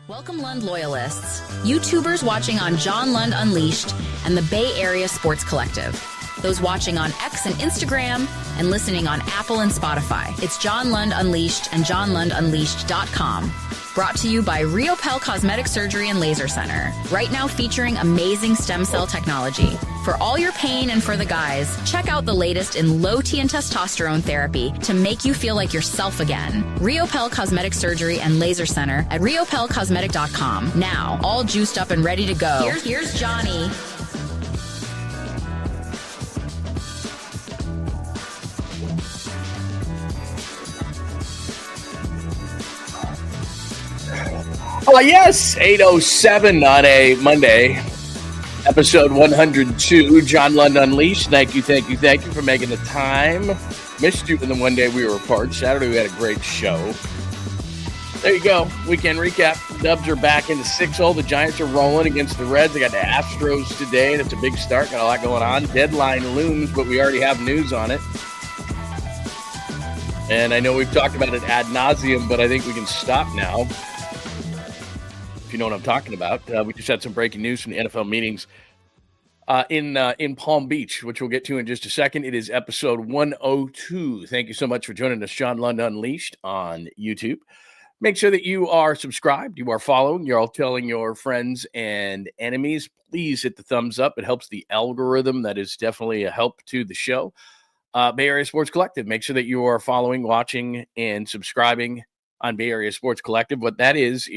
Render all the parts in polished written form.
Welcome, Lund loyalists, YouTubers watching on John Lund Unleashed and the Bay Area Sports Collective, those watching on X and Instagram and listening on Apple and Spotify. It's John Lund Unleashed and JohnLundUnleashed.com. Brought to you by Riopel Cosmetic Surgery and Laser Center. Right now featuring amazing stem cell technology. For all your pain and for the guys, check out the latest in low T and testosterone therapy to make you feel like yourself again. Riopel Cosmetic Surgery and Laser Center at riopelcosmetic.com. Now, all juiced up and ready to go. Here's Johnny. Oh, yes, 8:07 on a Monday, episode 102, John Lund Unleashed. Thank you for making the time. Missed you in the one day we were apart. Saturday we had a great show. There you go. Weekend recap. Deubs are back into 6-0. The Giants are rolling against the Reds. They got the Astros today. That's a big start. Got a lot going on. Deadline looms, but we already have news on it. And I know we've talked about it ad nauseum, but I think we can stop now. You know what I'm talking about. We just had some breaking news from the NFL meetings in Palm Beach, which we'll get to in just a second. It is episode 102. Thank you so much for joining us, John Lund Unleashed on YouTube. Make sure that you are subscribed, you are following, you're all telling your friends and enemies. Please hit the thumbs up. It helps the algorithm. That is definitely a help to the show. Bay Area Sports Collective. Make sure that you are following, watching, and subscribing on Bay Area Sports Collective. What that is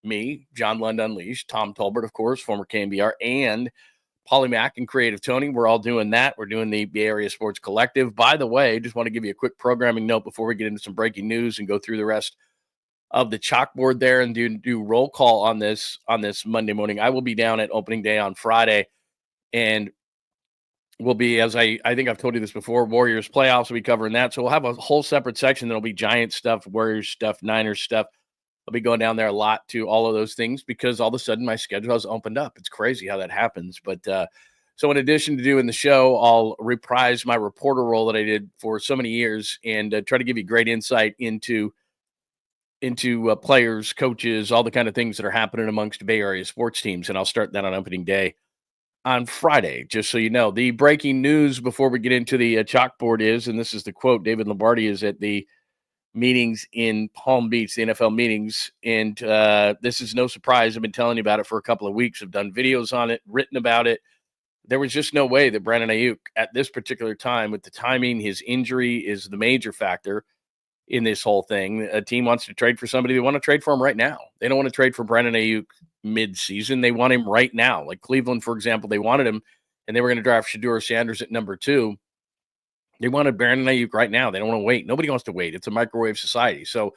me, John Lund Unleashed, Tom Tolbert, of course, former KMBR, and Polymac and Creative Tony. We're all doing that. We're doing the Bay Area Sports Collective. By the way, just want to give you a quick programming note before we get into some breaking news and go through the rest of the chalkboard there and do roll call on this Monday morning. I will be down at opening day on Friday, and we'll be, as I think I've told you this before, Warriors playoffs. We'll be covering that. So we'll have a whole separate section that'll be Giants stuff, Warriors stuff, Niners stuff. I'll be going down there a lot to all of those things because all of a sudden my schedule has opened up. It's crazy how that happens. But so in addition to doing the show, I'll reprise my reporter role that I did for so many years and try to give you great insight into players, coaches, all the kind of things that are happening amongst Bay Area sports teams. And I'll start that on opening day on Friday, just so you know. The breaking news before we get into the chalkboard is, and this is the quote, David Lombardi is at the meetings in Palm Beach, the NFL meetings, and this is no surprise. I've been telling you about it for a couple of weeks. I've done videos on it, written about it. There was just no way that Brandon Aiyuk at this particular time, with the timing, his injury is the major factor in this whole thing. A team wants to trade for somebody. They want to trade for him right now. They don't want to trade for Brandon Aiyuk mid-season. They want him right now. Like Cleveland, for example, they wanted him, and they were going to draft Shedeur Sanders at number 2. They wanted Brandon Aiyuk right now. They don't want to wait. Nobody wants to wait. It's a microwave society. So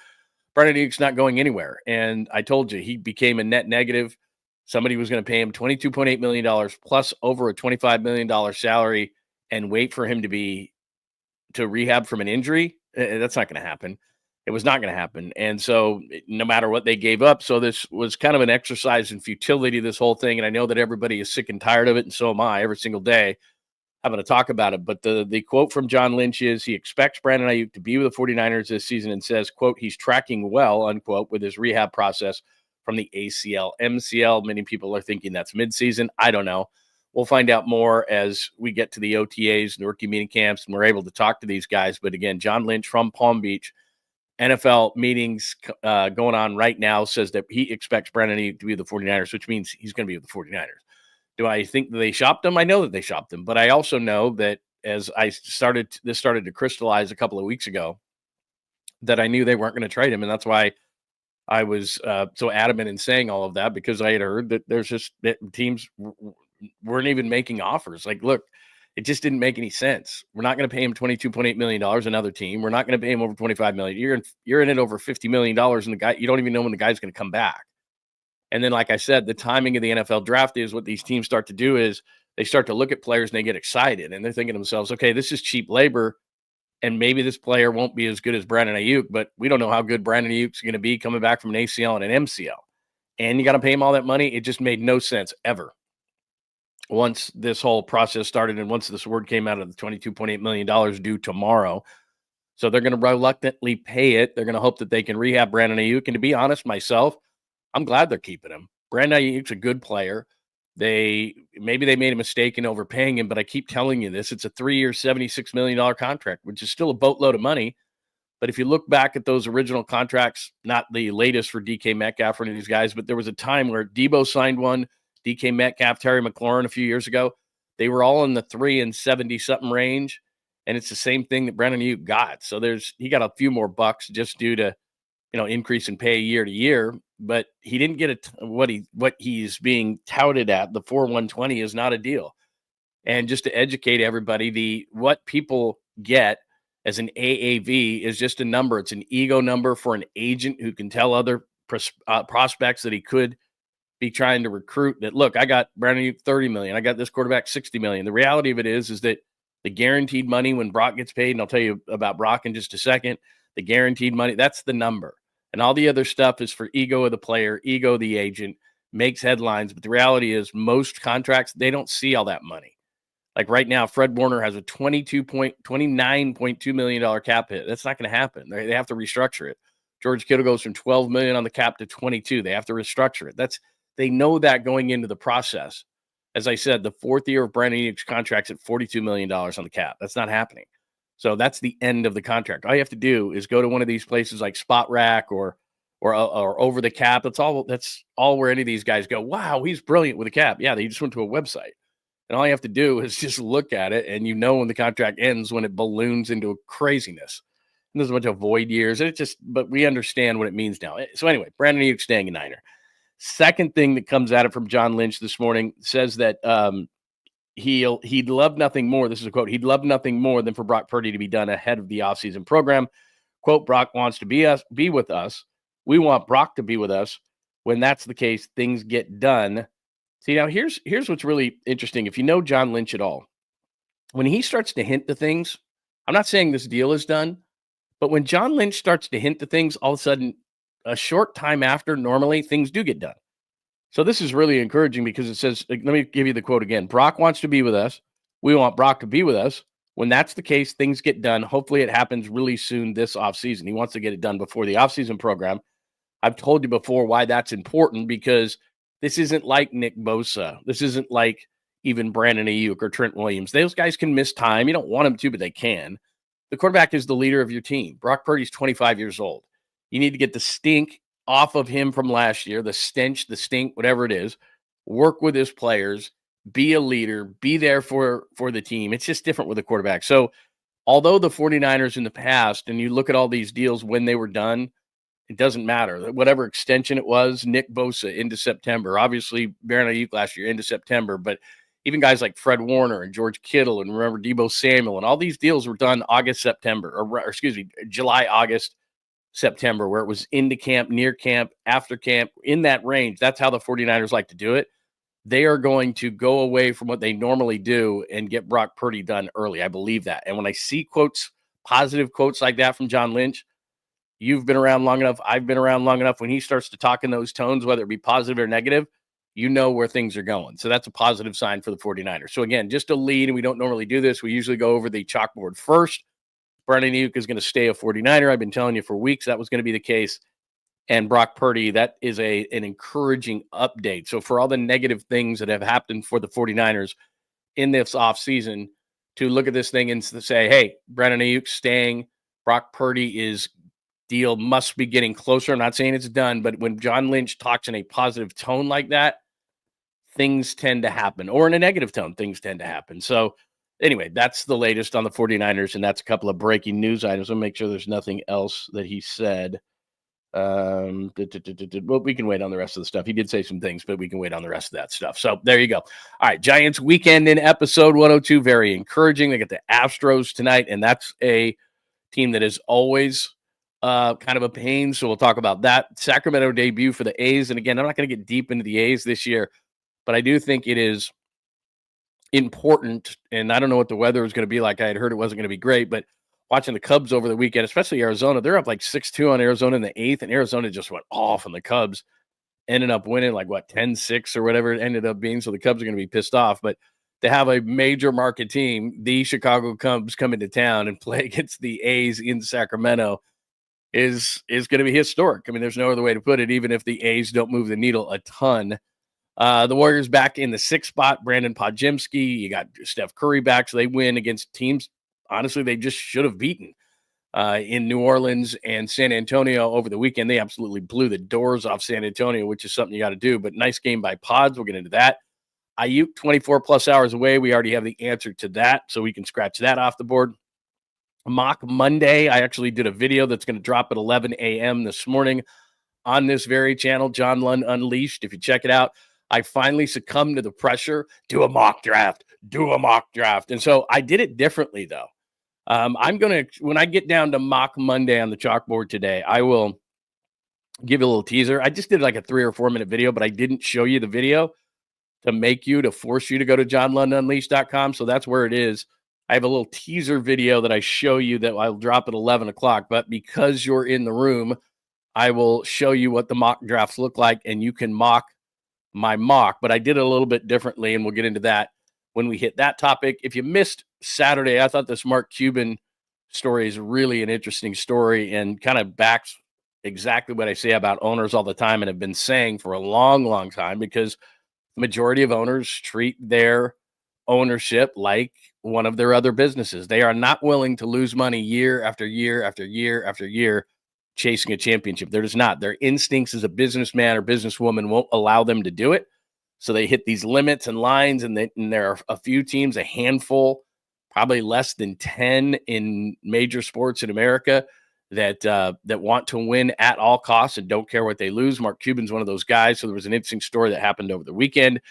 Brandon Aiyuk's not going anywhere. And I told you, he became a net negative. Somebody was going to pay him $22.8 million plus over a $25 million salary and wait for him to rehab from an injury. That's not going to happen. It was not going to happen. And so no matter what they gave up. So this was kind of an exercise in futility, this whole thing. And I know that everybody is sick and tired of it. And so am I every single day. I'm going to talk about it, but the quote from John Lynch is he expects Brandon Aiyuk to be with the 49ers this season and says, quote, he's tracking well, unquote, with his rehab process from the ACL, MCL. Many people are thinking that's midseason. I don't know. We'll find out more as we get to the OTAs and the rookie meeting camps and we're able to talk to these guys. But again, John Lynch from Palm Beach, NFL meetings going on right now, says that he expects Brandon Aiyuk to be with the 49ers, which means he's going to be with the 49ers. Do I think that they shopped him? I know that they shopped him, but I also know that as this started to crystallize a couple of weeks ago, that I knew they weren't going to trade him. And that's why I was so adamant in saying all of that, because I had heard that that teams weren't even making offers. Like, look, it just didn't make any sense. We're not going to pay him $22.8 million, another team. We're not going to pay him over $25 million. You're in it over $50 million, and the guy, you don't even know when the guy's going to come back. And then, like I said, the timing of the NFL draft is what these teams start to do is they start to look at players and they get excited. And they're thinking to themselves, okay, this is cheap labor, and maybe this player won't be as good as Brandon Aiyuk, but we don't know how good Brandon Aiyuk's going to be coming back from an ACL and an MCL. And you got to pay him all that money. It just made no sense ever. Once this whole process started and once this word came out of the $22.8 million due tomorrow. So they're going to reluctantly pay it. They're going to hope that they can rehab Brandon Aiyuk. And to be honest, myself, I'm glad they're keeping him. Brandon Aiyuk's a good player. Maybe they made a mistake in overpaying him, but I keep telling you this. It's a 3-year, $76 million contract, which is still a boatload of money. But if you look back at those original contracts, not the latest for DK Metcalf or any of these guys, but there was a time where Debo signed one, DK Metcalf, Terry McLaurin a few years ago. They were all in the 3 and 70-something range, and it's the same thing that Brandon Aiyuk got. So he got a few more bucks just due to increase in pay year to year, but he didn't get what he's being touted at. The 4/120 is not a deal. And just to educate everybody, what people get as an AAV is just a number. It's an ego number for an agent who can tell other prospects that he could be trying to recruit that, look, I got Brandon Aiyuk 30 million. I got this quarterback 60 million. The reality of it is that the guaranteed money when Brock gets paid, and I'll tell you about Brock in just a second, the guaranteed money, that's the number. And all the other stuff is for ego of the player, ego of the agent, makes headlines. But the reality is most contracts, they don't see all that money. Like right now, Fred Warner has a $29.2 million cap hit. That's not going to happen. They have to restructure it. George Kittle goes from $12 million on the cap to 22. They have to restructure it. They know that going into the process. As I said, the 4th year of Brandon Aiyuk's contract's at $42 million on the cap. That's not happening. So that's the end of the contract. All you have to do is go to one of these places like Spot Rack or Over the Cap. That's all where any of these guys go, wow, he's brilliant with a cap. Yeah, they just went to a website. And all you have to do is just look at it, and when the contract ends, when it balloons into craziness. And there's a bunch of void years. But we understand what it means now. So anyway, Brandon Aiyuk staying a Niner. Second thing that comes at it from John Lynch this morning says that he'd love nothing more. This is a quote. He'd love nothing more than for Brock Purdy to be done ahead of the offseason program. Quote, Brock wants to be with us. We want Brock to be with us. When that's the case, things get done. See, now here's what's really interesting. If you know John Lynch at all, when he starts to hint to things, I'm not saying this deal is done, but when John Lynch starts to hint to things, all of a sudden, a short time after, normally things do get done. So this is really encouraging because it says, let me give you the quote again. Brock wants to be with us. We want Brock to be with us. When that's the case, things get done. Hopefully it happens really soon this offseason. He wants to get it done before the offseason program. I've told you before why that's important, because this isn't like Nick Bosa. This isn't like even Brandon Aiyuk or Trent Williams. Those guys can miss time. You don't want them to, but they can. The quarterback is the leader of your team. Brock Purdy's 25 years old. You need to get the stink off of him from last year, the stench, the stink, whatever it is. Work with his players, be a leader, be there for the team. It's just different with a quarterback. So although the 49ers in the past, and you look at all these deals when they were done, it doesn't matter. Whatever extension it was, Nick Bosa into September, obviously Brandon Aiyuk last year into September, but even guys like Fred Warner and George Kittle and remember Deebo Samuel and all these deals were done July, August, September, where it was into camp, near camp, after camp, in that range. That's how the 49ers like to do it. They are going to go away from what they normally do and get Brock Purdy done early. I believe that. And when I see positive quotes like that from John Lynch, you've been around long enough. I've been around long enough. When he starts to talk in those tones, whether it be positive or negative, you know where things are going. So that's a positive sign for the 49ers. So again, just a lead, and we don't normally do this. We usually go over the chalkboard first. Brandon Aiyuk is going to stay a 49er. I've been telling you for weeks that was going to be the case. And Brock Purdy, that is an encouraging update. So for all the negative things that have happened for the 49ers in this offseason, to look at this thing and say, hey, Brandon Aiyuk staying, Brock Purdy deal must be getting closer. I'm not saying it's done, but when John Lynch talks in a positive tone like that, things tend to happen. Or in a negative tone, things tend to happen. So anyway, that's the latest on the 49ers, and that's a couple of breaking news items. I'll make sure there's nothing else that he said. Well, we can wait on the rest of the stuff. He did say some things, but we can wait on the rest of that stuff. So there you go. All right, Giants weekend in episode 102. Very encouraging. They get the Astros tonight, and that's a team that is always kind of a pain. So we'll talk about that. Sacramento debut for the A's. And again, I'm not going to get deep into the A's this year, but I do think it is important. And I don't know what the weather is going to be like. I had heard it wasn't going to be great, but watching the Cubs over the weekend, especially Arizona, they're up like 6-2 on Arizona in the 8th, and Arizona just went off, and the Cubs ended up winning like 10-6 or whatever it ended up being. So the Cubs are going to be pissed off, but to have a major market team, the Chicago Cubs, come into town and play against the A's in Sacramento, is going to be historic. I mean, there's no other way to put it, even if the A's don't move the needle a ton. The Warriors back in the 6th spot, Brandon Podjemski. You got Steph Curry back, so they win against teams, honestly, they just should have beaten in New Orleans and San Antonio over the weekend. They absolutely blew the doors off San Antonio, which is something you got to do. But nice game by Pods. We'll get into that. Aiyuk, 24 plus hours away. We already have the answer to that, so we can scratch that off the board. Mock Monday. I actually did a video that's going to drop at 11 a.m. this morning on this very channel, John Lund Unleashed. If you check it out, I finally succumbed to the pressure. Do a mock draft. And so I did it differently, though. I'm going to, when I get down to Mock Monday on the chalkboard today, I will give you a little teaser. I just did like a 3 or 4 minute video, but I didn't show you the video to force you to go to johnlundunleashed.com. So that's where it is. I have a little teaser video that I show you that I'll drop at 11 o'clock. But because you're in the room, I will show you what the mock drafts look like, and you can mock my mock. But I did it a little bit differently, and we'll get into that when we hit that topic. If you missed Saturday, I thought this Mark Cuban story is really an interesting story and kind of backs exactly what I say about owners all the time and have been saying for a long, long time, because the majority of owners treat their ownership like one of their other businesses. They are not willing to lose money year after year after year after year chasing a championship. They're just not. Their instincts as a businessman or businesswoman won't allow them to do it. So they hit these limits and lines, and there are a few teams, a handful, probably less than 10 in major sports in America that want to win at all costs and don't care what they lose. Mark Cuban's one of those guys. So there was an interesting story that happened over the weekend.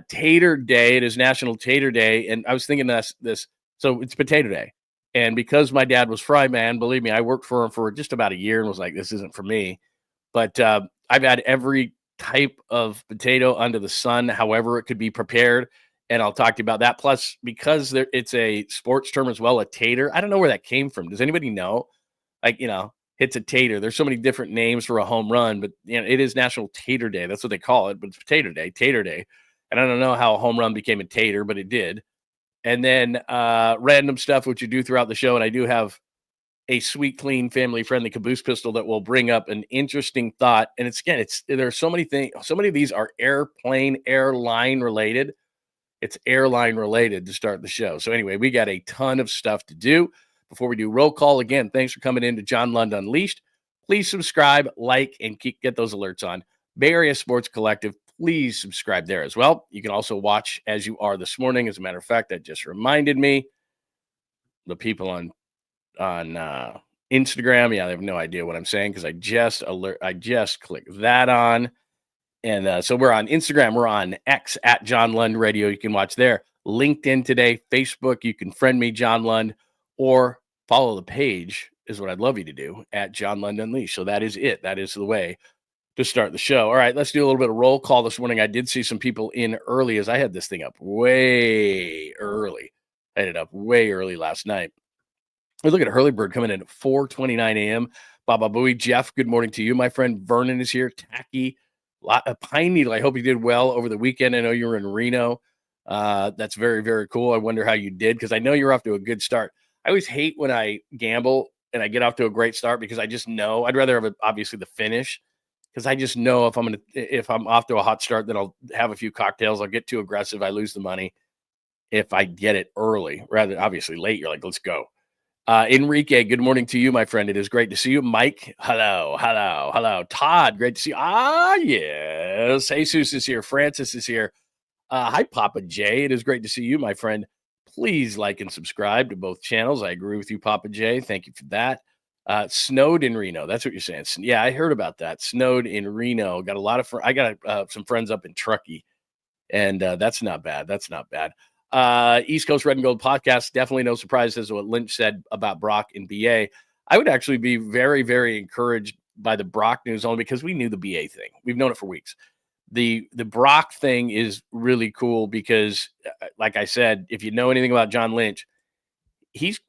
Tater Day. It is National Tater Day. And I was thinking this, so it's Potato Day. And because my dad was fry man, believe me, I worked for him for just about a year and was like, this isn't for me. But I've had every type of potato under the sun, however it could be prepared. And I'll talk to you about that. Plus, because it's a sports term as well, a tater. I don't know where that came from. Does anybody know? Like, it's a tater. There's so many different names for a home run, but it is National Tater Day. That's what they call it. But it's Potato Day, Tater Day. And I don't know how a home run became a tater, but it did. And then random stuff, which you do throughout the show. And I do have a sweet, clean, family-friendly caboose pistol that will bring up an interesting thought. And there are so many things. So many of these are airline related. It's airline related to start the show. So anyway, we got a ton of stuff to do. Before we do roll call, again, thanks for coming in to John Lund Unleashed. Please subscribe, like, and get those alerts on. Bay Area Sports Collective, please subscribe there as well. You can also watch as you are this morning. As a matter of fact, that just reminded me, the people on Instagram, yeah, they have no idea what I'm saying because I just clicked that on. And so we're on Instagram, we're on X at John Lund Radio. You can watch there. LinkedIn today, Facebook, you can friend me, John Lund, or follow the page is what I'd love you to do at John Lund Unleashed. So that is it. That is the way to start the show. All right, let's do a little bit of roll call this morning. I did see some people in early as I had this thing up way early. I had it up way early last night. We look at Hurley-Bird coming in at 4:29 a.m. Baba Booey, Jeff, good morning to you. My friend Vernon is here. Tacky, Pine Needle, I hope you did well over the weekend. I know you were in Reno. That's very, very cool. I wonder how you did because I know you're off to a good start. I always hate when I gamble and I get off to a great start because I just know I'd rather have obviously the finish because I just know if I'm off to a hot start, then I'll have a few cocktails. I'll get too aggressive. I lose the money. If I get it early, rather obviously late, you're like, let's go. Enrique, good morning to you, my friend. It is great to see you. Mike, hello. Todd, great to see you. Yes. Jesus is here. Francis is here. Hi, Papa J. It is great to see you, my friend. Please like and subscribe to both channels. I agree with you, Papa J. Thank you for that. Snowed in Reno. That's what you're saying. Yeah, I heard about that. Snowed in Reno. Got a lot of I got some friends up in Truckee, and that's not bad. East Coast Red and Gold podcast. Definitely no surprise as to what Lynch said about Brock and BA. I would actually be very, very encouraged by the Brock news only because we knew the BA thing. We've known it for weeks. The Brock thing is really cool because, like I said, if you know anything about John Lynch, he's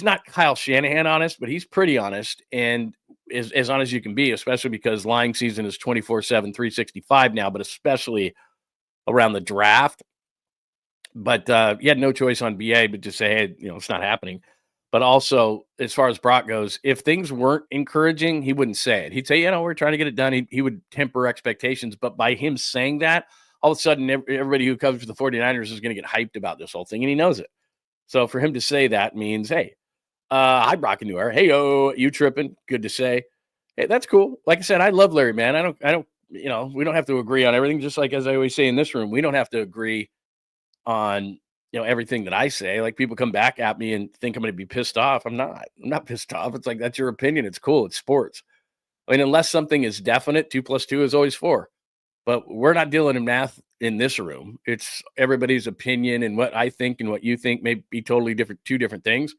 not Kyle Shanahan honest, but he's pretty honest and as honest as you can be, especially because lying season is 24/7, 365 now, but especially around the draft. But he had no choice on BA but to say, hey, it's not happening. But also, as far as Brock goes, if things weren't encouraging, he wouldn't say it. He'd say, we're trying to get it done. He would temper expectations. But by him saying that, all of a sudden, everybody who comes to the 49ers is going to get hyped about this whole thing, and he knows it. So for him to say that means, hey, hi, Brock and New Era. Hey, you tripping? Good to say. Hey, that's cool. Like I said, I love Larry, man. I don't, we don't have to agree on everything. Just like as I always say in this room, we don't have to agree on everything that I say. Like people come back at me and think I'm going to be pissed off. I'm not pissed off. It's like, that's your opinion. It's cool. It's sports. I mean, unless something is definite, 2 + 2 is always 4. But we're not dealing in math in this room. It's everybody's opinion, and what I think and what you think may be totally different, 2 different things.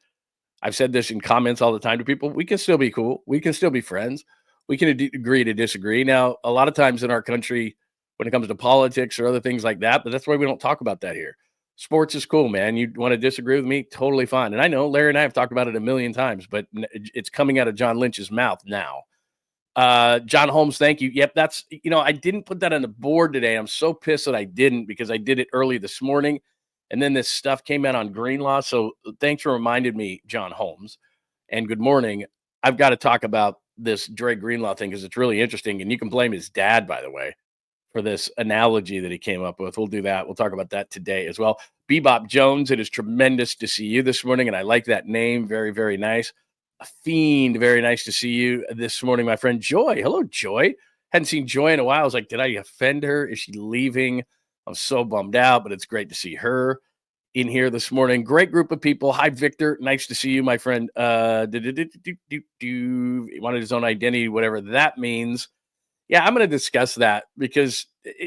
I've said this in comments all the time to people. We can still be cool. We can still be friends. We can agree to disagree. Now, a lot of times in our country, when it comes to politics or other things like that, but that's why we don't talk about that here. Sports is cool, man. You want to disagree with me? Totally fine. And I know Larry and I have talked about it a million times, but it's coming out of John Lynch's mouth now. John Holmes, thank you. Yep, that's, I didn't put that on the board today. I'm so pissed that I didn't, because I did it early this morning, and then this stuff came out on Greenlaw. So thanks for reminding me, John Holmes, and good morning. I've got to talk about this Dre Greenlaw thing because it's really interesting, and you can blame his dad, by the way, for this analogy that he came up with. We'll do that. We'll talk about that today as well. Bebop Jones, it is tremendous to see you this morning, and I like that name. Very, very nice. A Fiend, very nice to see you this morning, my friend Joy. Hello, Joy. Hadn't seen Joy in a while. I was like, did I offend her? Is she leaving? I'm so bummed out, but it's great to see her in here this morning. Great group of people. Hi, Victor. Nice to see you, my friend. He wanted his own identity, whatever that means. Yeah, I'm going to discuss that because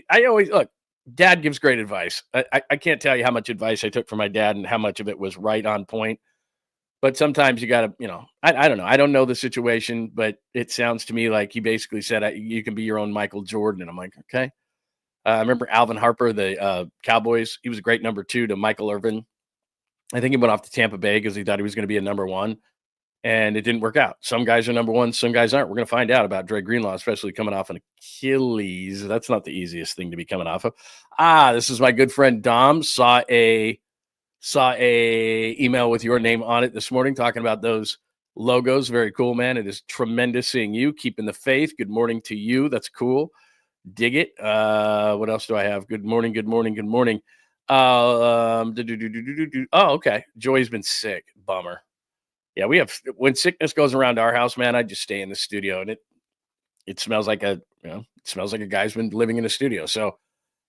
I always look. Dad gives great advice. I can't tell you how much advice I took from my dad and how much of it was right on point. But sometimes you got to, I don't know. I don't know the situation, but it sounds to me like he basically said, you can be your own Michael Jordan. And I'm like, okay. I remember Alvin Harper, the Cowboys. He was a great number 2 to Michael Irvin. I think he went off to Tampa Bay because he thought he was going to be a number 1, and it didn't work out. Some guys are number 1, some guys aren't. We're going to find out about Dre Greenlaw, especially coming off an Achilles. That's not the easiest thing to be coming off of. This is my good friend Dom. Saw a email with your name on it this morning talking about those logos. Very cool, man. It is tremendous seeing you. Keeping the faith. Good morning to you. That's cool. Dig it. What else do I have? Good morning. Good morning. Good morning. Oh, okay. Joy's been sick. Bummer. Yeah, we have, when sickness goes around our house, man, I just stay in the studio, and it smells like it smells like a guy's been living in a studio. So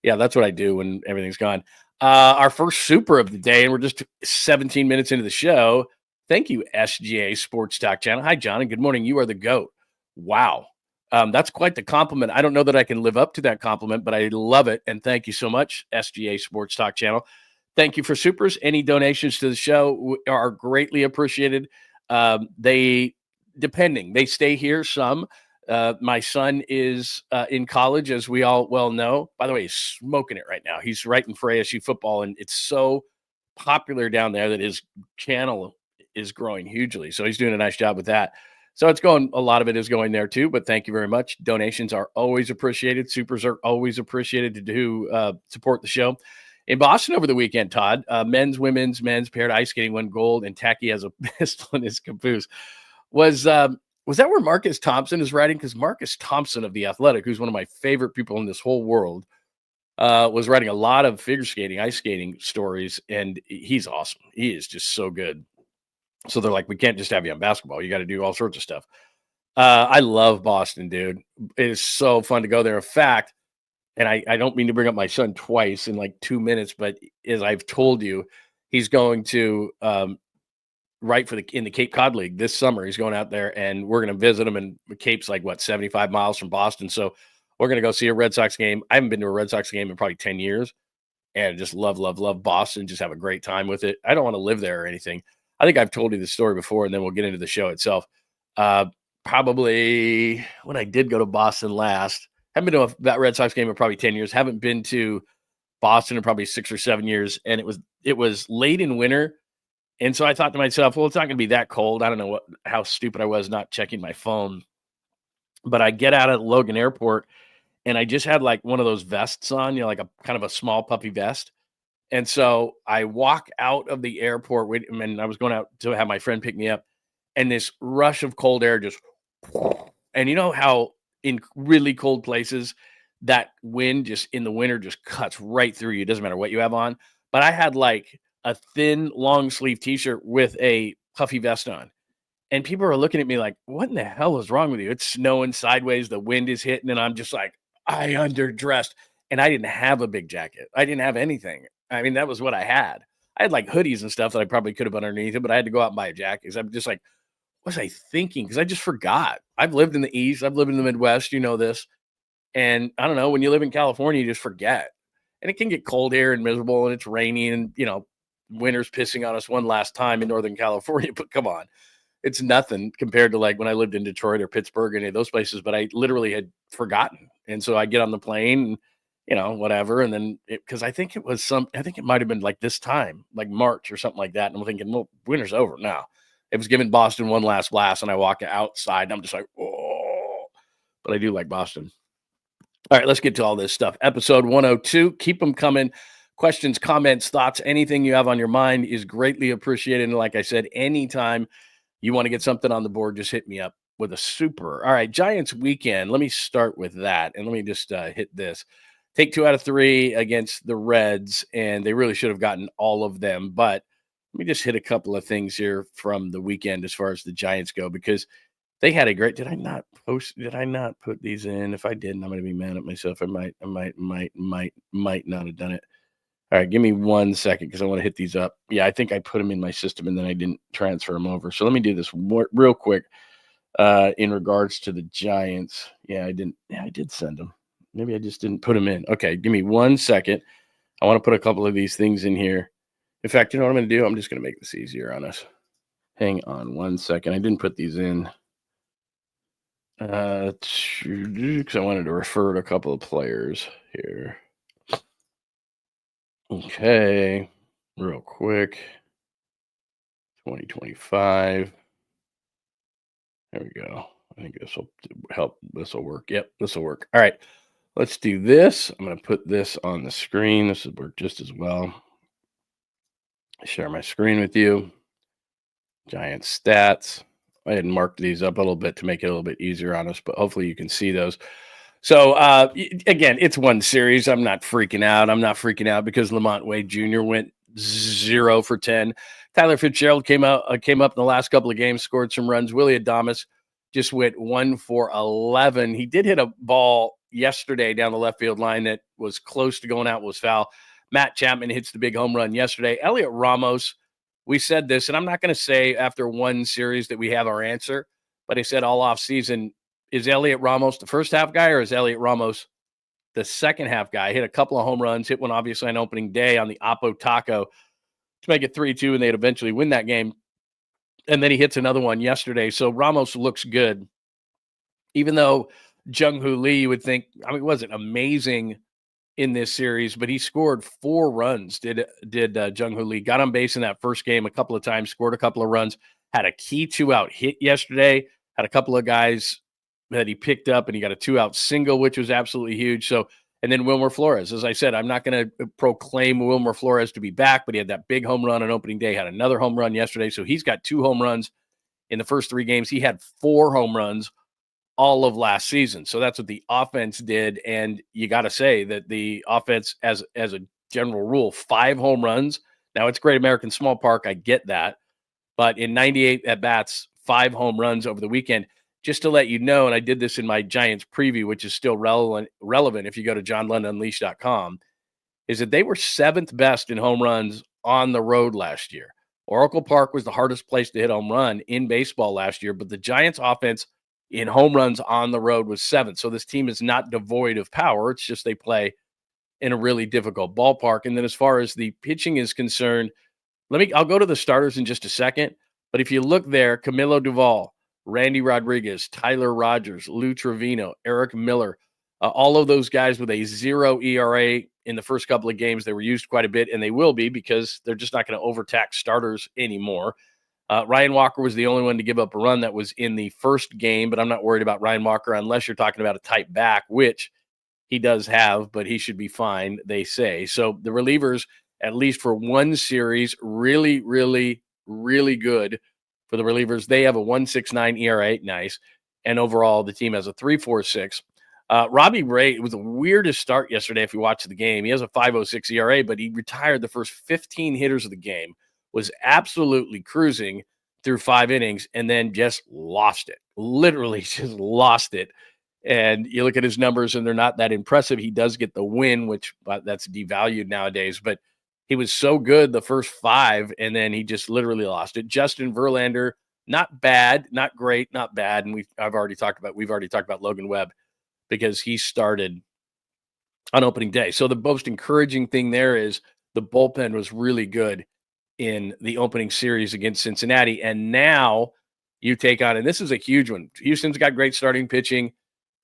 yeah, that's what I do when everything's gone. Our first super of the day, and we're just 17 minutes into the show. Thank you, SGA Sports Talk Channel. Hi, John, and good morning. You are the GOAT. Wow. That's quite the compliment. I don't know that I can live up to that compliment, but I love it. And thank you so much, SGA Sports Talk Channel. Thank you for supers. Any donations to the show are greatly appreciated. They stay here some. My son is in college, as we all well know. By the way, he's smoking it right now. He's writing for ASU football, and it's so popular down there that his channel is growing hugely. So he's doing a nice job with that. So a lot of it is going there too, but thank you very much. Donations are always appreciated. Supers are always appreciated to support the show. In Boston over the weekend, Todd, men's, women's, paired ice skating won gold, and Tacky has a pistol in his caboose. Was that where Marcus Thompson is writing? Because Marcus Thompson of The Athletic, who's one of my favorite people in this whole world, was writing a lot of figure skating, ice skating stories, and he's awesome. He is just so good. So they're like, we can't just have you on basketball. You got to do all sorts of stuff. I love Boston, dude. It is so fun to go there. In fact, and I don't mean to bring up my son twice in like 2 minutes, but as I've told you, he's going to write in the Cape Cod League this summer. He's going out there, and we're going to visit him. And Cape's like, 75 miles from Boston. So we're going to go see a Red Sox game. I haven't been to a Red Sox game in probably 10 years. And just love Boston. Just have a great time with it. I don't want to live there or anything. I think I've told you the story before, and then we'll get into the show itself. Probably when I did go to Boston last, haven't been to that Red Sox game in probably 10 years. Haven't been to Boston in probably 6 or 7 years. And it was late in winter. And so I thought to myself, well, it's not going to be that cold. I don't know how stupid I was not checking my phone. But I get out of Logan Airport, and I just had like one of those vests on, like a kind of a small puffy vest. And so I walk out of the airport, and I was going out to have my friend pick me up, and this rush of cold air just, and you know how in really cold places that wind just in the winter just cuts right through you. It doesn't matter what you have on. But I had like a thin long sleeve t-shirt with a puffy vest on. And people are looking at me like, what in the hell is wrong with you? It's snowing sideways. The wind is hitting. And I'm just like, I underdressed. And I didn't have a big jacket. I didn't have anything. I mean, that was what I had. I had like hoodies and stuff that I probably could have put underneath it, but I had to go out and buy a jacket. Because I'm just like, what was I thinking? Because I just forgot. I've lived in the East. I've lived in the Midwest. You know this. And I don't know, when you live in California, you just forget. And it can get cold here and miserable and it's rainy and, winter's pissing on us one last time in Northern California. But come on, it's nothing compared to like when I lived in Detroit or Pittsburgh or any of those places. But I literally had forgotten. And so I get on the plane and, whatever. And then because I think it might have been like this time, like March or something like that. And I'm thinking, well, winter's over now. It was giving Boston one last blast. And I walk outside and I'm just like, oh, but I do like Boston. All right, let's get to all this stuff. Episode 102. Keep them coming. Questions, comments, thoughts, anything you have on your mind is greatly appreciated. And like I said, anytime you want to get something on the board, just hit me up with a super. All right, Giants weekend. Let me start with that. And let me just hit this. Take 2 out of 3 against the Reds, and they really should have gotten all of them. But let me just hit a couple of things here from the weekend as far as the Giants go, because they had a great. Did I not put these in? If I didn't, I'm going to be mad at myself. I might not have done it. All right, give me 1 second because I want to hit these up. Yeah, I think I put them in my system and then I didn't transfer them over. So let me do this real quick in regards to the Giants. Yeah, I didn't. Yeah, I did send them. Maybe I just didn't put them in. Okay, give me 1 second. I want to put a couple of these things in here. In fact, you know what I'm going to do? I'm just going to make this easier on us. Hang on 1 second. I didn't put these in. Because I wanted to refer to a couple of players here. Okay, real quick. 2025. There we go. I think this will help. This will work. Yep, this will work. All right, let's do this. I'm going to put this on the screen. This will work just as well. Share my screen with you. Giant stats. I had marked these up a little bit to make it a little bit easier on us, but hopefully you can see those. So, again, it's one series. I'm not freaking out. I'm not freaking out because Lamont Wade Jr. went 0 for 10. Tyler Fitzgerald came up in the last couple of games, scored some runs. Willie Adames just went 1 for 11. He did hit a ball yesterday down the left field line that was close to going out, was foul. Matt Chapman hits the big home run yesterday. Elliot Ramos, we said this, and I'm not going to say after one series that we have our answer, but I said all offseason, is Elliot Ramos the first half guy or is Elliot Ramos the second half guy? Hit a couple of home runs, hit one obviously on opening day on the Oppo Taco to make it 3-2, and they'd eventually win that game. And then he hits another one yesterday. So Ramos looks good. Even though Jung-Hoo Lee, you would think, he wasn't amazing in this series, but he scored 4 runs, did Jung-Hoo Lee. Got on base in that first game a couple of times, scored a couple of runs, had a key 2-out hit yesterday, had a couple of guys that he picked up, and he got a 2-out single, which was absolutely huge. So, and then Wilmer Flores, as I said, I'm not going to proclaim Wilmer Flores to be back, but he had that big home run on opening day, had another home run yesterday. So he's got 2 home runs in the first 3 games. He had 4 home runs all of last season. So that's what the offense did. And you got to say that the offense, as a general rule, 5 home runs. Now it's Great American Small Park. I get that. But in 98 at-bats, 5 home runs over the weekend. Just to let you know, and I did this in my Giants preview, which is still relevant if you go to johnlundunleashed.com, is that they were 7th best in home runs on the road last year. Oracle Park was the hardest place to hit home run in baseball last year, but the Giants offense in home runs on the road was 7th. So this team is not devoid of power. It's just they play in a really difficult ballpark. And then as far as the pitching is concerned, I'll go to the starters in just a second. But if you look there, Camilo Duvall, Randy Rodriguez, Tyler Rogers, Lou Trevino, Eric Miller, all of those guys with a 0 ERA in the first couple of games. They were used quite a bit, and they will be because they're just not going to overtax starters anymore. Ryan Walker was the only one to give up a run that was in the first game, but I'm not worried about Ryan Walker unless you're talking about a tight back, which he does have, but he should be fine, they say. So the relievers at least for one series. Really, really, really good for the relievers. They have a 1.69 ERA, nice. And overall, the team has a 3.46. Robbie Ray, it was the weirdest start yesterday if you watch the game. He has a 5.06 ERA, but he retired the first 15 hitters of the game, was absolutely cruising through 5 innings, and then just lost it. Literally just lost it. And you look at his numbers, and they're not that impressive. He does get the win, which that's devalued nowadays, but he was so good the first 5, and then he just literally lost it. Justin Verlander, not bad, not great, not bad. And we've already talked about Logan Webb because he started on opening day. So the most encouraging thing there is the bullpen was really good in the opening series against Cincinnati. And now you take on, and this is a huge one. Houston's got great starting pitching.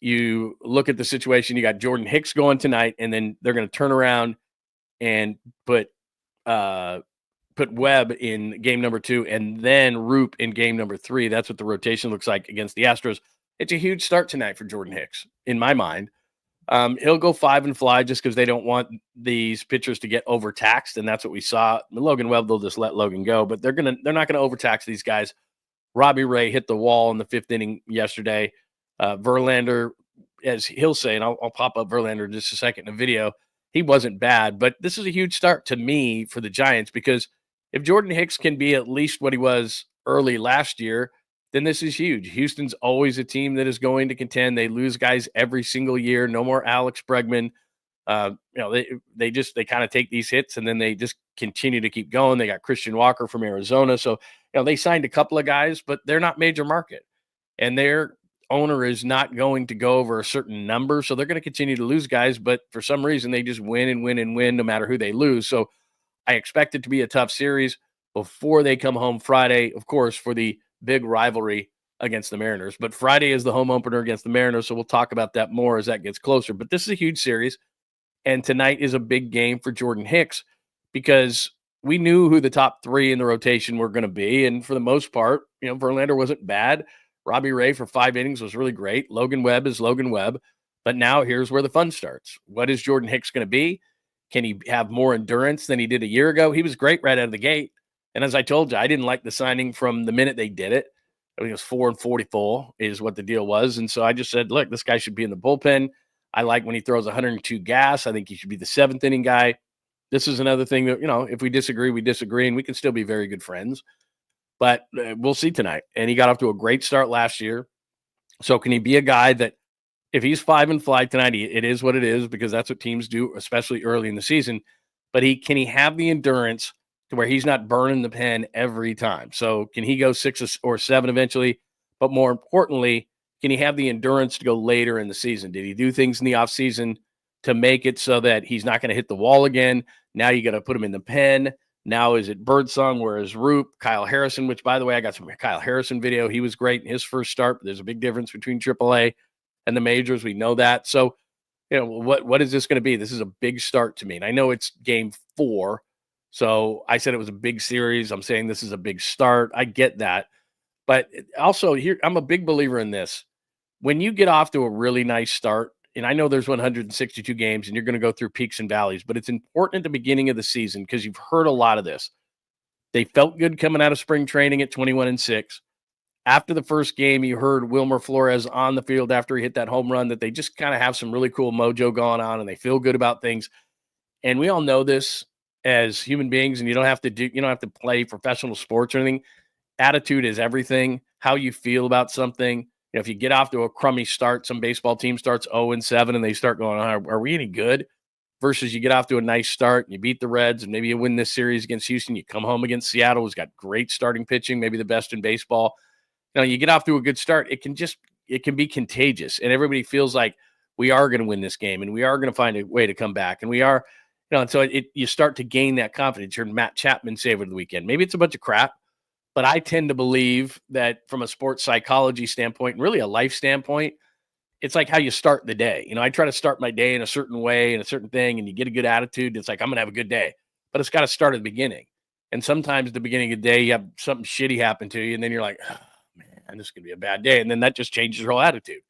You look at the situation, you got Jordan Hicks going tonight, and then they're going to turn around and put Webb in game number 2 and then Roop in game number 3. That's what the rotation looks like against the Astros. It's a huge start tonight for Jordan Hicks, in my mind. He'll go 5 and fly just because they don't want these pitchers to get overtaxed, and that's what we saw. Logan Webb, they'll just let Logan go, but they're not going to overtax these guys. Robbie Ray hit the wall in the 5th inning yesterday. Verlander, as he'll say, and I'll pop up Verlander in just a second in a video, he wasn't bad, but this is a huge start to me for the Giants because if Jordan Hicks can be at least what he was early last year, then this is huge. Houston's always a team that is going to contend. They lose guys every single year. No more Alex Bregman. They kind of take these hits and then they just continue to keep going. They got Christian Walker from Arizona. So, they signed a couple of guys, but they're not major market. And their owner is not going to go over a certain number. So they're going to continue to lose guys, but for some reason they just win and win and win no matter who they lose. So I expect it to be a tough series before they come home Friday, of course, for the big rivalry against the Mariners. But Friday is the home opener against the Mariners, so we'll talk about that more as that gets closer. But this is a huge series, and tonight is a big game for Jordan Hicks because we knew who the top 3 in the rotation were going to be, and for the most part, Verlander wasn't bad. Robbie Ray for 5 innings was really great. Logan Webb is Logan Webb. But now here's where the fun starts. What is Jordan Hicks going to be? Can he have more endurance than he did a year ago? He was great right out of the gate. And as I told you, I didn't like the signing from the minute they did it. I think it was 4 and 44 is what the deal was. And so I just said, look, this guy should be in the bullpen. I like when he throws 102 gas. I think he should be the 7th inning guy. This is another thing that, if we disagree, we disagree, and we can still be very good friends. But we'll see tonight. And he got off to a great start last year. So can he be a guy that if he's 5 and fly tonight, it is what it is because that's what teams do, especially early in the season. But can he have the endurance to where he's not burning the pen every time? So can he go 6 or 7 eventually? But more importantly, can he have the endurance to go later in the season? Did he do things in the offseason to make it so that he's not going to hit the wall again? Now you got to put him in the pen. Now is it Birdsong, whereas Roop, Kyle Harrison, which, by the way, I got some Kyle Harrison video. He was great in his first start, but there's a big difference between AAA and the majors. We know that. So, what is this going to be? This is a big start to me. And I know it's game 4. So I said it was a big series. I'm saying this is a big start. I get that. But also here, I'm a big believer in this. When you get off to a really nice start, and I know there's 162 games and you're going to go through peaks and valleys, but it's important at the beginning of the season because you've heard a lot of this. They felt good coming out of spring training at 21-6. After the first game, you heard Wilmer Flores on the field after he hit that home run that they just kind of have some really cool mojo going on and they feel good about things. And we all know this as human beings, and you don't have to play professional sports or anything. Attitude is everything. How you feel about something. If you get off to a crummy start, some baseball team starts 0-7 and they start going, are we any good? Versus you get off to a nice start and you beat the Reds and maybe you win this series against Houston. You come home against Seattle, who's got great starting pitching, maybe the best in baseball. You get off to a good start. It can be contagious, and everybody feels like we are going to win this game and we are going to find a way to come back. And we are, and so you start to gain that confidence. You heard Matt Chapman say over the weekend, maybe it's a bunch of crap, but I tend to believe that from a sports psychology standpoint, and really a life standpoint, it's like how you start the day. I try to start my day in a certain way and a certain thing, and you get a good attitude. It's like, I'm going to have a good day, but it's got to start at the beginning. And sometimes at the beginning of the day, you have something shitty happen to you, and then you're like, oh, man, this is going to be a bad day. And then that just changes your whole attitude.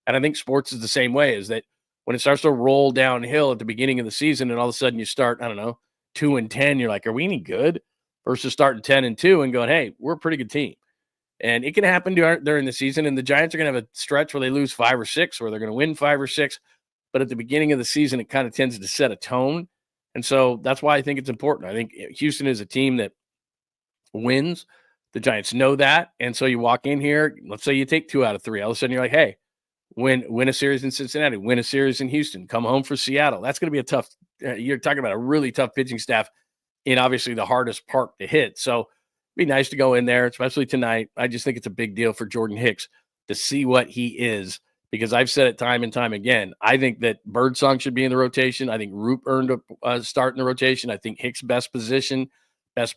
And I think sports is the same way, is that when it starts to roll downhill at the beginning of the season and all of a sudden you start, I don't know, 2-10, you're like, are we any good? Versus starting 10-2 and going, hey, we're a pretty good team. And it can happen during the season. And the Giants are going to have a stretch where they lose 5 or 6, where they're going to win 5 or 6. But at the beginning of the season, it kind of tends to set a tone. And so that's why I think it's important. I think Houston is a team that wins. The Giants know that. And so you walk in here, let's say you take 2 out of 3. All of a sudden you're like, hey, win a series in Cincinnati, win a series in Houston, come home for Seattle. That's going to be a tough you're talking about a really tough pitching staff in obviously the hardest park to hit. So it'd be nice to go in there, especially tonight. I just think it's a big deal for Jordan Hicks to see what he is, because I've said it time and time again. I think that Birdsong should be in the rotation. I think Roop earned a start in the rotation. I think Hicks' best position, best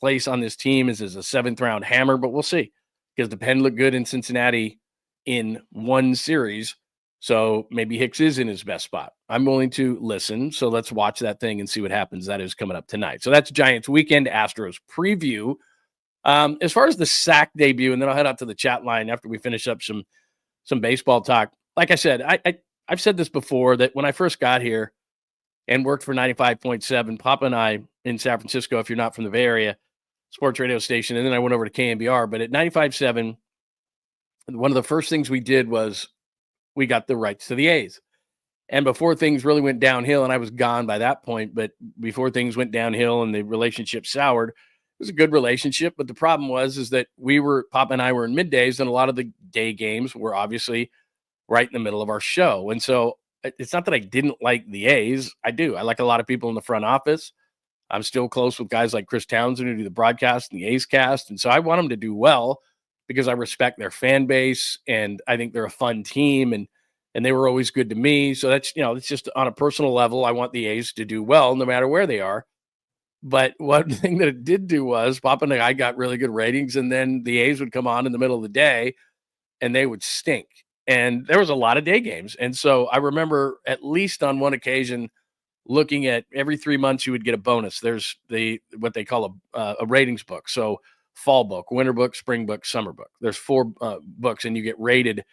place on this team is as a 7th-round hammer, but we'll see, because the Pen looked good in Cincinnati in one series. So maybe Hicks is in his best spot. I'm willing to listen. So let's watch that thing and see what happens. That is coming up tonight. So that's Giants weekend Astros preview. As far as the sack debut, and then I'll head out to the chat line after we finish up some baseball talk. Like I said, I've said this before, that when I first got here and worked for 95.7, Papa and I in San Francisco, if you're not from the Bay Area, sports radio station, and then I went over to KMBR. But at 95.7, one of the first things we did was we got the rights to the A's. And before things really went downhill, and I was gone by that point, but before things went downhill and the relationship soured, it was a good relationship. But the problem is that Papa and I were in middays, and a lot of the day games were obviously right in the middle of our show. And so it's not that I didn't like the A's. I do. I like a lot of people in the front office. I'm still close with guys like Chris Townsend who do the broadcast and the A's cast. And so I want them to do well, because I respect their fan base, and I think they're a fun team, and they were always good to me. So that's, it's just on a personal level. I want the A's to do well no matter where they are. But one thing that it did do was Papa and I got really good ratings, and then the A's would come on in the middle of the day and they would stink. And there was a lot of day games. And so I remember at least on one occasion looking at every 3 months you would get a bonus. There's what they call a ratings book. So fall book, winter book, spring book, summer book. There's 4 books, and you get rated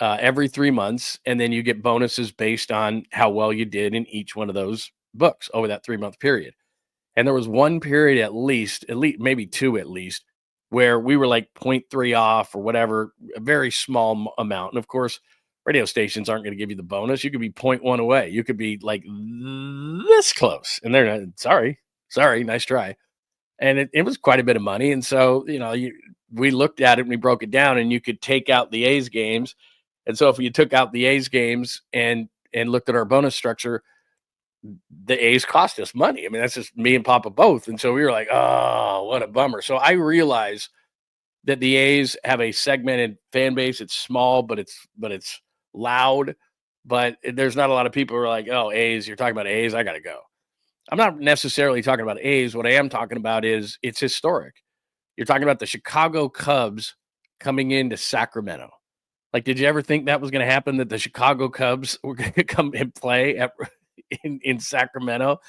every 3 months, and then you get bonuses based on how well you did in each one of those books over that 3-month period. And there was one period at least maybe 2 at least, where we were like 0.3 off or whatever, a very small amount. And of course, radio stations aren't going to give you the bonus. You could be 0.1 away. You could be like this close, and they're not, sorry, nice try. And it was quite a bit of money. And so, we looked at it and we broke it down, and you could take out the A's games. And so if you took out the A's games and looked at our bonus structure, the A's cost us money. I mean, that's just me and Papa both. And so we were like, oh, what a bummer. So I realize that the A's have a segmented fan base. It's small, but it's loud. But there's not a lot of people who are like, oh, A's, you're talking about A's, I got to go. I'm not necessarily talking about A's. What I am talking about is it's historic. You're talking about the Chicago Cubs coming into Sacramento. Like, did you ever think that was going to happen, that the Chicago Cubs were going to come and play in Sacramento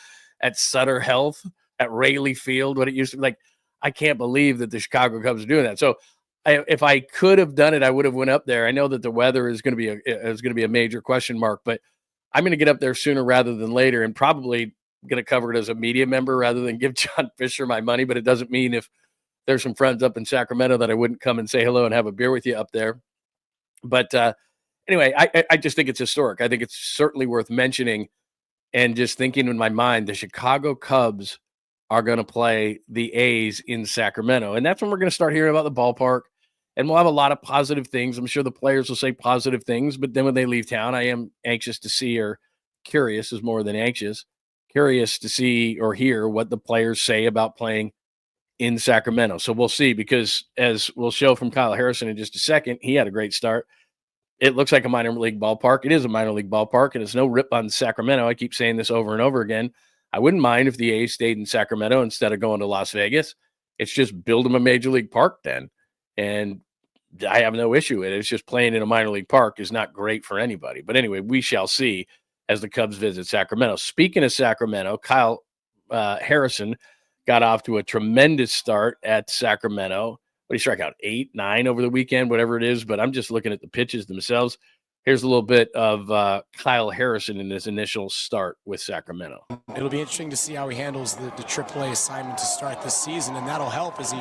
at Sutter Health, at Rayleigh Field, what it used to be? Like, I can't believe that the Chicago Cubs are doing that. So if I could have done it, I would have went up there. I know that the weather is going to be a major question mark, but I'm going to get up there sooner rather than later, and probably going to cover it as a media member rather than give John Fisher my money. But it doesn't mean if there's some friends up in Sacramento that I wouldn't come and say hello and have a beer with you up there. But anyway, I just think it's historic. I think it's certainly worth mentioning, and just thinking in my mind, the Chicago Cubs are going to play the A's in Sacramento. And that's when we're going to start hearing about the ballpark, and we'll have a lot of positive things. I'm sure the players will say positive things, but then when they leave town, I am anxious to see, or curious is more than anxious, curious to see or hear what the players say about playing in Sacramento. So we'll see, because as we'll show from Kyle Harrison in just a second, he had a great start. It looks like a minor league ballpark. It is a minor league ballpark, and it's no rip on Sacramento. I keep saying this over and over again. I wouldn't mind if the A's stayed in Sacramento instead of going to Las Vegas. It's just build them a major league park then. And I have no issue with it. It's just playing in a minor league park is not great for anybody. But anyway, we shall see as the Cubs visit Sacramento. Speaking of Sacramento, Kyle Harrison got off to a tremendous start at Sacramento. But he struck out 8, 9 over the weekend, whatever it is. But I'm just looking at the pitches themselves. Here's a little bit of Kyle Harrison in his initial start with Sacramento. It'll be interesting to see how he handles the AAA assignment to start this season, and that'll help as he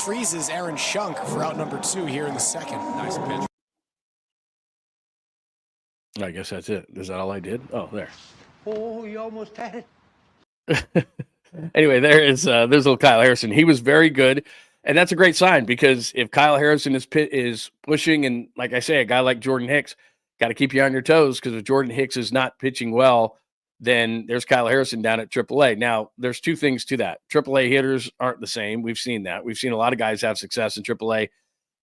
freezes Aaron Shunk for out number 2 here in the second. Nice pitch. I guess that's it. Is that all I did? Oh, there. Oh, you almost had it. Anyway, there's little Kyle Harrison. He was very good, and that's a great sign because if Kyle Harrison is pushing, and like I say, a guy like Jordan Hicks, got to keep you on your toes because if Jordan Hicks is not pitching well, then there's Kyle Harrison down at AAA. Now, there's two things to that. AAA hitters aren't the same. We've seen that. We've seen a lot of guys have success in AAA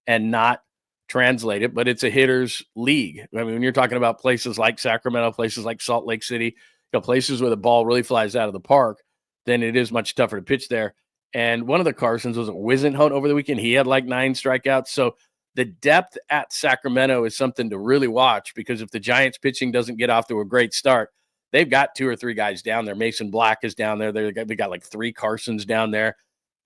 and not translate it, but it's a hitter's league. I mean, when you're talking about places like Sacramento, places like Salt Lake City, places where the ball really flies out of the park, then it is much tougher to pitch there. And one of the Carsons was Wisenhunt over the weekend. He had like 9 strikeouts. So the depth at Sacramento is something to really watch because if the Giants pitching doesn't get off to a great start, they've got 2 or 3 guys down there. Mason Black is down there. They got like 3 Carsons down there.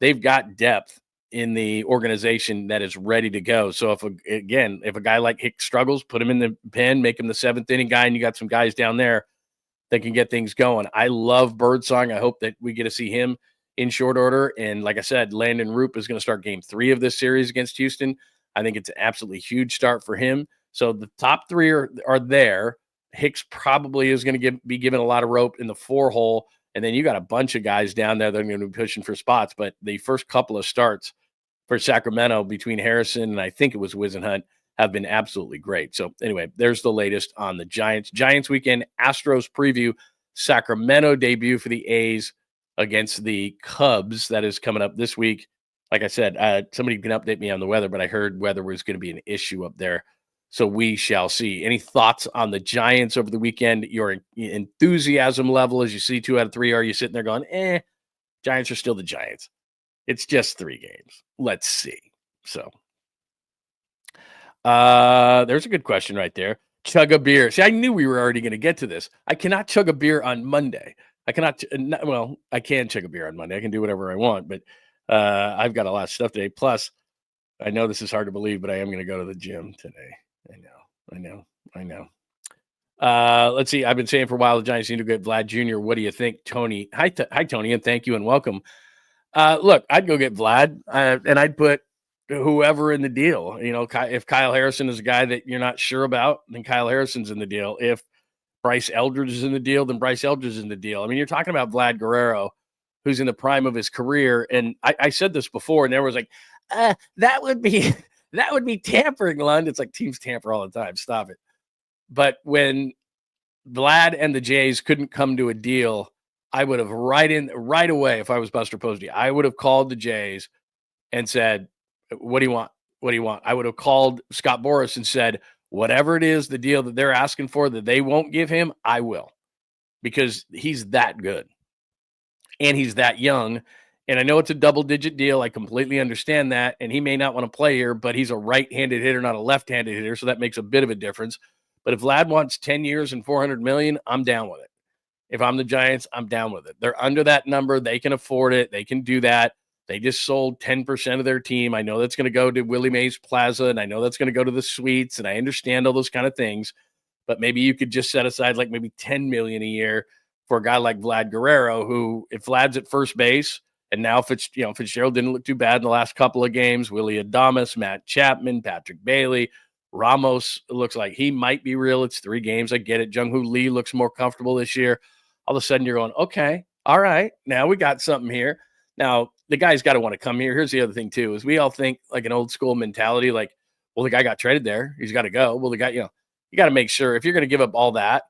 They've got depth in the organization that is ready to go. So if a guy like Hicks struggles, put him in the pen, make him the 7th inning guy, and you got some guys down there that can get things going. I love Birdsong. I hope that we get to see him in short order. And like I said, Landon Roop is going to start game 3 of this series against Houston. I think it's an absolutely huge start for him. So the top 3 are there. Hicks probably is going to be given a lot of rope in the 4 hole. And then you got a bunch of guys down there that are going to be pushing for spots. But the first couple of starts for Sacramento between Harrison and I think it was Wisenhunt have been absolutely great. So anyway, there's the latest on the Giants. Giants weekend, Astros preview, Sacramento debut for the A's against the Cubs. That is coming up this week. Like I said, somebody can update me on the weather, but I heard weather was going to be an issue up there. So we shall see. Any thoughts on the Giants over the weekend? Your enthusiasm level as you see 2 out of 3. Are you sitting there going, Giants are still the Giants? It's just 3 games. Let's see. So there's a good question right there. Chug a beer. See, I knew we were already going to get to this. I cannot chug a beer on Monday. I can chug a beer on Monday. I can do whatever I want, but I've got a lot of stuff today. Plus, I know this is hard to believe, but I am going to go to the gym today. I know. Let's see. I've been saying for a while the Giants need to get Vlad Jr. What do you think, Tony? Hi, Tony, and thank you and welcome. Look, I'd go get Vlad, and I'd put whoever in the deal. If Kyle Harrison is a guy that you're not sure about, then Kyle Harrison's in the deal. If Bryce Eldridge is in the deal, then Bryce Eldridge is in the deal. I mean, you're talking about Vlad Guerrero, who's in the prime of his career. And I said this before, and there was like, that would be tampering, Lund. It's like teams tamper all the time. Stop it. But when Vlad and the Jays couldn't come to a deal, I would have right away, if I was Buster Posey, I would have called the Jays and said, what do you want? What do you want? I would have called Scott Boras and said, whatever it is, the deal that they're asking for that they won't give him, I will. Because he's that good. And he's that young. And I know it's a double-digit deal. I completely understand that. And he may not want to play here, but he's a right-handed hitter, not a left-handed hitter, so that makes a bit of a difference. But if Vlad wants 10 years and $400 million, I'm down with it. If I'm the Giants, I'm down with it. They're under that number. They can afford it. They can do that. They just sold 10% of their team. I know that's going to go to Willie Mays Plaza, and I know that's going to go to the suites, and I understand all those kind of things. But maybe you could just set aside like maybe $10 million a year for a guy like Vlad Guerrero, who, if Vlad's at first base, and now Fitzgerald didn't look too bad in the last couple of games. Willie Adames, Matt Chapman, Patrick Bailey, Ramos looks like he might be real. It's 3 games. I get it. Jung-Hoo Lee looks more comfortable this year. All of a sudden you're going, okay, all right, now we got something here. Now, the guy's got to want to come here. Here's the other thing, too, is we all think like an old school mentality, like, well, the guy got traded there. He's got to go. Well, the guy, you got to make sure if you're going to give up all that,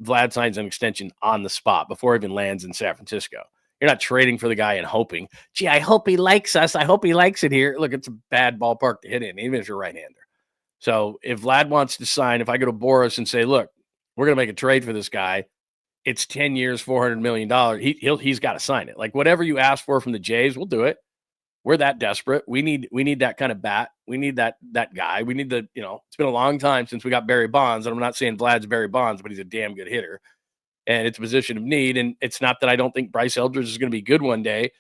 Vlad signs an extension on the spot before he even lands in San Francisco. You're not trading for the guy and hoping, gee, I hope he likes us. I hope he likes it here. Look, it's a bad ballpark to hit in, even if you're right-hander. So if Vlad wants to sign, if I go to Boras and say, look, we're going to make a trade for this guy, it's 10 years, $400 million. He's got to sign it. Like whatever you ask for from the Jays, we'll do it. We're that desperate. We need that kind of bat. We need that guy. We need it's been a long time since we got Barry Bonds, and I'm not saying Vlad's Barry Bonds, but he's a damn good hitter. And it's a position of need. And it's not that I don't think Bryce Eldridge is going to be good one day,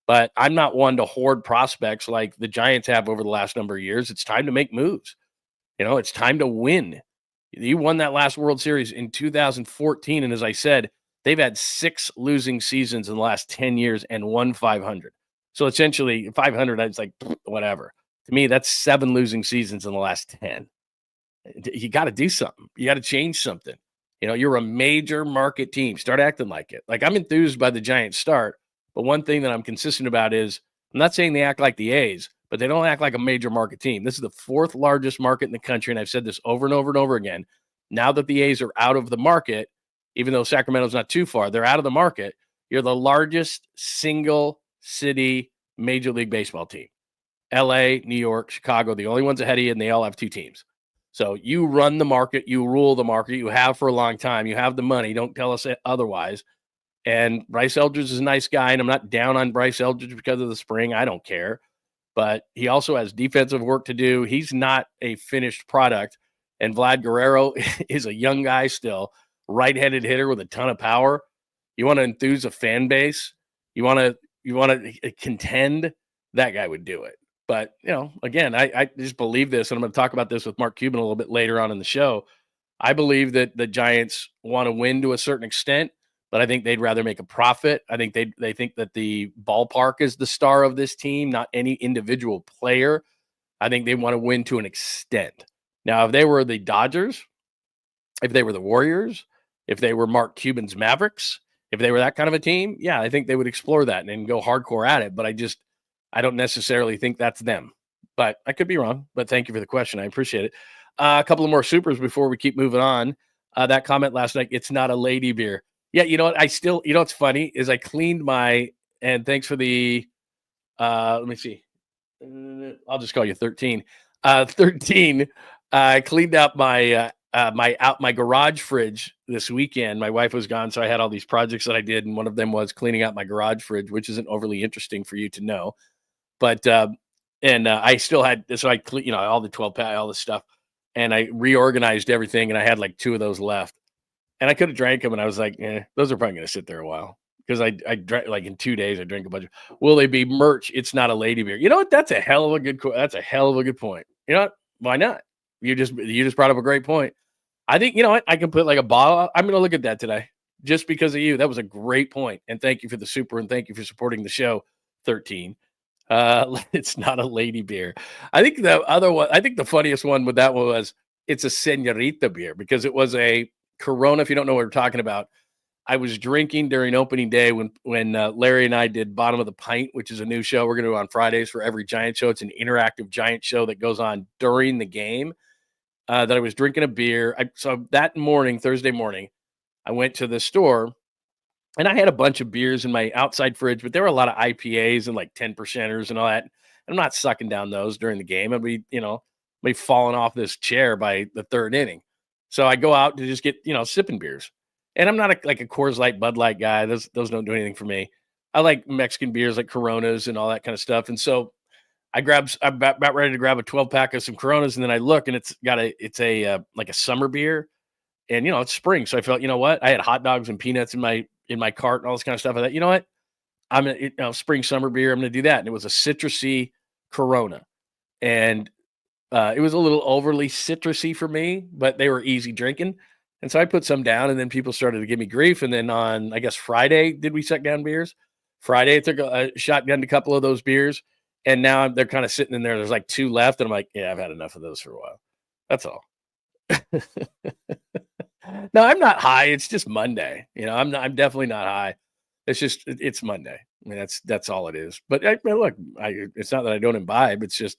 but I'm not one to hoard prospects like the Giants have over the last number of years. It's time to make moves. It's time to win. You won that last World Series in 2014. And as I said, they've had 6 losing seasons in the last 10 years and won 500. So essentially 500, it's like, whatever. To me, that's 7 losing seasons in the last 10. You got to do something. You got to change something. You're a major market team. Start acting like it. Like, I'm enthused by the Giants start, but one thing that I'm consistent about is I'm not saying they act like the A's, but they don't act like a major market team. This is the 4th largest market in the country, and I've said this over and over and over again. Now that the A's are out of the market, even though Sacramento's not too far, they're out of the market. You're the largest single city Major League Baseball team. LA, New York, Chicago, the only ones ahead of you, and they all have 2 teams. So you run the market, you rule the market, you have for a long time, you have the money, don't tell us otherwise. And Bryce Eldridge is a nice guy, and I'm not down on Bryce Eldridge because of the spring. I don't care. But he also has defensive work to do. He's not a finished product. And Vlad Guerrero is a young guy still, right-handed hitter with a ton of power. You want to enthuse a fan base? You want to contend? That guy would do it. But, again, I just believe this, and I'm going to talk about this with Mark Cuban a little bit later on in the show. I believe that the Giants want to win to a certain extent, but I think they'd rather make a profit. I think they think that the ballpark is the star of this team, not any individual player. I think they want to win to an extent. Now, if they were the Dodgers, if they were the Warriors, if they were Mark Cuban's Mavericks, if they were that kind of a team, yeah, I think they would explore that and go hardcore at it. But I don't necessarily think that's them. But I could be wrong. But thank you for the question. I appreciate it. A couple of more supers before we keep moving on. That comment last night, it's not a lady beer. Yeah, you know what? What's funny is I cleaned and thanks for the, let me see. I'll just call you 13. 13, I cleaned out my garage fridge this weekend. My wife was gone, so I had all these projects that I did, and one of them was cleaning out my garage fridge, which isn't overly interesting for you to know. But, I still had, so I, all the 12-pack, all this stuff, and I reorganized everything, and I had like 2 of those left. And I could have drank them, and I was like, those are probably going to sit there a while. Because I drank, like in 2 days, I drank a bunch of. Will they be merch? It's not a lady beer. You know what? That's a hell of a good point. You know what? Why not? You just brought up a great point. I think, you know what? I can put like a bottle. I'm going to look at that today just because of you. That was a great point. And thank you for the super, and thank you for supporting the show, 13. It's not a lady beer. I think the funniest one with that one was it's a señorita beer because it was a Corona. If you don't know what we're talking about, I was drinking during opening day when Larry and I did Bottom of the Pint, which is a new show we're going to do on Fridays for every Giant show. It's an interactive Giant show that goes on during the game. That I was drinking a beer. So that morning, Thursday morning, I went to the store and I had a bunch of beers in my outside fridge, but there were a lot of IPAs and like 10%ers and all that. I'm not sucking down those during the game. I'd be falling off this chair by the 3rd inning. So I go out to just get, sipping beers. And I'm not like a Coors Light, Bud Light guy. Those don't do anything for me. I like Mexican beers like Coronas and all that kind of stuff. And so I'm about ready to grab a 12-pack of some Coronas, and then I look, and it's a like a summer beer, and it's spring, so I felt, you know what? I had hot dogs and peanuts in my cart and all this kind of stuff. I thought, you know what? I'm gonna spring summer beer. I'm gonna do that, and it was a citrusy Corona, and it was a little overly citrusy for me, but they were easy drinking. And so I put some down, and then people started to give me grief. And then on, I guess, Friday, did we suck down beers? Friday, I took a shotgun to a couple of those beers, and now they're kind of sitting in there. There's like 2 left, and I'm like, yeah, I've had enough of those for a while. That's all. No, I'm not high. It's just Monday. I'm definitely not high. It's Monday. I mean, that's all it is. But look, it's not that I don't imbibe. It's just,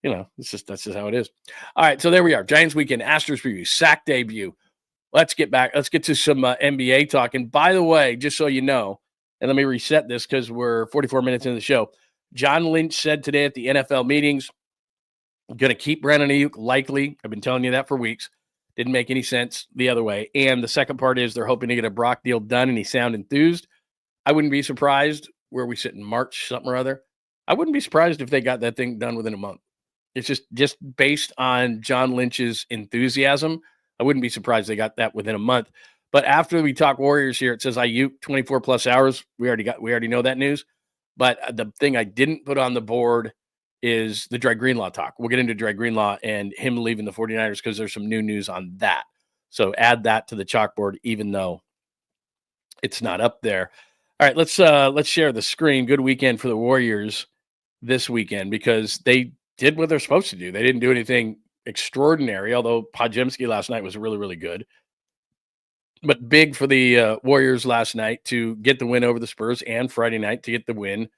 that's just how it is. All right, so there we are. Giants weekend, Astros preview, sack debut. Let's get to some NBA talk. And by the way, just so you know, and let me reset this because we're 44 minutes into the show. John Lynch said today at the NFL meetings, I'm going to keep Brandon Aiyuk likely. I've been telling you that for weeks. Didn't make any sense the other way. And the second part is they're hoping to get a Brock deal done, and he sound enthused. I wouldn't be surprised where we sit in March, something or other. I wouldn't be surprised if they got that thing done within a month. It's just based on John Lynch's enthusiasm. I wouldn't be surprised they got that within a month. But after we talk Warriors here, it says Aiyuk 24 plus hours. We already know that news. But the thing I didn't put on the board is the Greenlaw talk. We'll get into Greenlaw and him leaving the 49ers because there's some new news on that. So add that to the chalkboard, even though it's not up there. All right, let's share the screen. Good weekend for the Warriors this weekend because they did what they're supposed to do. They didn't do anything extraordinary, although Podziemski last night was really, really good. But big for the Warriors last night to get the win over the Spurs, and Friday night to get the win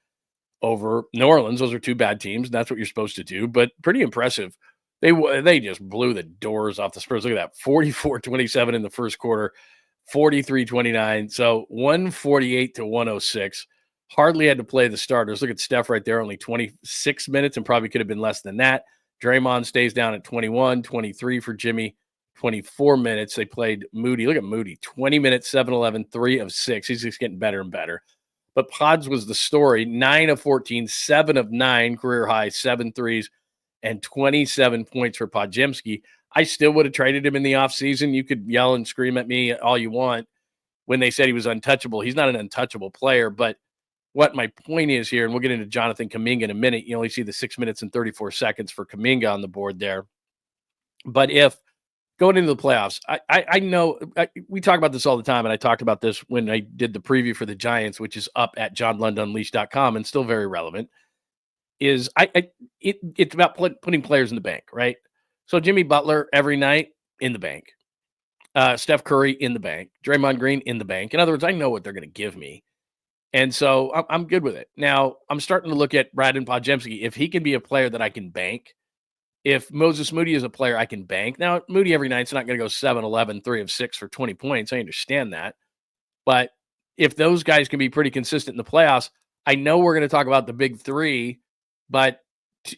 over New Orleans. Those are two bad teams, and that's what you're supposed to do, but pretty impressive. They just blew the doors off the Spurs. Look at that, 44-27 in the first quarter, 43-29. So 148 to 106. Hardly had to play the starters. Look at Steph right there, only 26 minutes, and probably could have been less than that. Draymond stays down at 21, 23 for Jimmy, 24 minutes. They played Moody. Look at Moody, 20 minutes, 7-11, 3 of 6. He's just getting better and better. But Pods was the story, 9 of 14, 7 of 9, career high, 7 threes, and 27 points for Podziemski. I still would have traded him in the offseason. You could yell and scream at me all you want when they said he was untouchable. He's not an untouchable player, but what my point is here, and we'll get into Jonathan Kuminga in a minute, you only see the 6 minutes and 34 seconds for Kuminga on the board there. But if going into the playoffs, I know we talk about this all the time, and I talked about this when I did the preview for the Giants, which is up at johnlundunleashed.com and still very relevant, is it's about putting players in the bank, right? So Jimmy Butler every night in the bank. Steph Curry in the bank. Draymond Green in the bank. In other words, I know what they're going to give me. And so I'm good with it. Now, I'm starting to look at Brad and Podziemski. If he can be a player that I can bank, if Moses Moody is a player I can bank. Now, Moody every night's not going to go 7-11, 3 of 6 for 20 points. I understand that. But if those guys can be pretty consistent in the playoffs, I know we're going to talk about the big three, but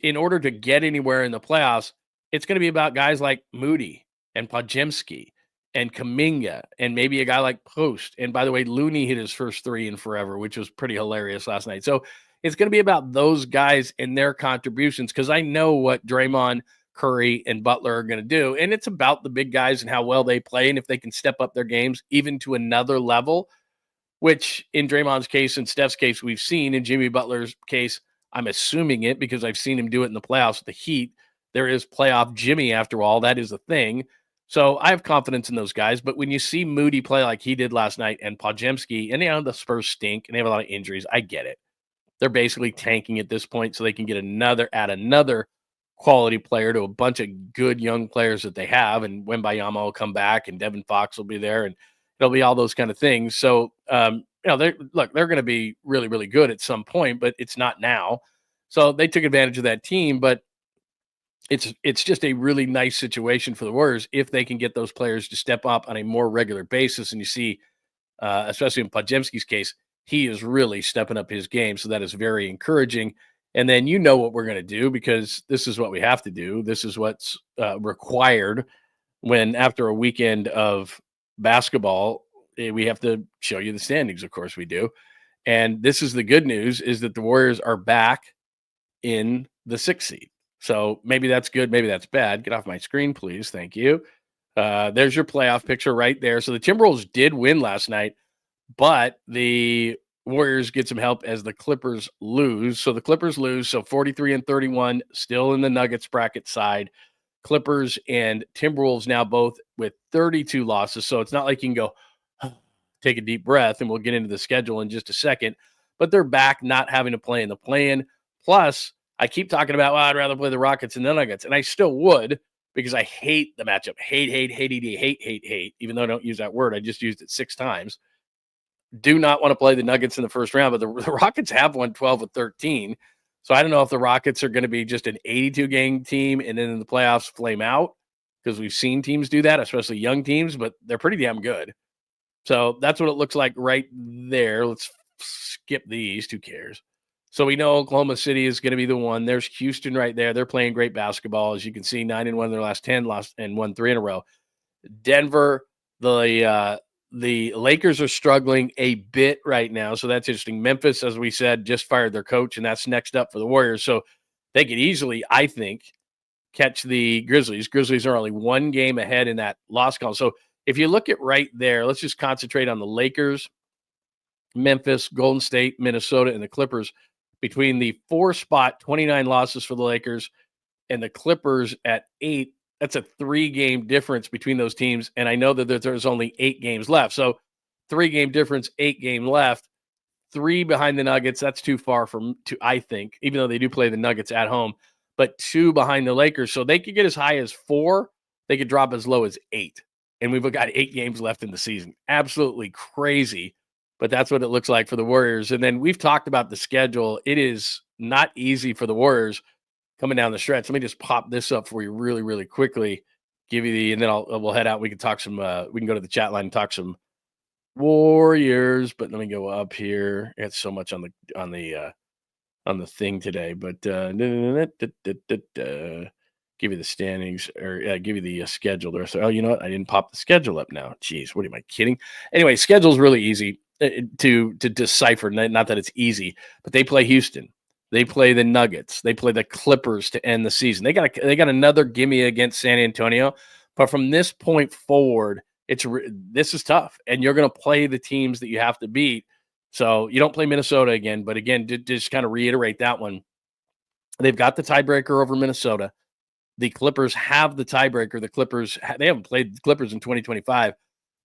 in order to get anywhere in the playoffs, it's going to be about guys like Moody and Podziemski and Kuminga and maybe a guy like Post. And by the way, Looney hit his first three in forever, which was pretty hilarious last night. So it's going to be about those guys and their contributions because I know what Draymond, Curry, and Butler are going to do. And it's about the big guys and how well they play and if they can step up their games even to another level, which in Draymond's case and Steph's case we've seen. In Jimmy Butler's case, I'm assuming it because I've seen him do it in the playoffs with the Heat. There is playoff Jimmy after all. That is the thing. So I have confidence in those guys. But when you see Moody play like he did last night and Podziemski, and the Spurs stink and they have a lot of injuries, I get it. They're basically tanking at this point so they can get another quality player to a bunch of good young players that they have. And Wembayama will come back and Devin Fox will be there and it'll be all those kind of things. So, they're going to be really, really good at some point, but it's not now. So they took advantage of that team, but it's just a really nice situation for the Warriors if they can get those players to step up on a more regular basis. And you see, especially in Podziemski's case, he is really stepping up his game. So that is very encouraging. And then you know what we're going to do because this is what we have to do. This is what's required when after a weekend of basketball, we have to show you the standings. Of course we do. And this is the good news is that the Warriors are back in the 6th seed. So maybe that's good. Maybe that's bad. Get off my screen, please. Thank you. There's your playoff picture right there. So the Timberwolves did win last night, but the Warriors get some help as the Clippers lose. So the Clippers lose. So 43-31, still in the Nuggets bracket side. Clippers and Timberwolves now both with 32 losses. So it's not like you can go take a deep breath, and we'll get into the schedule in just a second. But they're back not having to play in the play-in. Plus, I keep talking about, I'd rather play the Rockets than the Nuggets. And I still would because I hate the matchup. Hate, even though I don't use that word. I just used it 6 times. Do not want to play the Nuggets in the first round, but the Rockets have won 12 of 13. So I don't know if the Rockets are going to be just an 82-game team and then in the playoffs flame out because we've seen teams do that, especially young teams, but they're pretty damn good. So that's what it looks like right there. Let's skip the East. Who cares? So we know Oklahoma City is going to be the one. There's Houston right there. They're playing great basketball. As you can see, 9-1 in their last 10, lost and won 3 in a row. Denver, the Lakers are struggling a bit right now, so that's interesting. Memphis, as we said, just fired their coach, and that's next up for the Warriors. So they could easily, I think, catch the Grizzlies. Grizzlies are only 1 game ahead in that loss column. So if you look at right there, let's just concentrate on the Lakers, Memphis, Golden State, Minnesota, and the Clippers. Between the 4 spot, 29 losses for the Lakers, and the Clippers at 8, That's a 3-game difference between those teams. And I know that there's only 8 games left. So 3-game difference, 8 game left, 3 behind the Nuggets. That's too far I think, even though they do play the Nuggets at home, but 2 behind the Lakers. So they could get as high as 4. They could drop as low as 8. And we've got 8 games left in the season. Absolutely crazy. But that's what it looks like for the Warriors. And then we've talked about the schedule. It is not easy for the Warriors coming down the stretch. Let me just pop this up for you really, really quickly. Give you and then we'll head out. We can talk some. We can go to the chat line and talk some Warriors. But let me go up here. It's so much on the thing today. But give you the standings or give you the schedule. Oh, you know what? I didn't pop the schedule up now. Jeez, what am I kidding? Anyway, schedule's really easy to decipher. Not that it's easy, but they play Houston. They play the Nuggets. They play the Clippers to end the season. They got another gimme against San Antonio. But from this point forward, this is tough. And you're going to play the teams that you have to beat. So you don't play Minnesota again. But again, just kind of reiterate that one. They've got the tiebreaker over Minnesota. The Clippers have the tiebreaker. The Clippers, they haven't played the Clippers in 2025,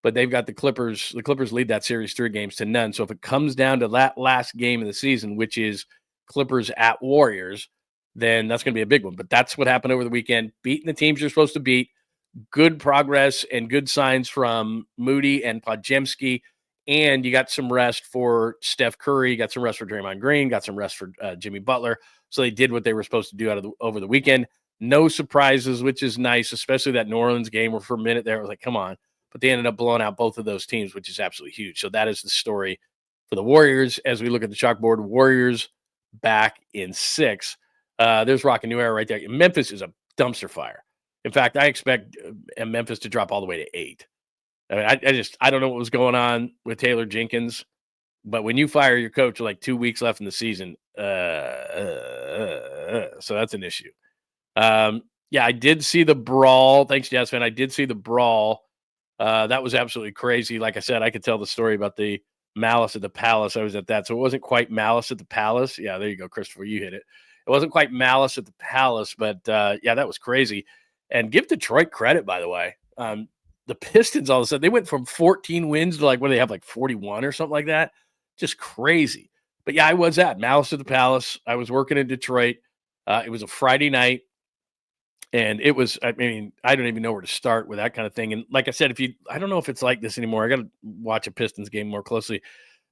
but they've got the Clippers. The Clippers lead that series 3-0. So if it comes down to that last game of the season, which is Clippers at Warriors, then that's going to be a big one. But that's what happened over the weekend. Beating the teams you're supposed to beat. Good progress and good signs from Moody and Podziemski. And you got some rest for Steph Curry. You got some rest for Draymond Green. Got some rest for Jimmy Butler. So they did what they were supposed to do over the weekend. No surprises, which is nice, especially that New Orleans game where for a minute there, I was like, come on. But they ended up blowing out both of those teams, which is absolutely huge. So that is the story for the Warriors. As we look at the chalkboard, Warriors back in 6. There's Rock a New Era right there. Memphis is a dumpster fire. In fact, I expect Memphis to drop all the way to 8. I mean, I don't know what was going on with Taylor Jenkins, but when you fire your coach with like 2 weeks left in the season, so that's an issue. Yeah, I did see the brawl. Thanks, Jazz fan. I did see the brawl. That was absolutely crazy. Like I said, I could tell the story about the Malice at the Palace. I was at that. So it wasn't quite Malice at the Palace. Yeah, there you go, Christopher. You hit it. It wasn't quite Malice at the Palace, but yeah, that was crazy. And give Detroit credit, by the way. The Pistons, all of a sudden, they went from 14 wins to like, what do they have, like 41 or something like that? Just crazy. But yeah, I was at Malice at the Palace. I was working in Detroit. It was a Friday night. And it was, I mean, I don't even know where to start with that kind of thing. And like I said, I don't know if it's like this anymore. I got to watch a Pistons game more closely.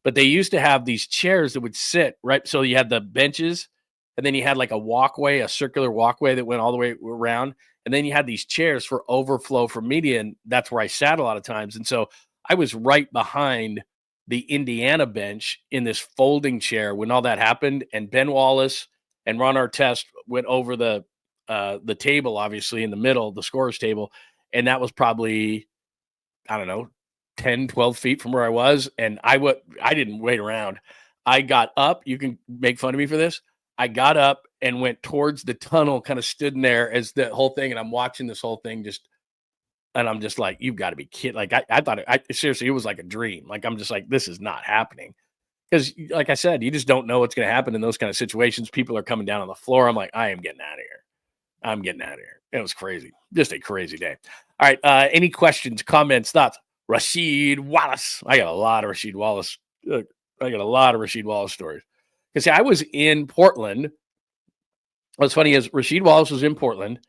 But they used to have these chairs that would sit, right? So you had the benches, and then you had like a walkway, a circular walkway that went all the way around. And then you had these chairs for overflow for media. And that's where I sat a lot of times. And so I was right behind the Indiana bench in this folding chair when all that happened. And Ben Wallace and Ron Artest went over the table, obviously, in the middle, the scorer's table. And that was probably, I don't know, 10, 12 feet from where I was. And I didn't wait around. I got up. You can make fun of me for this. I got up and went towards the tunnel, kind of stood in there as the whole thing. And I'm watching this whole thing and I'm just like, you've got to be kidding. Like, I thought seriously, it was like a dream. Like, I'm just like, this is not happening. Because like I said, you just don't know what's going to happen in those kind of situations. People are coming down on the floor. I'm like, I am getting out of here. I'm getting out of here. It was crazy. Just a crazy day. All right. Any questions, comments, thoughts? Rasheed Wallace. I got a lot of Rasheed Wallace stories. Because I was in Portland. What's funny is Rasheed Wallace was in Portland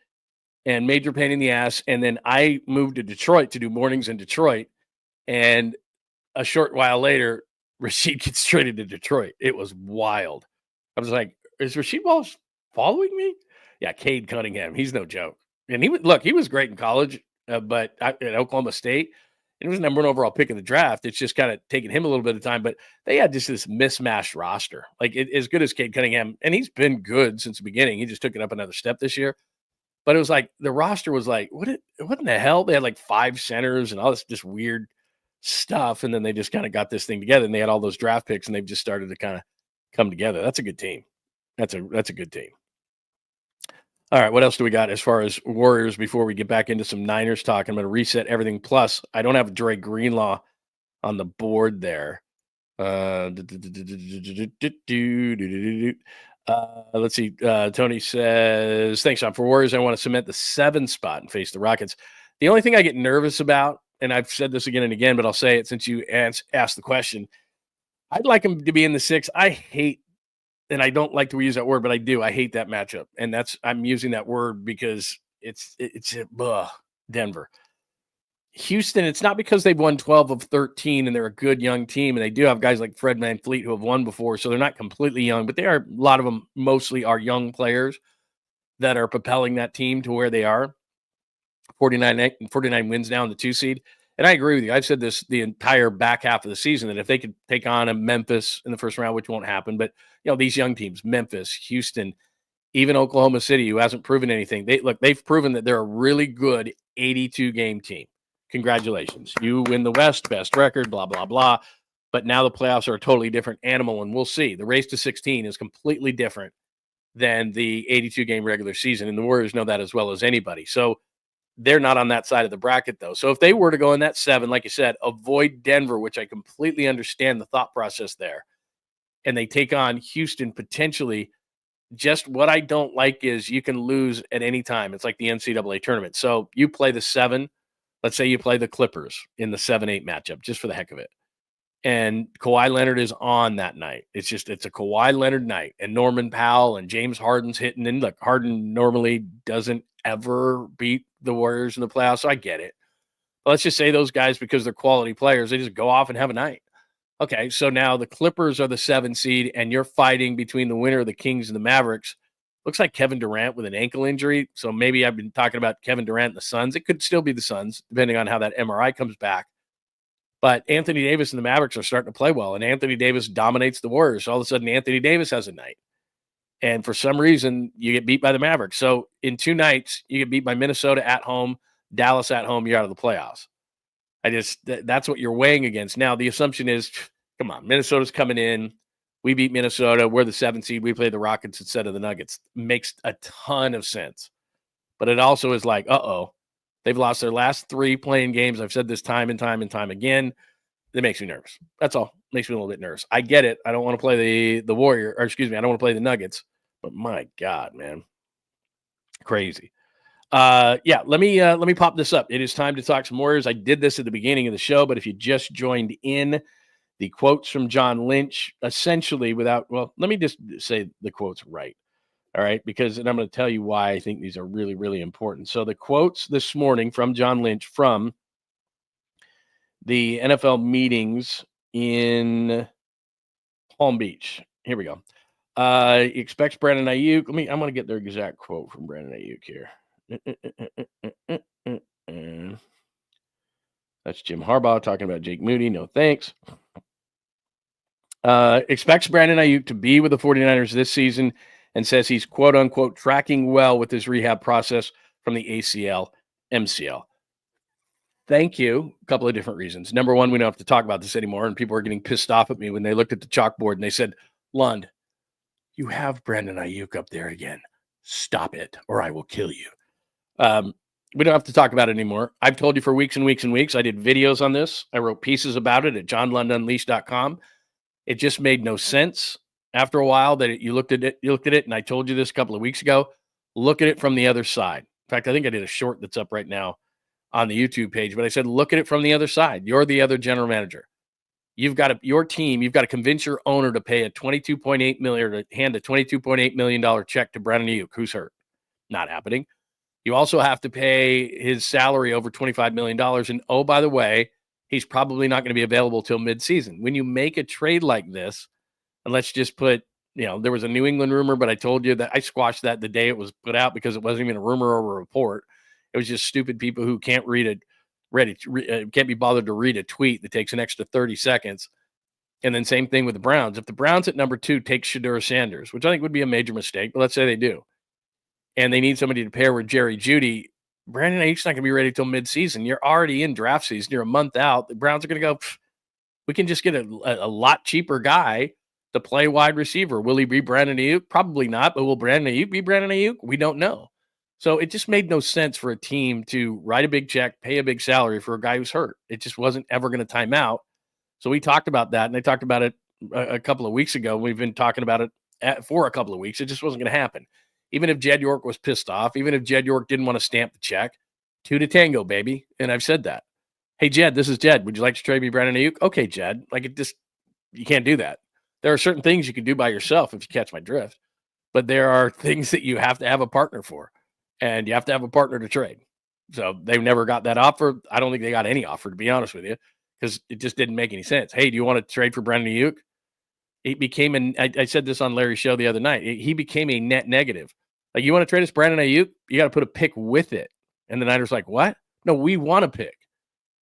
and major pain in the ass. And then I moved to Detroit to do mornings in Detroit. And a short while later, Rasheed gets traded to Detroit. It was wild. I was like, is Rasheed Wallace following me? Yeah, Cade Cunningham. He's no joke. And he was great in college, but at Oklahoma State. It was number 1 overall pick in the draft. It's just kind of taking him a little bit of time, but they had just this mismatched roster. Like as good as Cade Cunningham, and he's been good since the beginning. He just took it up another step this year. But it was like the roster was like, what in the hell? They had like 5 centers and all this just weird stuff, and then they just kind of got this thing together, and they had all those draft picks, and they've just started to kind of come together. That's a good team. That's a good team. All right, what else do we got as far as Warriors before we get back into some Niners talk? I'm going to reset everything. Plus, I don't have Dre Greenlaw on the board there. Let's see. Tony says, thanks, Sean. For Warriors, I want to cement the 7 spot and face the Rockets. The only thing I get nervous about, and I've said this again and again, but I'll say it since you asked the question, I'd like them to be in the 6. I hate, and I don't like to use that word, but I do. I hate that matchup. And I'm using that word because it's Denver. Houston, it's not because they've won 12 of 13 and they're a good young team, and they do have guys like Fred VanVleet who have won before, so they're not completely young, but a lot of them mostly are young players that are propelling that team to where they are. 49 wins now in the 2 seed. And I agree with you. I've said this the entire back half of the season, that if they could take on a Memphis in the first round, which won't happen, but these young teams, Memphis, Houston, even Oklahoma City, who hasn't proven anything, they've proven that they're a really good 82-game team. Congratulations. You win the West, best record, blah, blah, blah. But now the playoffs are a totally different animal, and we'll see. The race to 16 is completely different than the 82-game regular season, and the Warriors know that as well as anybody. So they're not on that side of the bracket, though. So if they were to go in that 7, like you said, avoid Denver, which I completely understand the thought process there, and they take on Houston potentially, just what I don't like is you can lose at any time. It's like the NCAA tournament. So you play the 7. Let's say you play the Clippers in the 7-8 matchup, just for the heck of it. And Kawhi Leonard is on that night. It's a Kawhi Leonard night. And Norman Powell and James Harden's hitting. And look, Harden normally doesn't ever beat the Warriors in the playoffs, so I get it. But let's just say those guys, because they're quality players, they just go off and have a night. Okay, so now the Clippers are the 7 seed, and you're fighting between the winner of the Kings and the Mavericks. Looks like Kevin Durant with an ankle injury. So maybe I've been talking about Kevin Durant and the Suns. It could still be the Suns, depending on how that MRI comes back. But Anthony Davis and the Mavericks are starting to play well, and Anthony Davis dominates the Warriors. So all of a sudden, Anthony Davis has a night. And for some reason, you get beat by the Mavericks. So in 2 nights, you get beat by Minnesota at home, Dallas at home, you're out of the playoffs. That's what you're weighing against. Now, the assumption is, come on, Minnesota's coming in. We beat Minnesota. We're the 7 seed. We play the Rockets instead of the Nuggets. Makes a ton of sense. But it also is like, they've lost their last 3 playing games. I've said this time and time and time again. It makes me nervous. That's all. It makes me a little bit nervous. I get it. I don't want to play the Warrior, or excuse me, I don't want to play the Nuggets. But my God, man. Crazy. Let me pop this up. It is time to talk some Warriors. I did this at the beginning of the show, but if you just joined in, the quotes from John Lynch, essentially let me just say the quotes right. All right, and I'm going to tell you why I think these are really, really important. So the quotes this morning from John Lynch from the NFL meetings in Palm Beach. Here we go. He expects Brandon Aiyuk. I'm going to get their exact quote from Brandon Aiyuk here. That's Jim Harbaugh talking about Jake Moody. No thanks. Expects Brandon Aiyuk to be with the 49ers this season, and says he's quote unquote tracking well with his rehab process from the ACL, MCL. Thank you. A couple of different reasons. Number one, we don't have to talk about this anymore, and people are getting pissed off at me when they looked at the chalkboard and they said, Lund, you have Brandon Aiyuk up there again. Stop it, or I will kill you. We don't have to talk about it anymore. I've told you for weeks and weeks and weeks. I did videos on this. I wrote pieces about it at johnlundunleashed.com. It just made no sense after a while that you looked at it, and I told you this a couple of weeks ago. Look at it from the other side. In fact, I think I did a short that's up right now on the YouTube page, but I said, look at it from the other side. You're the other general manager. You've got to convince your owner to pay a $22.8 million, or to hand a $22.8 million check to Brandon Aiyuk, who's hurt. Not happening. You also have to pay his salary over $25 million. And oh, by the way, he's probably not going to be available till midseason. When you make a trade like this, and let's just put, there was a New England rumor, but I told you that I squashed that the day it was put out because it wasn't even a rumor or a report. It was just stupid people who can't can't be bothered to read a tweet that takes an extra 30 seconds. And then same thing with the Browns. If the Browns at number 2 take Shedeur Sanders, which I think would be a major mistake, but let's say they do, and they need somebody to pair with Jerry Jeudy, Brandon Aiyuk's not going to be ready till midseason. You're already in draft season. You're a month out. The Browns are going to go, we can just get a lot cheaper guy to play wide receiver. Will he be Brandon Aiyuk? Probably not, but will Brandon Aiyuk be Brandon Aiyuk? We don't know. So it just made no sense for a team to write a big check, pay a big salary for a guy who's hurt. It just wasn't ever going to time out. So we talked about that, and I talked about it a couple of weeks ago. We've been talking about it for a couple of weeks. It just wasn't going to happen. Even if Jed York was pissed off, even if Jed York didn't want to stamp the check, 2 to tango, baby. And I've said that. Hey, Jed, this is Jed. Would you like to trade me Brandon Aiyuk? Okay, Jed. You can't do that. There are certain things you can do by yourself if you catch my drift. But there are things that you have to have a partner for. And you have to have a partner to trade. So they've never got that offer. I don't think they got any offer, to be honest with you, because it just didn't make any sense. Hey, do you want to trade for Brandon Aiyuk? It became I said this on Larry's show the other night. He became a net negative. Like, you want to trade us Brandon Aiyuk? You got to put a pick with it. And the Niners like, what? No, we want a pick.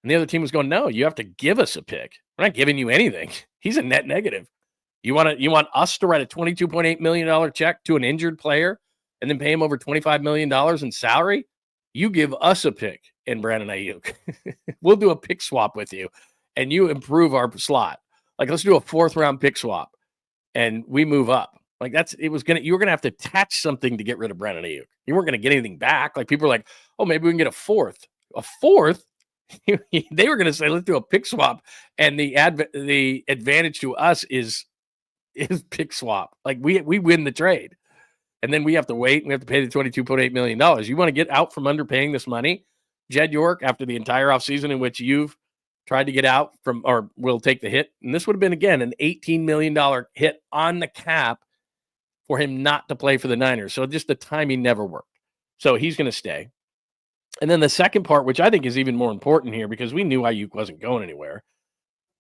And the other team was going, no, you have to give us a pick. We're not giving you anything. He's a net negative. You want us to write a $22.8 million check to an injured player and then pay him over $25 million in salary? You give us a pick in Brandon Aiyuk. We'll do a pick swap with you, and you improve our slot. Like, let's do a 4th-round pick swap, and we move up. Like, you were gonna have to attach something to get rid of Brandon Aiyuk. You weren't gonna get anything back. Like, people are like, oh, maybe we can get a 4th. A 4th? They were gonna say, let's do a pick swap, and the advantage to us is pick swap. Like, we win the trade. And then we have to wait, and we have to pay the $22.8 million. You want to get out from underpaying this money? Jed York, after the entire offseason in which you've tried to get out from, or will take the hit, and this would have been, again, an $18 million hit on the cap for him not to play for the Niners. So just the timing never worked. So he's going to stay. And then the second part, which I think is even more important here, because we knew Aiyuk wasn't going anywhere,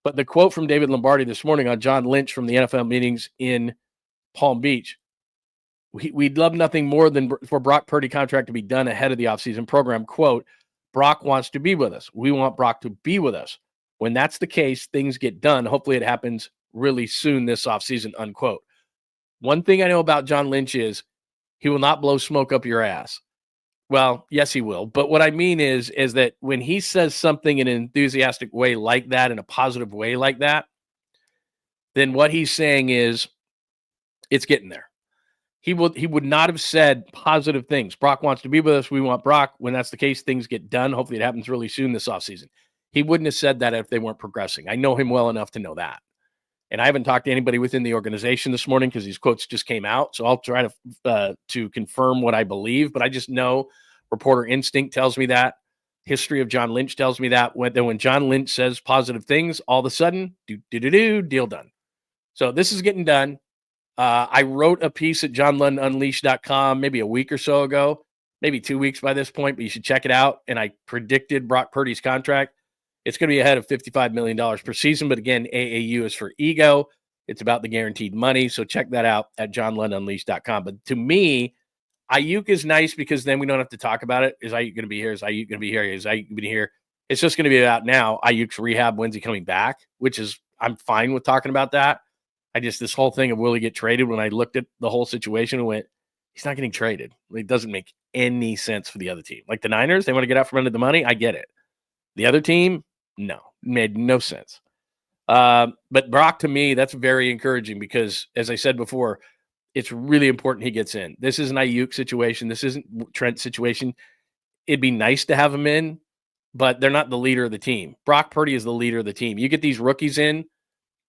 but the quote from David Lombardi this morning on John Lynch from the NFL meetings in Palm Beach, we'd love nothing more than for Brock Purdy contract to be done ahead of the offseason program. Quote, Brock wants to be with us. We want Brock to be with us. When that's the case, things get done. Hopefully it happens really soon this offseason, unquote. One thing I know about John Lynch is he will not blow smoke up your ass. Well, yes, he will. But what I mean is that when he says something in an enthusiastic way like that, in a positive way like that, then what he's saying is it's getting there. He would not have said positive things. Brock wants to be with us. We want Brock. When that's the case, things get done. Hopefully it happens really soon this offseason. He wouldn't have said that if they weren't progressing. I know him well enough to know that. And I haven't talked to anybody within the organization this morning because these quotes just came out. So I'll try to confirm what I believe. But I just know reporter instinct tells me that. History of John Lynch tells me that. When John Lynch says positive things, all of a sudden, deal done. So this is getting done. I wrote a piece at johnlundunleashed.com maybe a week or so ago, maybe 2 weeks by this point, but you should check it out. And I predicted Brock Purdy's contract. It's going to be ahead of $55 million per season. But again, AAU is for ego. It's about the guaranteed money. So check that out at johnlundunleashed.com. But to me, Aiyuk is nice because then we don't have to talk about it. Is Aiyuk going to be here? Is Aiyuk going to be here? Is Aiyuk going to be here? It's just going to be about now. Aiyuk's rehab. When's he coming back? Which is, I'm fine with talking about that. This whole thing of will he get traded, when I looked at the whole situation and went, he's not getting traded. It doesn't make any sense for the other team. Like the Niners, they want to get out from under the money. I get it. The other team, no, made no sense. But Brock, to me, that's very encouraging because, as I said before, it's really important he gets in. This is an Aiyuk situation. This isn't Trent's situation. It'd be nice to have him in, but they're not the leader of the team. Brock Purdy is the leader of the team. You get these rookies in,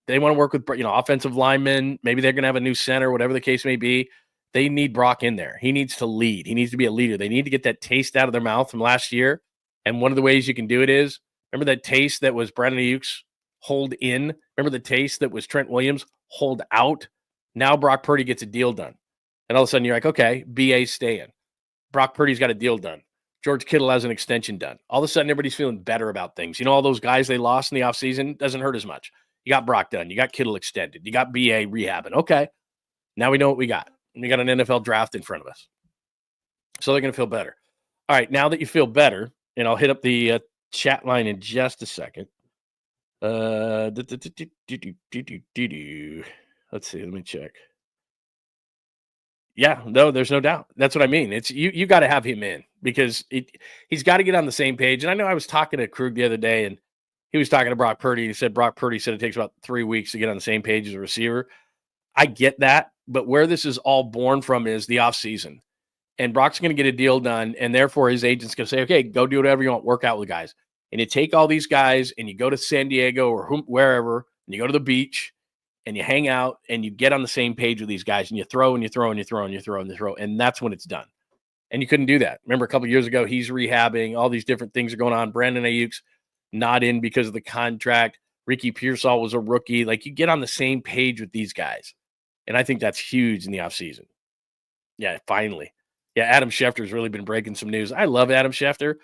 they want to work with, offensive linemen. Maybe they're going to have a new center, whatever the case may be. They need Brock in there. He needs to lead. He needs to be a leader. They need to get that taste out of their mouth from last year. And one of the ways you can do it is, remember that taste that was Brandon Aiyuk's hold in? Remember the taste that was Trent Williams hold out? Now Brock Purdy gets a deal done. And all of a sudden you're like, okay, BA's staying. Brock Purdy's got a deal done. George Kittle has an extension done. All of a sudden everybody's feeling better about things. All those guys they lost in the offseason doesn't hurt as much. You got Brock done. You got Kittle extended. You got BA rehabbing. Okay, now we know what we got. We got an NFL draft in front of us. So they're going to feel better. All right, now that you feel better, and I'll hit up the chat line in just a second. Let's see. Let me check. Yeah, no, there's no doubt. That's what I mean. It's you got to have him in because he's got to get on the same page. And I know I was talking to Krug the other day, and he was talking to Brock Purdy. He said Brock Purdy said it takes about 3 weeks to get on the same page as a receiver. I get that, but where this is all born from is the offseason. And Brock's going to get a deal done, and therefore his agent's going to say, okay, go do whatever you want, work out with the guys. And you take all these guys, and you go to San Diego or wherever, and you go to the beach, and you hang out and you get on the same page with these guys and you throw and you throw and you throw and you throw and you throw. And that's when it's done. And you couldn't do that. Remember a couple of years ago, he's rehabbing. All these different things are going on. Brandon Aiyuk's not in because of the contract. Ricky Pearsall was a rookie. Like, you get on the same page with these guys. And I think that's huge in the offseason. Yeah, finally. Yeah, Adam Schefter's really been breaking some news. I love Adam Schefter,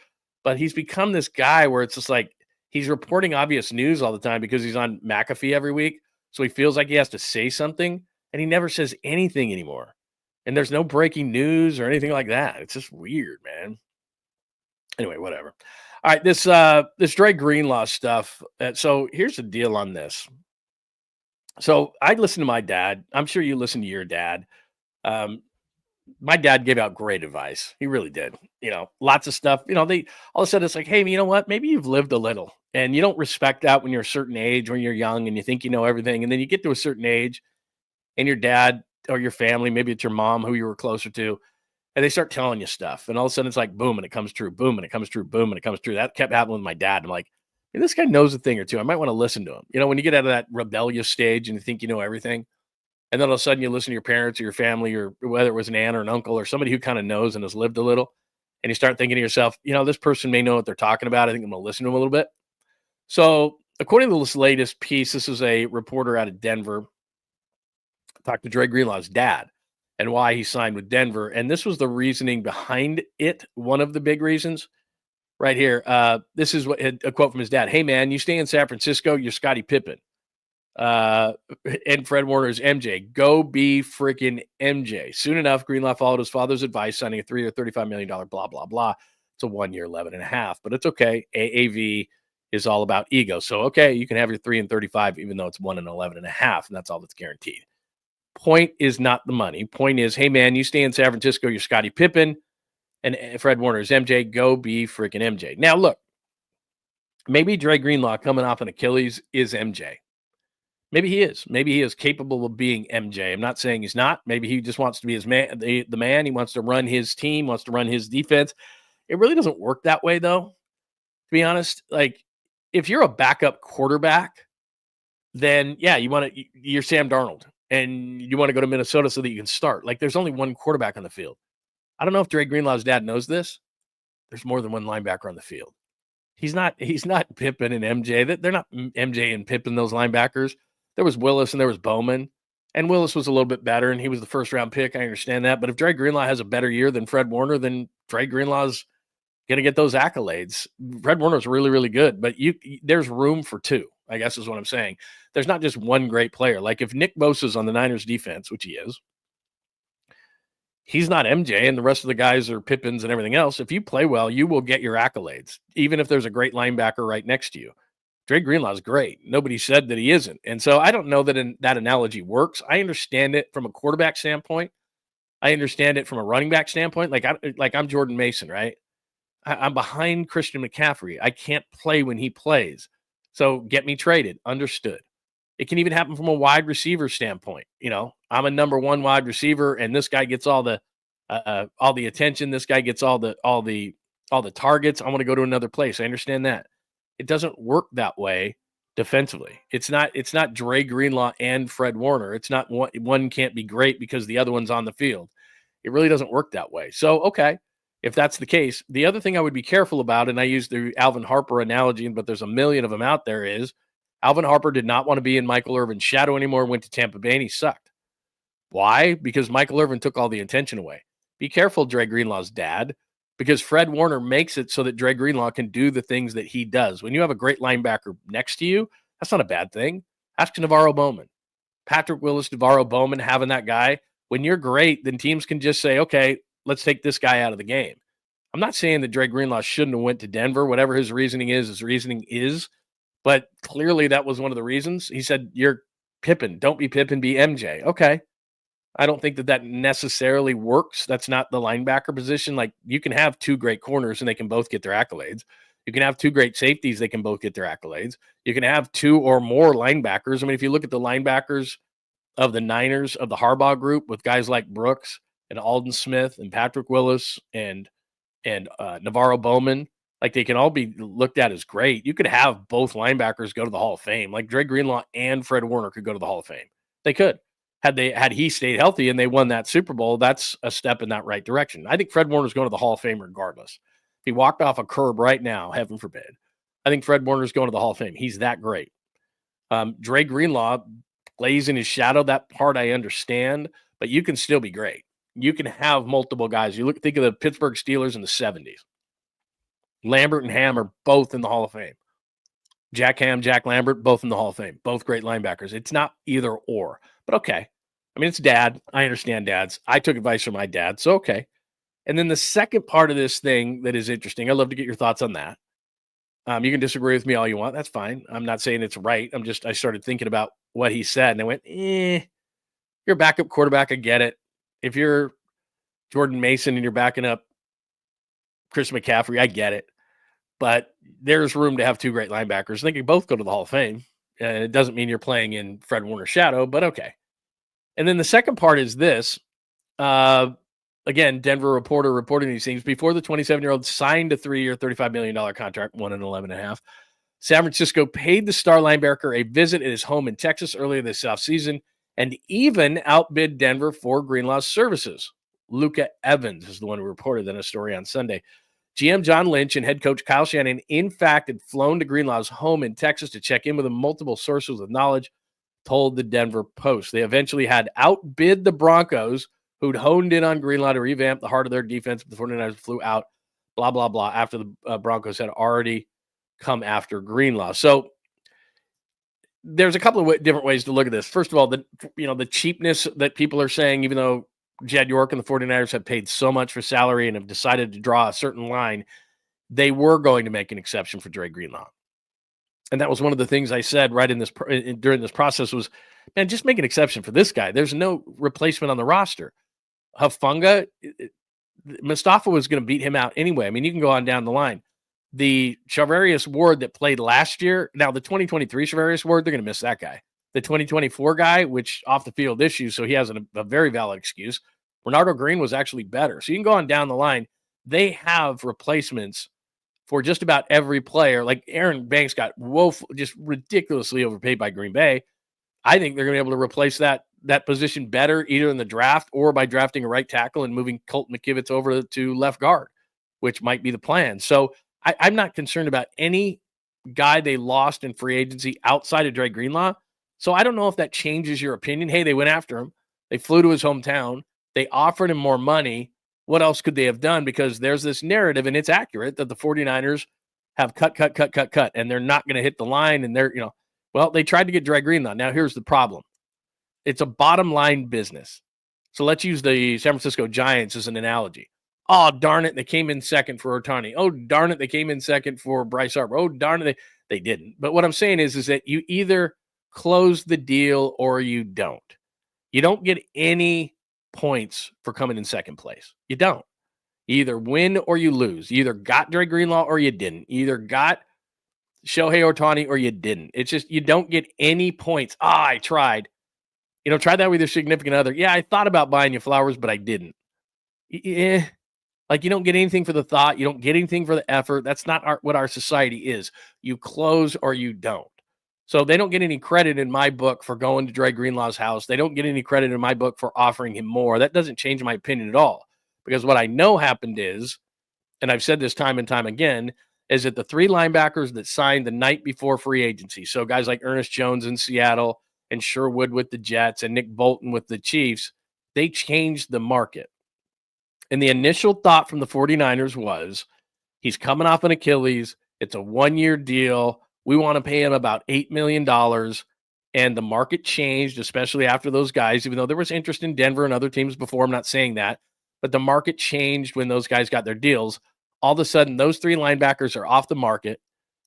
but he's become this guy where it's just like he's reporting obvious news all the time because he's on McAfee every week. So he feels like he has to say something, and he never says anything anymore. And there's no breaking news or anything like that. It's just weird, man. Anyway, whatever. All right, this Dre Greenlaw stuff. So here's the deal on this. So I listen to my dad. I'm sure you listen to your dad. My dad gave out great advice. He really did. Lots of stuff. They all of a sudden it's like, hey, you know what? Maybe you've lived a little, and you don't respect that when you're a certain age, when you're young, and you think you know everything, and then you get to a certain age, and your dad or your family, maybe it's your mom who you were closer to, and they start telling you stuff, and all of a sudden it's like boom, and it comes true, boom, and it comes true, boom, and it comes true. That kept happening with my dad. I'm like, hey, this guy knows a thing or two. I might want to listen to him. When you get out of that rebellious stage and you think you know everything, and then all of a sudden you listen to your parents or your family, or whether it was an aunt or an uncle or somebody who kind of knows and has lived a little, and you start thinking to yourself, this person may know what they're talking about. I think I'm going to listen to them a little bit. So according to this latest piece, this is a reporter out of Denver, talked to Dre Greenlaw's dad and why he signed with Denver. And this was the reasoning behind it. One of the big reasons right here. This is a quote from his dad. Hey man, you stay in San Francisco, you're Scottie Pippen. And Fred Warner's MJ. Go be freaking MJ. Soon enough, Greenlaw followed his father's advice, signing a 3 or $35 million, blah, blah, blah. It's a 1 year, 11.5, but it's okay. AAV is all about ego. So, okay, you can have your 3 and 35, even though it's 1 and 11.5, and that's all that's guaranteed. Point is not the money. Point is, hey man, you stay in San Francisco, you're Scottie Pippen, and Fred Warner's MJ. Go be freaking MJ. Now, look, maybe Dre Greenlaw coming off an Achilles is MJ. Maybe he is. Maybe he is capable of being MJ. I'm not saying he's not. Maybe he just wants to be his man, the man. He wants to run his team, wants to run his defense. It really doesn't work that way, though, to be honest. Like, if you're a backup quarterback, then, yeah, you're Sam Darnold, and you want to go to Minnesota so that you can start. Like, there's only one quarterback on the field. I don't know if Dre Greenlaw's dad knows this. There's more than one linebacker on the field. He's not Pippen and MJ. They're not MJ and Pippen, those linebackers. There was Willis and there was Bowman, and Willis was a little bit better, and he was the first-round pick. I understand that. But if Dre Greenlaw has a better year than Fred Warner, then Dre Greenlaw's going to get those accolades. Fred Warner's really, really good, but there's room for two, I guess is what I'm saying. There's not just one great player. Like, if Nick Bosa's on the Niners defense, which he is, he's not MJ, and the rest of the guys are Pippins and everything else. If you play well, you will get your accolades, even if there's a great linebacker right next to you. Dre Greenlaw is great. Nobody said that he isn't. And so I don't know that that analogy works. I understand it from a quarterback standpoint. I understand it from a running back standpoint. Like I'm Jordan Mason, right? I'm behind Christian McCaffrey. I can't play when he plays. So get me traded. Understood. It can even happen from a wide receiver standpoint. I'm a number one wide receiver, and this guy gets all the attention. This guy gets all the targets. I want to go to another place. I understand that. It doesn't work that way defensively. It's not Dre Greenlaw and Fred Warner. It's not one can't be great because the other one's on the field. It really doesn't work that way. So, okay, if that's the case, the other thing I would be careful about, and I use the Alvin Harper analogy, but there's a million of them out there, is Alvin Harper did not want to be in Michael Irvin's shadow anymore, went to Tampa Bay, and he sucked. Why? Because Michael Irvin took all the attention away. Be careful, Dre Greenlaw's dad, because Fred Warner makes it so that Dre Greenlaw can do the things that he does. When you have a great linebacker next to you, that's not a bad thing. Ask Navarro Bowman. Patrick Willis, Navarro Bowman, having that guy. When you're great, then teams can just say, okay, let's take this guy out of the game. I'm not saying that Dre Greenlaw shouldn't have went to Denver. Whatever his reasoning is. But clearly that was one of the reasons. He said, you're Pippen. Don't be Pippen, be MJ. Okay. I don't think that necessarily works. That's not the linebacker position. Like, you can have two great corners and they can both get their accolades. You can have two great safeties. They can both get their accolades. You can have two or more linebackers. I mean, if you look at the linebackers of the Niners, of the Harbaugh group, with guys like Brooks and Alden Smith and Patrick Willis and Navarro Bowman, Like, they can all be looked at as great. You could have both linebackers go to the Hall of Fame. Like, Dre Greenlaw and Fred Warner could go to the Hall of Fame. They could. Had he stayed healthy and they won that Super Bowl, that's a step in that right direction. I think Fred Warner's going to the Hall of Fame regardless. If he walked off a curb right now, heaven forbid, I think Fred Warner's going to the Hall of Fame. He's that great. Dre Greenlaw plays in his shadow. That part I understand, but you can still be great. You can have multiple guys. Think of the Pittsburgh Steelers in the 70s. Lambert and Ham are both in the Hall of Fame. Jack Ham, Jack Lambert, both in the Hall of Fame. Both great linebackers. It's not either or, but okay. I mean, it's dad. I understand dads. I took advice from my dad, so okay. And then the second part of this thing that is interesting, I'd love to get your thoughts on that. You can disagree with me all you want. That's fine. I'm not saying it's right. I started thinking about what he said, and I went, you're a backup quarterback. I get it. If you're Jordan Mason and you're backing up Chris McCaffrey, I get it. But there's room to have two great linebackers. I think you both go to the Hall of Fame. And it doesn't mean you're playing in Fred Warner's shadow, but okay. And then the second part is this. Again, Denver reporter reporting these things. Before the 27-year-old signed a 3-year, $35 million contract, $1 and $11.5, San Francisco paid the star linebacker a visit at his home in Texas earlier this offseason and even outbid Denver for Greenlaw's services. Luca Evans is the one who reported in a story on Sunday. GM John Lynch and head coach Kyle Shanahan, in fact, had flown to Greenlaw's home in Texas to check in with him. Multiple sources of knowledge told the Denver Post. They eventually had outbid the Broncos, who'd honed in on Greenlaw to revamp the heart of their defense. But the 49ers flew out, blah, blah, blah, after the Broncos had already come after Greenlaw. So there's a couple of different ways to look at this. First of all, the cheapness that people are saying, even though Jed York and the 49ers have paid so much for salary and have decided to draw a certain line, they were going to make an exception for Dre Greenlaw. And that was one of the things I said during this process was, man, just make an exception for this guy. There's no replacement on the roster. Hufanga, Mustafa was going to beat him out anyway. I mean, you can go on down the line. The Charvarius Ward that played last year, now the 2023 Charvarius Ward, they're going to miss that guy. The 2024 guy, which off the field issues, so he has a very valid excuse. Bernardo Green was actually better. So you can go on down the line. They have replacements for just about every player. Like Aaron Banks got just ridiculously overpaid by Green Bay. I think they're going to be able to replace that position better either in the draft or by drafting a right tackle and moving Colt McKivitz over to left guard, which might be the plan. So I'm not concerned about any guy they lost in free agency outside of Dre Greenlaw. So I don't know if that changes your opinion. Hey, they went after him. They flew to his hometown. They offered him more money. What else could they have done? Because there's this narrative, and it's accurate, that the 49ers have cut, and they're not going to hit the line. And they tried to get Dre Greenlaw. Now, here's the problem. It's a bottom line business. So let's use the San Francisco Giants as an analogy. Oh, darn it, they came in second for Ohtani. Oh, darn it, they came in second for Bryce Harper. Oh, darn it, they didn't. But what I'm saying is that you either close the deal or you don't. You don't get any points for coming in second place. You don't. You either win or you lose. You either got Dre Greenlaw or you didn't. You either got Shohei Ohtani or you didn't. It's just you don't get any points. I tried. Try that with your significant other. Yeah, I thought about buying you flowers, but I didn't. Like, you don't get anything for the thought. You don't get anything for the effort. That's not what our society is. You close or you don't. So they don't get any credit in my book for going to Dre Greenlaw's house. They don't get any credit in my book for offering him more. That doesn't change my opinion at all. Because what I know happened is, and I've said this time and time again, is that the three linebackers that signed the night before free agency, so guys like Ernest Jones in Seattle and Sherwood with the Jets and Nick Bolton with the Chiefs, they changed the market. And the initial thought from the 49ers was, he's coming off an Achilles. It's a 1-year deal. We want to pay him about $8 million. And the market changed, especially after those guys, even though there was interest in Denver and other teams before. I'm not saying that. But the market changed when those guys got their deals. All of a sudden, those three linebackers are off the market.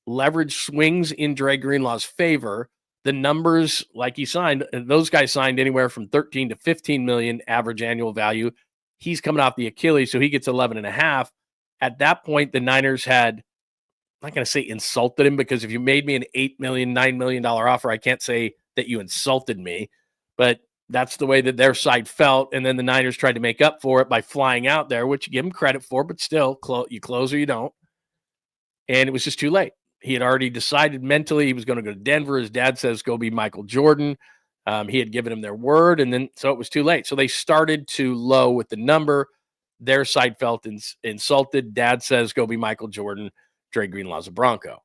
Leverage swings in Dre Greenlaw's favor. The numbers, like he signed, those guys signed anywhere from 13 to 15 million average annual value. He's coming off the Achilles, so he gets 11.5. At that point, the Niners had, I'm not going to say insulted him, because if you made me an $8 million, $9 million offer, I can't say that you insulted me, but that's the way that their side felt. And then the Niners tried to make up for it by flying out there, which you give them credit for, but still, you close or you don't. and it was just too late. He had already decided mentally he was going to go to Denver. His dad says, go be Michael Jordan. He had given him their word, and then so it was too late. So they started too low with the number. Their side felt insulted. Dad says, go be Michael Jordan. Dre Greenlaw's a Bronco.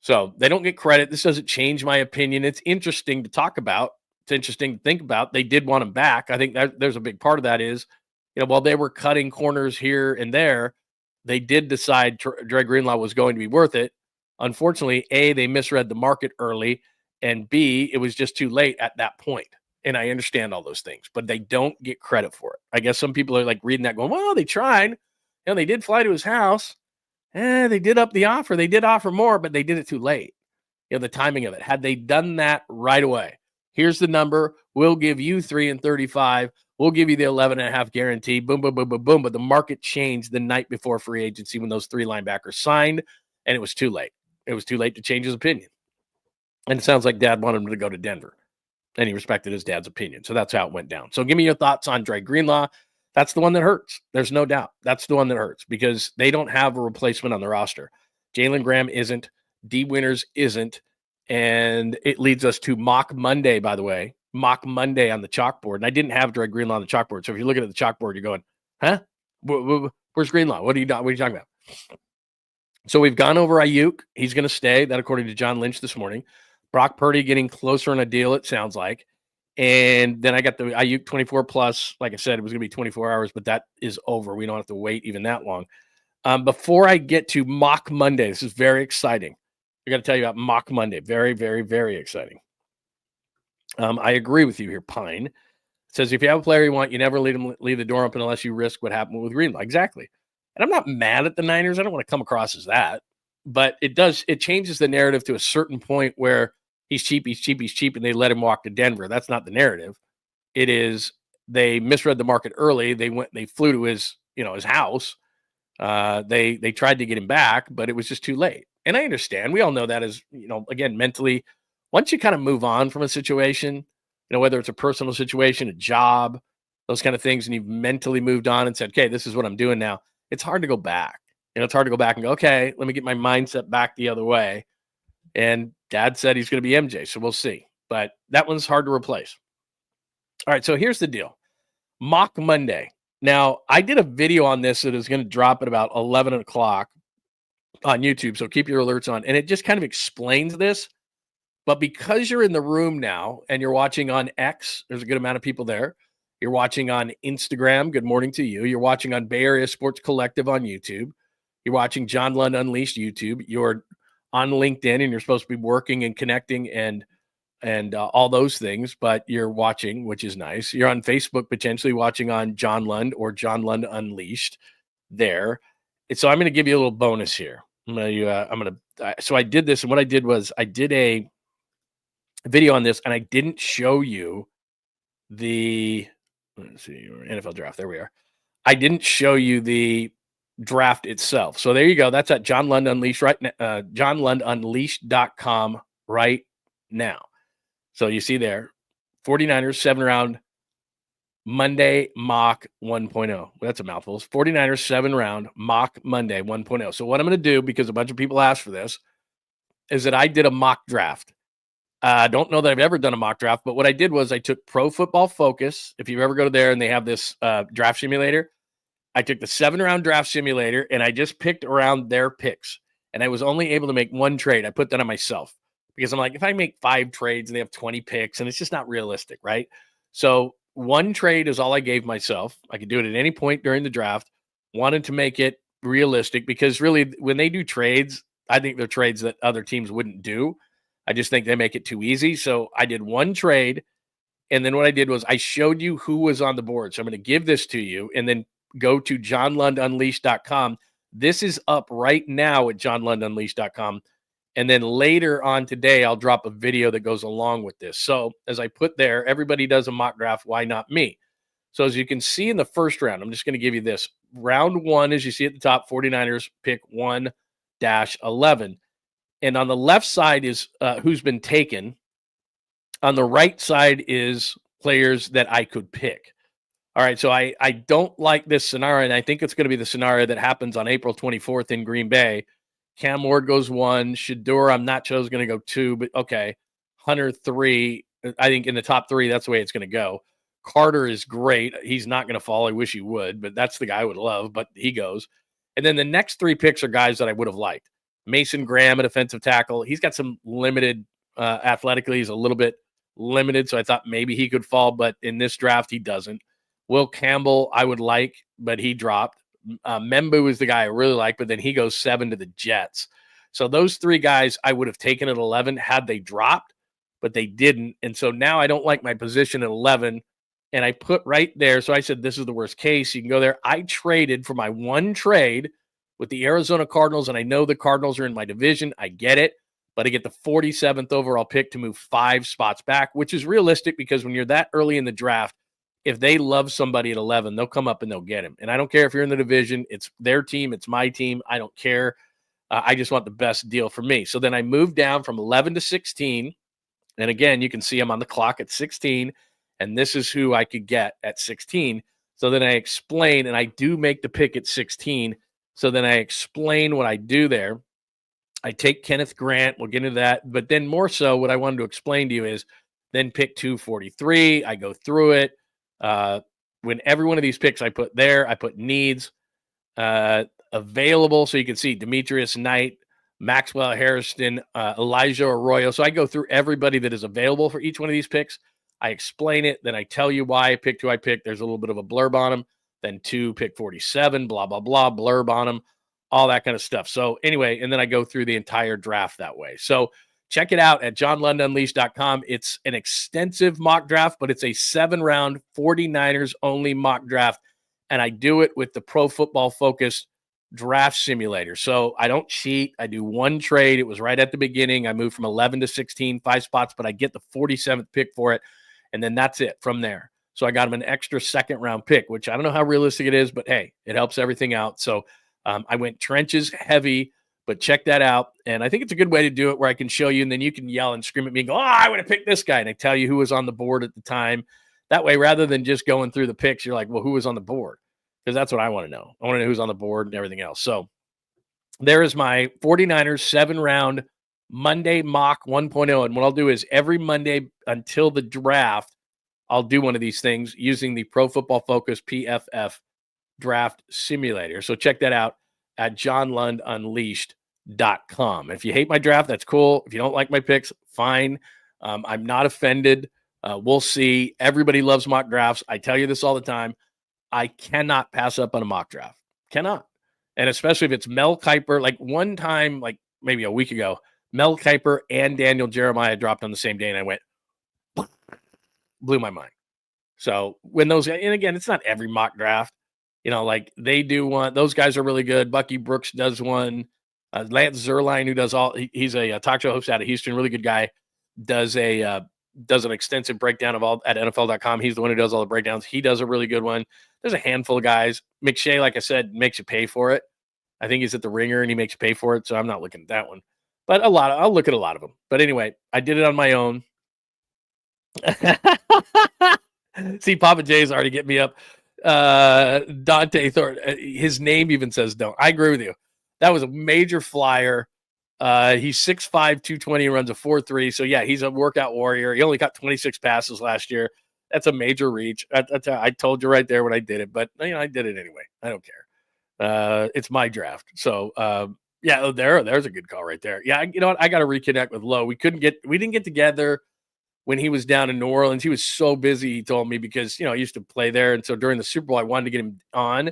So they don't get credit. This doesn't change my opinion. It's interesting to talk about. It's interesting to think about. They did want him back. I think there's a big part of that is, while they were cutting corners here and there, they did decide Dre Greenlaw was going to be worth it. Unfortunately, A, they misread the market early, and B, it was just too late at that point. And I understand all those things, but they don't get credit for it. I guess some people are like reading that going, well, they tried. They did fly to his house. They did up the offer. They did offer more, but they did it too late. The timing of it. Had they done that right away, here's the number. We'll give you 3 and 35. We'll give you the 11.5 guarantee. Boom, boom, boom, boom, boom. But the market changed the night before free agency when those 3 linebackers signed, and it was too late. It was too late to change his opinion. And it sounds like Dad wanted him to go to Denver, and he respected his dad's opinion. So that's how it went down. So give me your thoughts on Dre Greenlaw. That's the one that hurts. There's no doubt. That's the one that hurts because they don't have a replacement on the roster. Jalen Graham isn't. D. Winters isn't. And it leads us to Mock Monday, by the way. Mock Monday on the chalkboard. And I didn't have Dre Greenlaw on the chalkboard. So if you're looking at the chalkboard, you're going, huh? Where's Greenlaw? What are you talking about? So we've gone over Aiuyuk. He's going to stay. That according to John Lynch this morning. Brock Purdy getting closer on a deal, it sounds like. And then I got the Aiyuk 24 plus. Like I said, it was going to be 24 hours, but that is over. We don't have to wait even that long. Before I get to Mock Monday, this is very exciting. I got to tell you about Mock Monday. Very, very, very exciting. I agree with you here, Pine. It says, if you have a player you want, you never leave the door open unless you risk what happened with Greenlaw. Exactly. And I'm not mad at the Niners. I don't want to come across as that. But it changes the narrative to a certain point where he's cheap, and they let him walk to Denver. That's not the narrative. It is they misread the market early. They flew to his house. They tried to get him back, but it was just too late. And I understand. We all know that as, again, mentally, once you kind of move on from a situation, whether it's a personal situation, a job, those kind of things, and you've mentally moved on and said, okay, this is what I'm doing now. It's hard to go back. It's hard to go back and go, okay, let me get my mindset back the other way. And Dad said he's going to be MJ, so we'll see. But that one's hard to replace. All right, so here's the deal. Mock Monday. Now, I did a video on this that is going to drop at about 11 o'clock on YouTube, so keep your alerts on. And it just kind of explains this. But because you're in the room now and you're watching on X, there's a good amount of people there. You're watching on Instagram. Good morning to you. You're watching on Bay Area Sports Collective on YouTube. You're watching John Lund Unleashed YouTube. You're on LinkedIn and you're supposed to be working and connecting and all those things, but you're watching, which is nice. You're on Facebook potentially watching on John Lund or John Lund Unleashed there. And so I'm going to give you a little bonus here. So I did this, and what I did was I did a video on this, and I didn't show you the NFL draft. There we are. I didn't show you the draft itself. So there you go. That's at John Lund Unleashed right now, johnlundunleashed.com right now. So you see there, 49ers 7-round Monday mock 1.0. That's a mouthful. 49ers 7-round mock Monday 1.0. So what I'm going to do, because a bunch of people asked for this, is that I did a mock draft. I don't know that I've ever done a mock draft, but what I did was I took Pro Football Focus. If you ever go there and they have this draft simulator, I took the 7-round draft simulator and I just picked around their picks. And I was only able to make one trade. I put that on myself because I'm like, if I make 5 trades and they have 20 picks, and it's just not realistic, right? So one trade is all I gave myself. I could do it at any point during the draft. Wanted to make it realistic because really when they do trades, I think they're trades that other teams wouldn't do. I just think they make it too easy. So I did one trade. And then what I did was I showed you who was on the board. So I'm going to give this to you and then go to johnlundunleashed.com. This is up right now at johnlundunleashed.com. And then later on today, I'll drop a video that goes along with this. So as I put there, everybody does a mock draft. Why not me? So as you can see in the first round, I'm just going to give you this. Round 1, as you see at the top, 49ers pick 1-11. And on the left side is who's been taken. On the right side is players that I could pick. All right, so I don't like this scenario, and I think it's going to be the scenario that happens on April 24th in Green Bay, Cam Ward goes 1. Shador, I'm not sure is going to go 2, but okay. Hunter 3. I think in the top 3, that's the way it's going to go. Carter is great. He's not going to fall. I wish he would, but that's the guy I would love, but he goes. And then the next 3 picks are guys that I would have liked. Mason Graham, a defensive tackle. He's got some limited athletically. He's a little bit limited, so I thought maybe he could fall, but in this draft, he doesn't. Will Campbell, I would like, but he dropped. Membu is the guy I really like, but then he goes 7 to the Jets. So those 3 guys I would have taken at 11 had they dropped, but they didn't. And so now I don't like my position at 11, and I put right there. So I said, this is the worst case. You can go there. I traded for my one trade with the Arizona Cardinals, and I know the Cardinals are in my division. I get it, but I get the 47th overall pick to move 5 spots back, which is realistic because when you're that early in the draft, if they love somebody at 11, they'll come up and they'll get him. And I don't care if you're in the division. It's their team. It's my team. I don't care. I just want the best deal for me. So then I moved down from 11 to 16. And again, you can see I'm on the clock at 16. And this is who I could get at 16. So then I explain, and I do make the pick at 16. So then I explain what I do there. I take Kenneth Grant. We'll get into that. But then more so, what I wanted to explain to you is then pick 243. I go through it. When every one of these picks I put there, I put needs available. So you can see Demetrius Knight, Maxwell Harrison, Elijah Arroyo. So I go through everybody that is available for each one of these picks. I explain it. Then I tell you why I picked who I picked. There's a little bit of a blurb on them. Then 2, pick 47, blah, blah, blah, blurb on them, all that kind of stuff. So anyway, and then I go through the entire draft that way. So check it out at johnlundunleashed.com. It's an extensive mock draft, but it's a 7-round 49ers only mock draft. And I do it with the Pro Football Focus draft simulator. So I don't cheat. I do one trade. It was right at the beginning. I moved from 11 to 16, 5 spots, but I get the 47th pick for it. And then that's it from there. So I got him an extra 2nd-round pick, which I don't know how realistic it is, but hey, it helps everything out. So I went trenches heavy. But check that out. And I think it's a good way to do it where I can show you, and then you can yell and scream at me and go, oh, I would have picked this guy. And I tell you who was on the board at the time. That way, rather than just going through the picks, you're like, well, who was on the board? Because that's what I want to know. I want to know who's on the board and everything else. So there is my 49ers 7-round Monday mock 1.0. And what I'll do is every Monday until the draft, I'll do one of these things using the Pro Football Focus PFF draft simulator. So check that out at johnlundunleashed.com. If you hate my draft, that's cool. If you don't like my picks, fine. I'm not offended. We'll see. Everybody loves mock drafts. I tell you this all the time. I cannot pass up on a mock draft. Cannot. And especially if it's Mel Kiper. Like one time, like maybe a week ago, Mel Kiper and Daniel Jeremiah dropped on the same day, and I went, blew my mind. So when those, and again, it's not every mock draft. You know, like they do one. Those guys are really good. Bucky Brooks does one. Lance Zierlein, who does all, he's a talk show host out of Houston, really good guy, does an extensive breakdown of all at NFL.com. He's the one who does all the breakdowns. He does a really good one. There's a handful of guys. McShay, like I said, makes you pay for it. I think he's at the Ringer and he makes you pay for it. So I'm not looking at that one, but I'll look at a lot of them. But anyway, I did it on my own. See, Papa Jay's already getting me up. Dante Thorne, his name even says don't. I agree with you. That was a major flyer. He's 6'5", 220, runs a 4.3. So yeah, he's a workout warrior. He only got 26 passes last year. That's a major reach. I told you right there when I did it, but I did it anyway. I don't care. It's my draft. So yeah, there's a good call right there. Yeah, you know what? I got to reconnect with Lowe. We didn't get together when he was down in New Orleans. He was so busy, he told me, because, he used to play there. And so during the Super Bowl, I wanted to get him on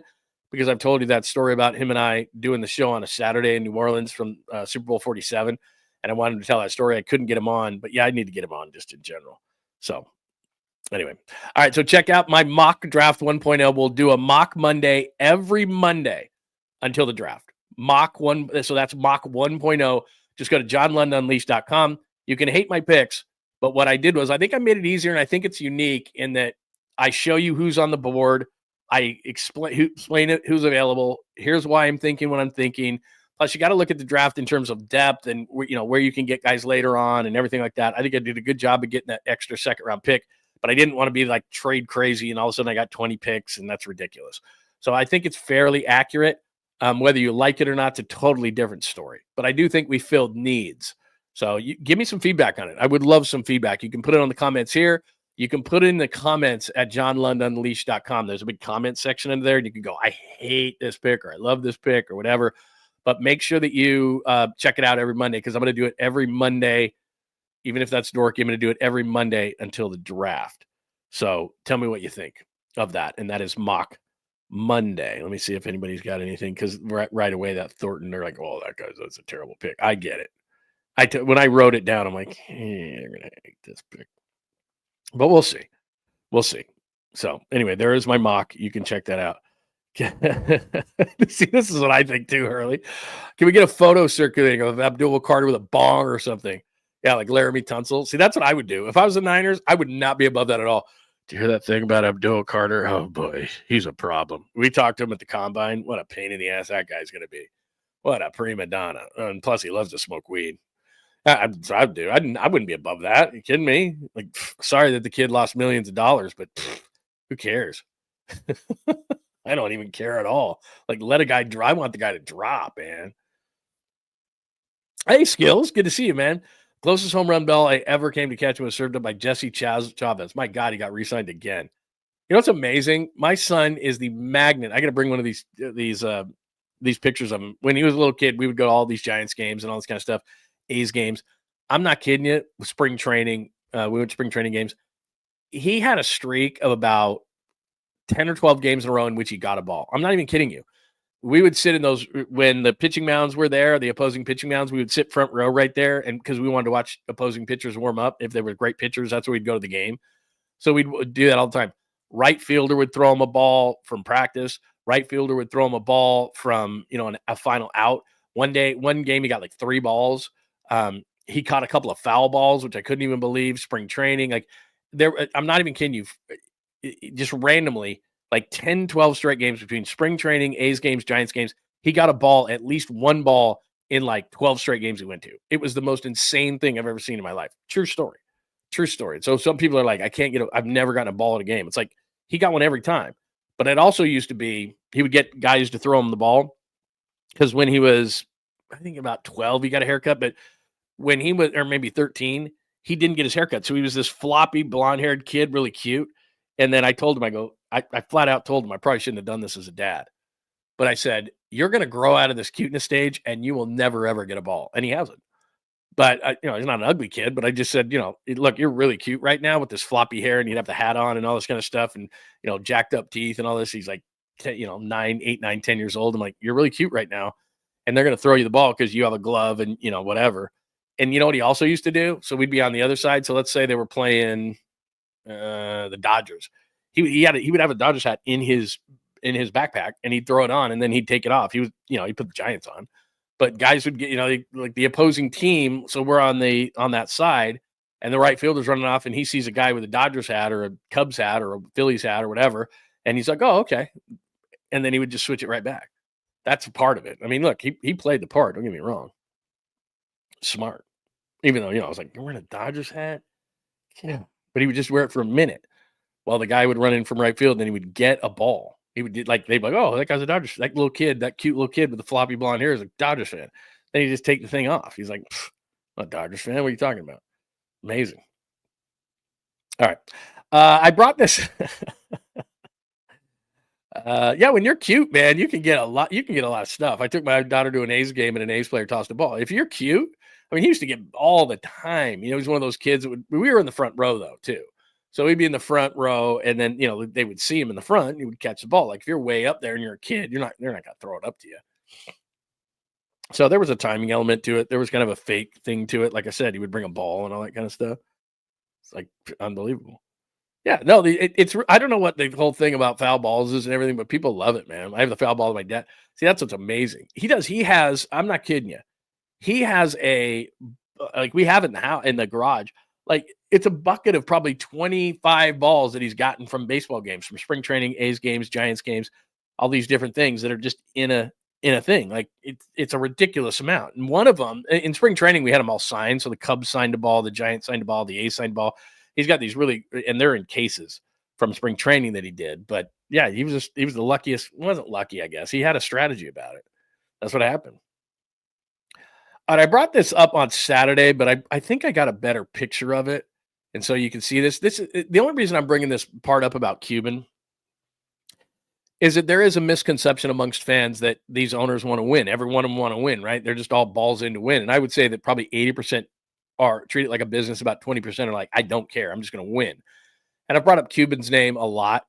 because I've told you that story about him and I doing the show on a Saturday in New Orleans from Super Bowl 47. And I wanted him to tell that story. I couldn't get him on, but yeah, I need to get him on just in general. So anyway. All right. So check out my mock draft 1.0. We'll do a mock Monday every Monday until the draft. Mock one. So that's mock 1.0. Just go to johnlundunleashed.com. You can hate my picks. But what I did was I think I made it easier, and I think it's unique in that I show you who's on the board. I explain it, who's available. Here's why I'm thinking what I'm thinking. Plus, you got to look at the draft in terms of depth and where you can get guys later on and everything like that. I think I did a good job of getting that extra 2nd-round pick, but I didn't want to be like trade crazy, and all of a sudden I got 20 picks, and that's ridiculous. So I think it's fairly accurate. Whether you like it or not, it's a totally different story. But I do think we filled needs. So give me some feedback on it. I would love some feedback. You can put it on the comments here. You can put it in the comments at johnlundunleashed.com. There's a big comment section in there, and you can go, I hate this pick, or I love this pick, or whatever. But make sure that you check it out every Monday, because I'm going to do it every Monday. Even if that's dorky, I'm going to do it every Monday until the draft. So tell me what you think of that. And that is Mock Monday. Let me see if anybody's got anything, because right away that Thornton, they're like, oh, that's a terrible pick. I get it. When I wrote it down, I'm like, hey, you're going to hate this pick. But we'll see. We'll see. So anyway, there is my mock. You can check that out. See, this is what I think too, Hurley. Can we get a photo circulating of Abdul Carter with a bong or something? Yeah, like Laramie Tunsil. See, that's what I would do. If I was the Niners, I would not be above that at all. Do you hear that thing about Abdul Carter? Oh, boy, he's a problem. We talked to him at the Combine. What a pain in the ass that guy's going to be. What a prima donna. And plus, he loves to smoke weed. I do. I wouldn't be above that. Are you kidding me? Like, sorry that the kid lost millions of dollars, but who cares? I don't even care at all. Like, let a guy drive. I want the guy to drop, man. Hey, Skills. Good to see you, man. Closest home run ball I ever came to catch was served up by Jesse Chavez. My God, he got re-signed again. You know what's amazing? My son is the magnet. I got to bring one of these pictures of him. When he was a little kid, we would go to all these Giants games and all this kind of stuff, A's games. I'm not kidding you. With spring training, we went to spring training games. He had a streak of about 10 or 12 games in a row in which he got a ball. I'm not even kidding you. We would sit in those when the pitching mounds were there, the opposing pitching mounds. We would sit front row right there, and because we wanted to watch opposing pitchers warm up. If they were great pitchers, that's where we'd go to the game. So we'd do that all the time. Right fielder would throw him a ball from practice. Right fielder would throw him a ball from a final out. One game he got like 3 balls. He caught a couple of foul balls, which I couldn't even believe. Spring training, like I'm not even kidding you. Just randomly. Like 10, 12 straight games between spring training, A's games, Giants games. He got a ball, at least one ball in like 12 straight games he went to. It was the most insane thing I've ever seen in my life. True story. True story. So some people are like, I've never gotten a ball at a game. It's like he got one every time. But it also used to be he would get guys to throw him the ball, because when he was, I think about 12, he got a haircut. But when he was, or maybe 13, he didn't get his haircut. So he was this floppy, blonde-haired kid, really cute. And then I told him, I flat out told him I probably shouldn't have done this as a dad. But I said, you're going to grow out of this cuteness stage and you will never, ever get a ball. And he hasn't. But, he's not an ugly kid. But I just said, look, you're really cute right now with this floppy hair, and you'd have the hat on and all this kind of stuff, and, jacked up teeth and all this. He's like, 8, 9, 10 years old. I'm like, you're really cute right now. And they're going to throw you the ball because you have a glove and, whatever. And you know what he also used to do? So we'd be on the other side. So let's say they were playing the Dodgers. He would have a Dodgers hat in his backpack, and he'd throw it on, and then he'd take it off. He put the Giants on, but guys would get, like the opposing team. So we're on that side, and the right fielder's running off, and he sees a guy with a Dodgers hat or a Cubs hat or a Phillies hat or whatever. And he's like, oh, okay. And then he would just switch it right back. That's a part of it. I mean, look, he played the part. Don't get me wrong. Smart. Even though, I was like, you're wearing a Dodgers hat? Yeah. But he would just wear it for a minute while the guy would run in from right field, and then he would get a ball. He would they'd be like, oh, that guy's a Dodgers. That little kid, that cute little kid with the floppy blonde hair is a Dodgers fan. Then he just take the thing off. He's like, I'm a Dodgers fan. What are you talking about? Amazing. All right. I brought this. When you're cute, man, you can get a lot of stuff. I took my daughter to an A's game, and an A's player tossed a ball. If you're cute, I mean, he used to get all the time. He's one of those kids that we were in the front row though, too. So he'd be in the front row, and then, they would see him in the front, and he would catch the ball. Like if you're way up there and you're a kid, they're not going to throw it up to you. So there was a timing element to it. There was kind of a fake thing to it. Like I said, he would bring a ball and all that kind of stuff. It's like unbelievable. Yeah, no, it's I don't know what the whole thing about foul balls is and everything, but people love it, man. I have the foul ball of my dad. See, that's what's amazing. He has, I'm not kidding you. He has we have it in the garage. Like it's a bucket of probably 25 balls that he's gotten from baseball games, from spring training, A's games, Giants games, all these different things that are just in a thing. Like it's a ridiculous amount. And one of them in spring training, we had them all signed. So the Cubs signed a ball, the Giants signed a ball, the A's signed a ball. He's got these really, and they're in cases from spring training that he did. But yeah, he was the luckiest. He wasn't lucky, I guess. He had a strategy about it. That's what happened. And I brought this up on Saturday, but I think I got a better picture of it. And so you can see this. This is the only reason I'm bringing this part up about Cuban is that there is a misconception amongst fans that these owners want to win. Every one of them want to win, right? They're just all balls in to win. And I would say that probably 80% are treat it like a business. About 20% are like, I don't care. I'm just going to win. And I've brought up Cuban's name a lot.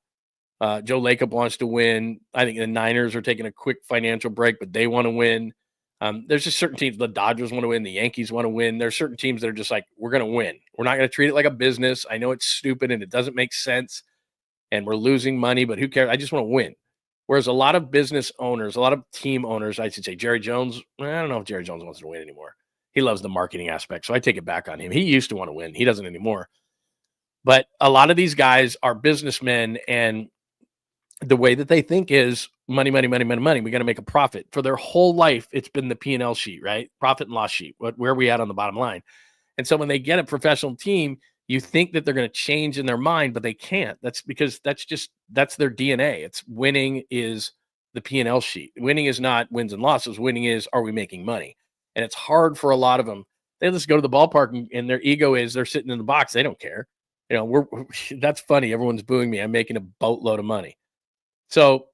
Joe Lacob wants to win. I think the Niners are taking a quick financial break, but they want to win. There's just certain teams. The Dodgers want to win. The Yankees want to win. There's certain teams that are just like, we're going to win. We're not going to treat it like a business. I know it's stupid and it doesn't make sense and we're losing money, but who cares? I just want to win. Whereas a lot of business owners, a lot of team owners, I should say, Jerry Jones, I don't know if Jerry Jones wants to win anymore. He loves the marketing aspect, so I take it back on him. He used to want to win. He doesn't anymore. But a lot of these guys are businessmen, and the way that they think is money, money, money, money, money. We got to make a profit. For their whole life, it's been the P&L sheet, right? Profit and loss sheet. Where are we at on the bottom line? And so when they get a professional team, you think that they're going to change in their mind, but they can't. That's because that's their DNA. It's winning is the P&L sheet. Winning is not wins and losses. Winning is, are we making money? And it's hard for a lot of them. They just go to the ballpark and their ego is they're sitting in the box. They don't care. You know, that's funny. Everyone's booing me. I'm making a boatload of money. So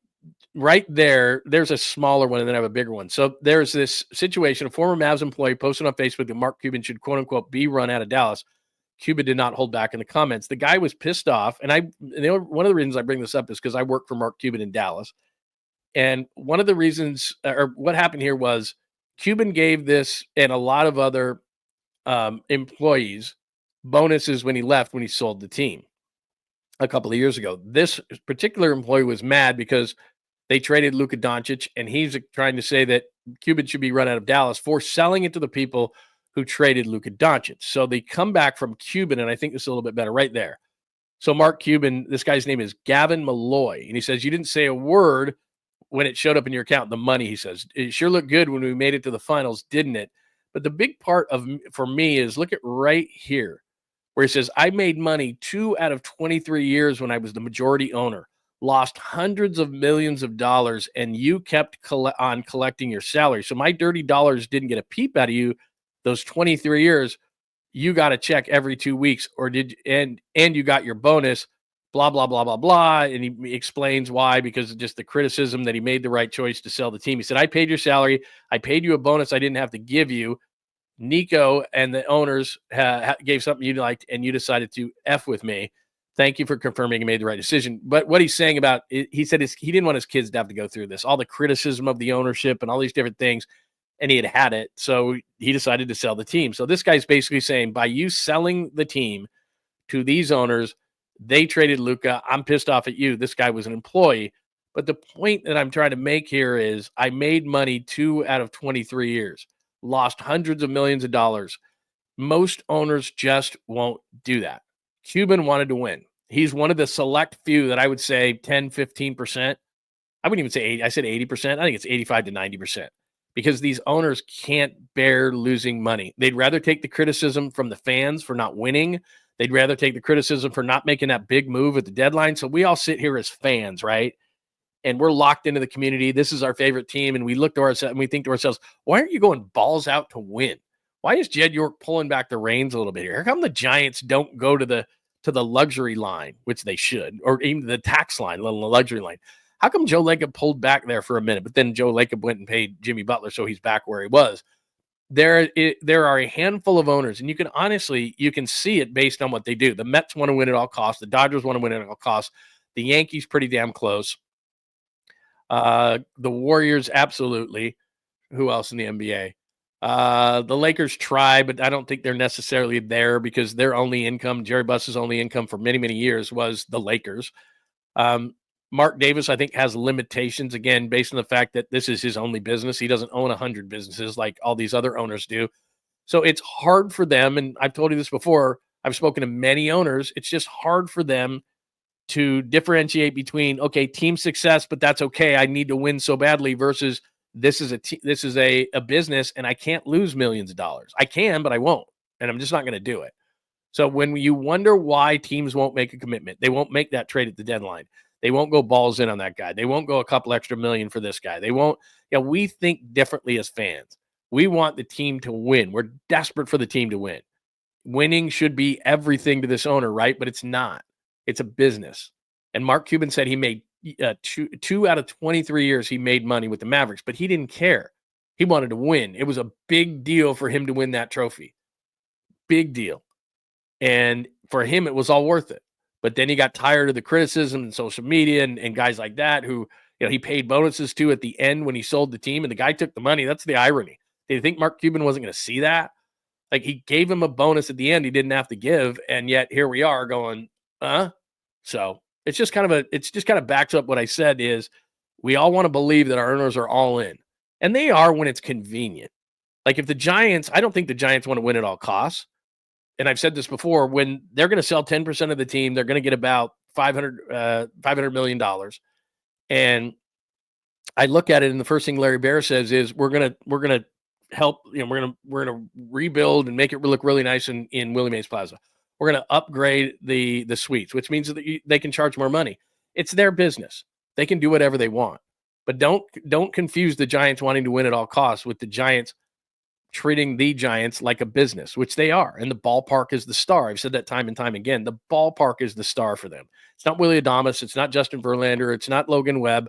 right there's a smaller one and then I have a bigger one. So there's this situation. A former Mavs employee posted on Facebook that Mark Cuban should, quote unquote, be run out of Dallas. Cuban did not hold back in the comments. The guy was pissed off. And one of the reasons I bring this up is because I work for Mark Cuban in Dallas. And one of the reasons, or what happened here was Cuban gave this and a lot of other employees bonuses when he left, when he sold the team a couple of years ago. This particular employee was mad because they traded Luka Doncic, and he's trying to say that Cuban should be run out of Dallas for selling it to the people who traded Luka Doncic. So they come back from Cuban, and I think this is a little bit better right there. So Mark Cuban, this guy's name is Gavin Malloy, and he says, you didn't say a word when it showed up in your account, the money, he says. It sure looked good when we made it to the finals, didn't it? But the big part for me is look at right here, where he says, I made money 2 out of 23 years when I was the majority owner, lost hundreds of millions of dollars, and you kept on collecting your salary. So my dirty dollars didn't get a peep out of you those 23 years. You got a check every 2 weeks, or and you got your bonus, blah, blah, blah, blah, blah. And he explains why, because of just the criticism that he made the right choice to sell the team. He said, I paid your salary. I paid you a bonus I didn't have to give you. Nico and the owners gave something you liked, and you decided to F with me. Thank you for confirming you made the right decision. But what he's saying about it, he said he didn't want his kids to have to go through this, all the criticism of the ownership and all these different things, and he had it. So he decided to sell the team. So this guy's basically saying, by you selling the team to these owners, they traded Luka. I'm pissed off at you. This guy was an employee. But the point that I'm trying to make here is I made money 2 out of 23 years. Lost hundreds of millions of dollars. Most owners just won't do that. Cuban wanted to win. He's one of the select few that I would say 10, 15%. I wouldn't even say 80. I said 80%. I think it's 85 to 90% because these owners can't bear losing money. They'd rather take the criticism from the fans for not winning. They'd rather take the criticism for not making that big move at the deadline. So we all sit here as fans, right? And we're locked into the community. This is our favorite team. And we look to ourselves and we think to ourselves, why aren't you going balls out to win? Why is Jed York pulling back the reins a little bit here? How come the Giants don't go to the luxury line, which they should, or even the tax line, let alone the luxury line? How come Joe Lacob pulled back there for a minute, but then Joe Lacob went and paid Jimmy Butler, so he's back where he was? There are a handful of owners, and you can see it based on what they do. The Mets want to win at all costs. The Dodgers want to win at all costs. The Yankees pretty damn close. The Warriors, absolutely. Who else in the NBA? The Lakers try, but I don't think they're necessarily there because their only income, Jerry Buss's only income for many, many years was the Lakers. Mark Davis, I think, has limitations, again, based on the fact that this is his only business. He doesn't own 100 businesses like all these other owners do. So it's hard for them, and I've told you this before, I've spoken to many owners, it's just hard for them to differentiate between, okay, team success, but that's okay, I need to win so badly, versus this is a business, and I can't lose millions of dollars. I can, but I won't, and I'm just not going to do it. So when you wonder why teams won't make a commitment, they won't make that trade at the deadline. They won't go balls in on that guy. They won't go a couple extra million for this guy. They won't Yeah, we think differently as fans. We want the team to win. We're desperate for the team to win. Winning should be everything to this owner, right? But it's not. It's a business. And Mark Cuban said he made two out of 23 years he made money with the Mavericks, but he didn't care. He wanted to win. It was a big deal for him to win that trophy. Big deal. And for him, it was all worth it. But then he got tired of the criticism and social media and guys like that who, he paid bonuses to at the end when he sold the team, and the guy took the money. That's the irony. Did you think Mark Cuban wasn't going to see that? Like, he gave him a bonus at the end he didn't have to give, and yet here we are going, So it's just kind of backs up what I said is we all want to believe that our owners are all in. And they are when it's convenient. Like if the Giants, I don't think the Giants want to win at all costs. And I've said this before, when they're going to sell 10% of the team, they're going to get about $500 million. And I look at it, and the first thing Larry Bear says is we're going to help, we're going to rebuild and make it look really nice in Willie Mays Plaza. We're going to upgrade the suites, which means that they can charge more money. It's their business. They can do whatever they want. But don't confuse the Giants wanting to win at all costs with the Giants treating the Giants like a business, which they are. And the ballpark is the star. I've said that time and time again. The ballpark is the star for them. It's not Willie Adames. It's not Justin Verlander. It's not Logan Webb.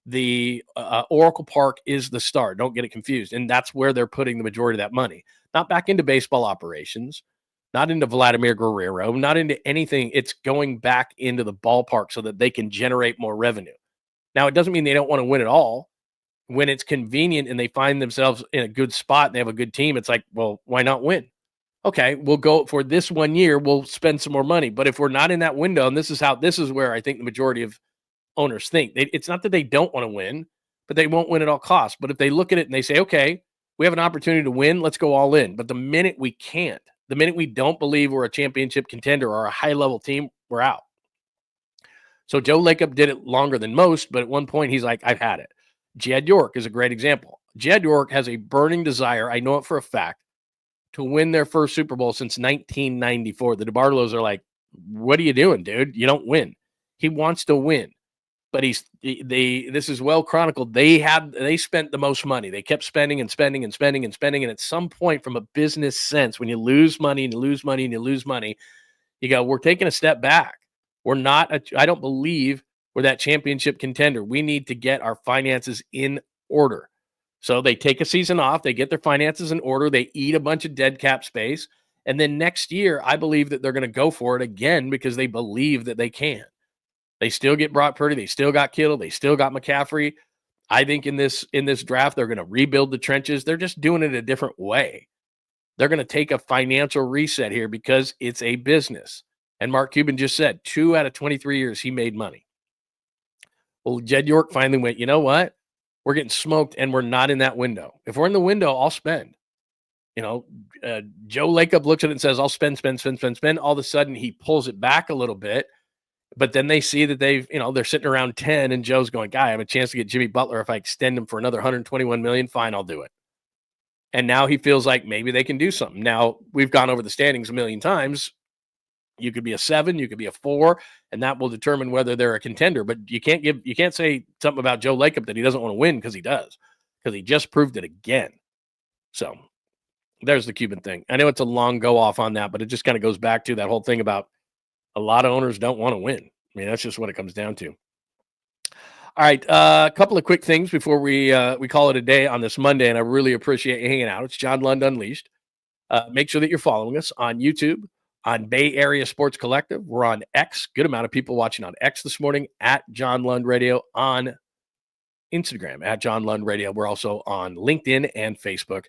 The Oracle Park is the star. Don't get it confused. And that's where they're putting the majority of that money. Not back into baseball operations, not into Vladimir Guerrero, not into anything. It's going back into the ballpark so that they can generate more revenue. Now, it doesn't mean they don't want to win at all. When it's convenient and they find themselves in a good spot and they have a good team, it's like, well, why not win? Okay, we'll go for this 1 year. We'll spend some more money. But if we're not in that window, and this is where I think the majority of owners think, it's not that they don't want to win, but they won't win at all costs. But if they look at it and they say, okay, we have an opportunity to win, let's go all in. But the minute we can't, the minute we don't believe we're a championship contender or a high-level team, we're out. So Joe Lacob did it longer than most, but at one point he's like, I've had it. Jed York is a great example. Jed York has a burning desire, I know it for a fact, to win their first Super Bowl since 1994. The DeBartolos are like, what are you doing, dude? You don't win. He wants to win. But this is well chronicled. They spent the most money. They kept spending and spending and spending and spending. And at some point, from a business sense, when you lose money and you lose money and you lose money, you go, we're taking a step back. We're not, I don't believe we're that championship contender. We need to get our finances in order. So they take a season off. They get their finances in order. They eat a bunch of dead cap space. And then next year, I believe that they're going to go for it again because they believe that they can. They still get Brock Purdy. They still got Kittle. They still got McCaffrey. I think in this draft, they're going to rebuild the trenches. They're just doing it a different way. They're going to take a financial reset here because it's a business. And Mark Cuban just said 2 out of 23 years he made money. Well, Jed York finally went, you know what? We're getting smoked and we're not in that window. If we're in the window, I'll spend. Joe Lacob looks at it and says, I'll spend. All of a sudden, he pulls it back a little bit. But then they see that they're sitting around 10 and Joe's going, guy, I have a chance to get Jimmy Butler. If I extend him for another $121 million, fine, I'll do it. And now he feels like maybe they can do something. Now, we've gone over the standings a million times. You could be a 7, you could be a 4, and that will determine whether they're a contender. But you can't say something about Joe Lacob that he doesn't want to win because he does, because he just proved it again. So there's the Cuban thing. I know it's a long go off on that, but it just kind of goes back to that whole thing about a lot of owners don't want to win. I mean, that's just what it comes down to. All right, a couple of quick things before we call it a day on this Monday, and I really appreciate you hanging out. It's John Lund Unleashed. Make sure that you're following us on YouTube, on Bay Area Sports Collective. We're on X. Good amount of people watching on X this morning, at John Lund Radio, on Instagram, at John Lund Radio. We're also on LinkedIn and Facebook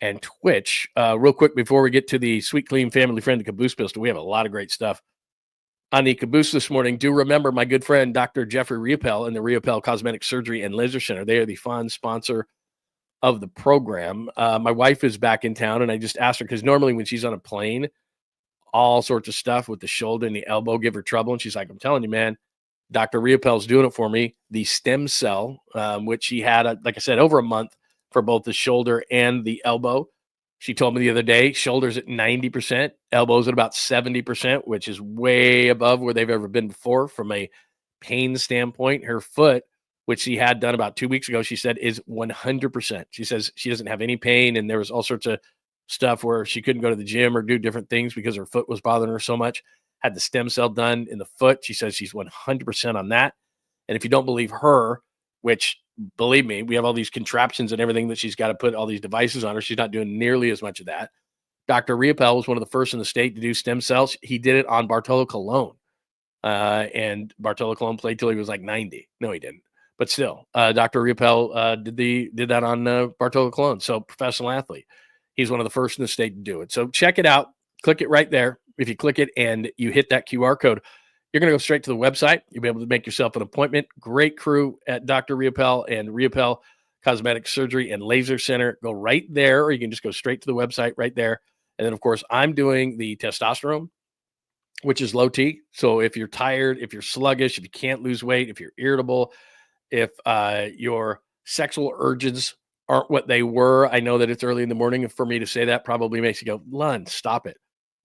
and Twitch. Real quick, before we get to the sweet, clean, family friend, the Caboose Pistol, we have a lot of great stuff on the Caboose this morning. Do remember my good friend, Dr. Jeffrey Riopel and the Riopel Cosmetic Surgery and Laser Center. They are the fond sponsor of the program. My wife is back in town, and I just asked her, because normally when she's on a plane, all sorts of stuff with the shoulder and the elbow give her trouble. And she's like, I'm telling you, man, Dr. Riopel's doing it for me. The stem cell, which she had, like I said, over a month for both the shoulder and the elbow. She told me the other day, shoulders at 90%, elbows at about 70%, which is way above where they've ever been before from a pain standpoint. Her foot which she had done about 2 weeks ago, she said is 100%. She says she doesn't have any pain, and there was all sorts of stuff where she couldn't go to the gym or do different things because her foot was bothering her so much. Had the stem cell done in the foot. She says she's 100% on that. And if you don't believe her, which believe me, we have all these contraptions and everything that she's got to put all these devices on her. She's not doing nearly as much of that. Dr. Riopel was one of the first in the state to do stem cells. He did it on Bartolo Colon. And Bartolo Colon played till he was like 90. No, he didn't. But still, Dr. Riopel did that on Bartolo Colon. So professional athlete. He's one of the first in the state to do it. So check it out. Click it right there. If you click it and you hit that QR code, you're going to go straight to the website. You'll be able to make yourself an appointment. Great crew at Dr. Riopel and Riopel Cosmetic Surgery and Laser Center. Go right there, or you can just go straight to the website right there. And then, of course, I'm doing the testosterone, which is low T. So if you're tired, if you're sluggish, if you can't lose weight, if you're irritable, if your sexual urges aren't what they were, I know that it's early in the morning, and for me to say that probably makes you go, Lund, stop it.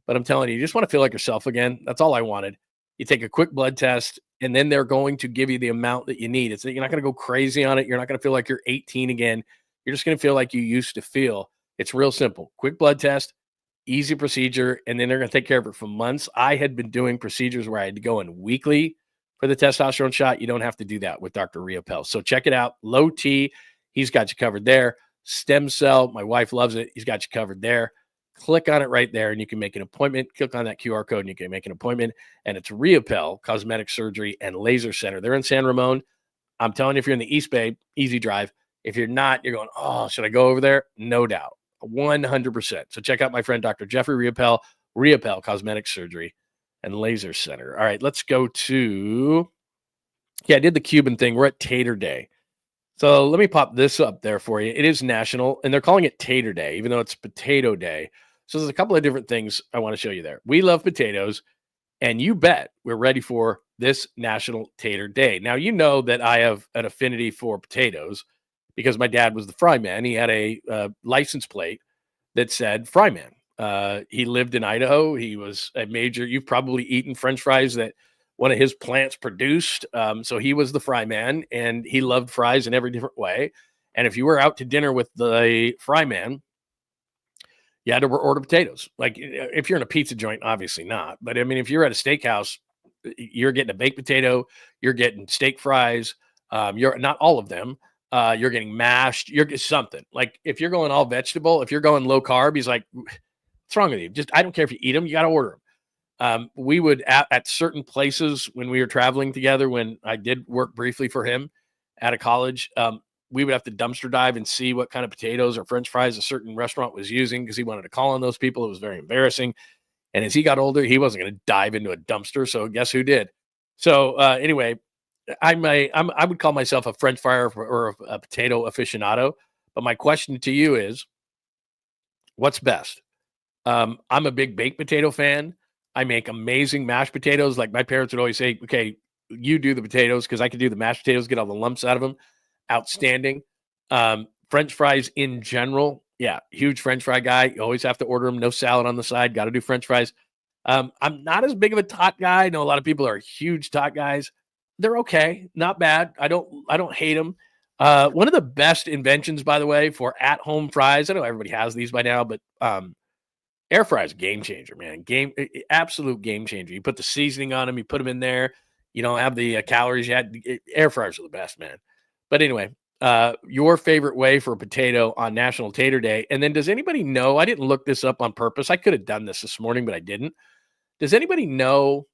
But I'm telling you, you just want to feel like yourself again. That's all I wanted. You take a quick blood test, and then they're going to give you the amount that you need. It's that you're not going to go crazy on it. You're not going to feel like you're 18 again. You're just going to feel like you used to feel. It's real simple. Quick blood test, easy procedure, and then they're going to take care of it for months. I had been doing procedures where I had to go in weekly for the testosterone shot. You don't have to do that with Dr. Riopel. So check it out. Low T, he's got you covered there. Stem cell, my wife loves it. He's got you covered there. Click on it right there, and you can make an appointment. Click on that QR code, and you can make an appointment. And it's Riopel Cosmetic Surgery and Laser Center. They're in San Ramon. I'm telling you, if you're in the East Bay, easy drive. If you're not, you're going, oh, should I go over there? No doubt. 100%. So check out my friend, Dr. Jeffrey Riopel, Riopel Cosmetic Surgery and Laser Center. All right, let's go to, I did the Cuban thing. We're at Tater Day. So let me pop this up there for you. It is national, and they're calling it Tater Day, even though it's Potato Day. So there's a couple of different things I want to show you there. We love potatoes, and you bet we're ready for this National Tater Day. Now, you know that I have an affinity for potatoes because my dad was the fry man. He had a license plate that said fry man. He lived in Idaho. He was a major, you've probably eaten French fries that one of his plants produced. So he was the fry man, and he loved fries in every different way. And if you were out to dinner with the fry man, you had to order potatoes. Like if you're in a pizza joint, obviously not. But I mean, if you're at a steakhouse, you're getting a baked potato, you're getting steak fries. You're not all of them. You're getting mashed. You're getting something. Like if you're going all vegetable, if you're going low carb, he's like, what's wrong with you? Just, I don't care if you eat them. You got to order them. We would at certain places when we were traveling together, when I did work briefly for him at a college, we would have to dumpster dive and see what kind of potatoes or French fries a certain restaurant was using because he wanted to call on those people. It was very embarrassing. And as he got older, he wasn't going to dive into a dumpster. So guess who did? So anyway, I would call myself a French fryer or a potato aficionado. But my question to you is, what's best? I'm a big baked potato fan. I make amazing mashed potatoes. Like my parents would always say, okay, you do the potatoes because I can do the mashed potatoes, get all the lumps out of them. Outstanding. French fries in general. Yeah, huge French fry guy. You always have to order them. No salad on the side. Got to do French fries. I'm not as big of a tot guy. I know a lot of people are huge tot guys. They're okay. Not bad. I don't hate them. One of the best inventions, by the way, for at-home fries. I know everybody has these by now, but air fry is a game changer, man. Absolute game changer. You put the seasoning on them. You put them in there. You don't have the calories yet. Air fryers are the best, man. But anyway, your favorite way for a potato on National Tater Day. And then does anybody know, I didn't look this up on purpose. I could have done this morning, but I didn't. Does anybody know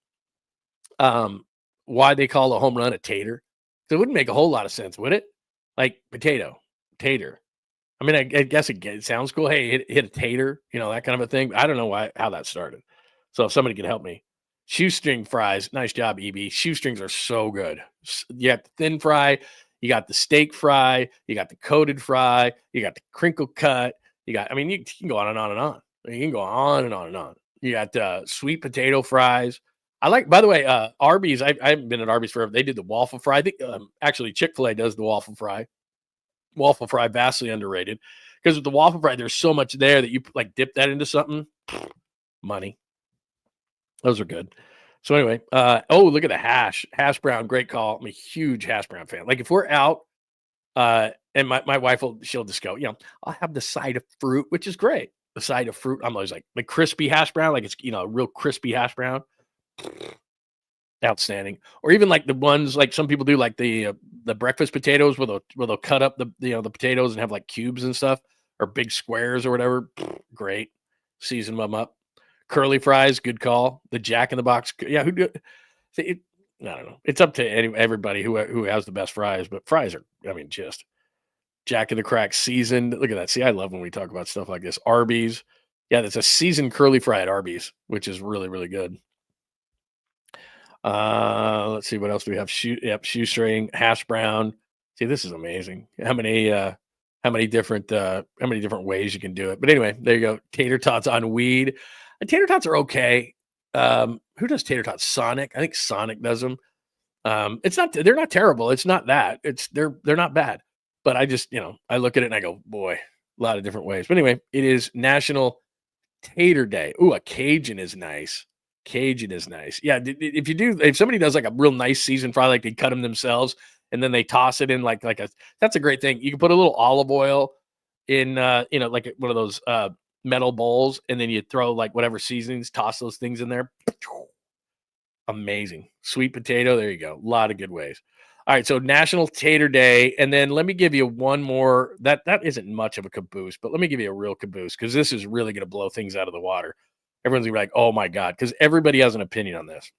why they call a home run a tater? So it wouldn't make a whole lot of sense, would it? Like potato, tater. I mean, I guess it sounds cool. Hey, hit a tater, that kind of a thing. I don't know how that started. So if somebody can help me. Shoestring fries. Nice job, EB. Shoestrings are so good. You got the thin fry. You got the steak fry. You got the coated fry. You got the crinkle cut. You can go on and on and on. You can go on and on and on. You got sweet potato fries. By the way, Arby's. I haven't been at Arby's forever. They did the waffle fry. I think actually Chick-fil-A does the waffle fry. Waffle fry, vastly underrated. Because with the waffle fry, there's so much there that you like dip that into something. Money. Those are good. So anyway, look at the hash brown. Great call. I'm a huge hash brown fan. Like if we're out, and my wife she'll just go, I'll have the side of fruit, which is great. The side of fruit. I'm always like the crispy hash brown, like it's, real crispy hash brown. Outstanding. Or even like the ones like some people do, like the breakfast potatoes where they'll cut up the potatoes and have like cubes and stuff, or big squares or whatever. Great. Season them up. Curly fries, good call. The Jack in the Box. Yeah, I don't know. It's up to everybody who has the best fries, but fries are, just Jack in the Crack seasoned. Look at that. See, I love when we talk about stuff like this. Arby's. Yeah, that's a seasoned curly fry at Arby's, which is really, really good. Let's see, what else do we have? Shoestring, hash brown. See, this is amazing. How many different ways you can do it. But anyway, there you go. Tater tots on weed. And tater tots are okay. Who does tater tots? Sonic. I think Sonic does them. They're not terrible. It's not that. They're not bad. But I just, I look at it and I go, boy, a lot of different ways. But anyway, it is National Tater Day. Ooh, a Cajun is nice. Cajun is nice. Yeah, if somebody does like a real nice seasoned fry, like they cut them themselves and then they toss it in that's a great thing. You can put a little olive oil in, like one of those metal bowls, and then you throw like whatever seasonings, toss those things in there. Amazing. Sweet potato. There you go. A lot of good ways. All right. So National Tater Day. And then let me give you one more. That isn't much of a caboose, but let me give you a real caboose, because this is really going to blow things out of the water. Everyone's going to be like, oh my God, because everybody has an opinion on this.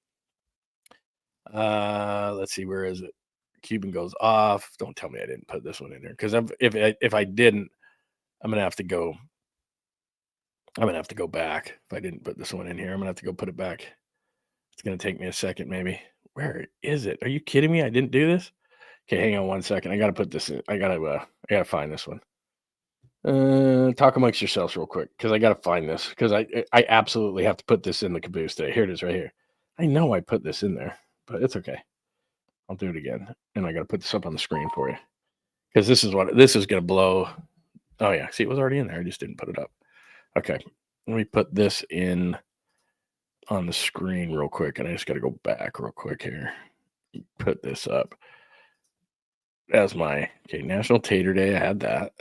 Let's see. Where is it? Cuban goes off. Don't tell me I didn't put this one in there, because if I didn't, I'm going to have to go. I'm going to have to go back. If I didn't put this one in here, I'm going to have to go put it back. It's going to take me a second, maybe. Where is it? Are you kidding me? I didn't do this? Okay, hang on one second. I got to put this in. I got to find this one. Talk amongst yourselves real quick, because I got to find this, because I absolutely have to put this in the caboose today. Here it is right here. I know I put this in there, but it's okay. I'll do it again. And I got to put this up on the screen for you, because this is going to blow. Oh, yeah. See, it was already in there. I just didn't put it up. Okay. Let me put this in on the screen real quick, and I just got to go back real quick here. Put this up as National Tater Day. I had that.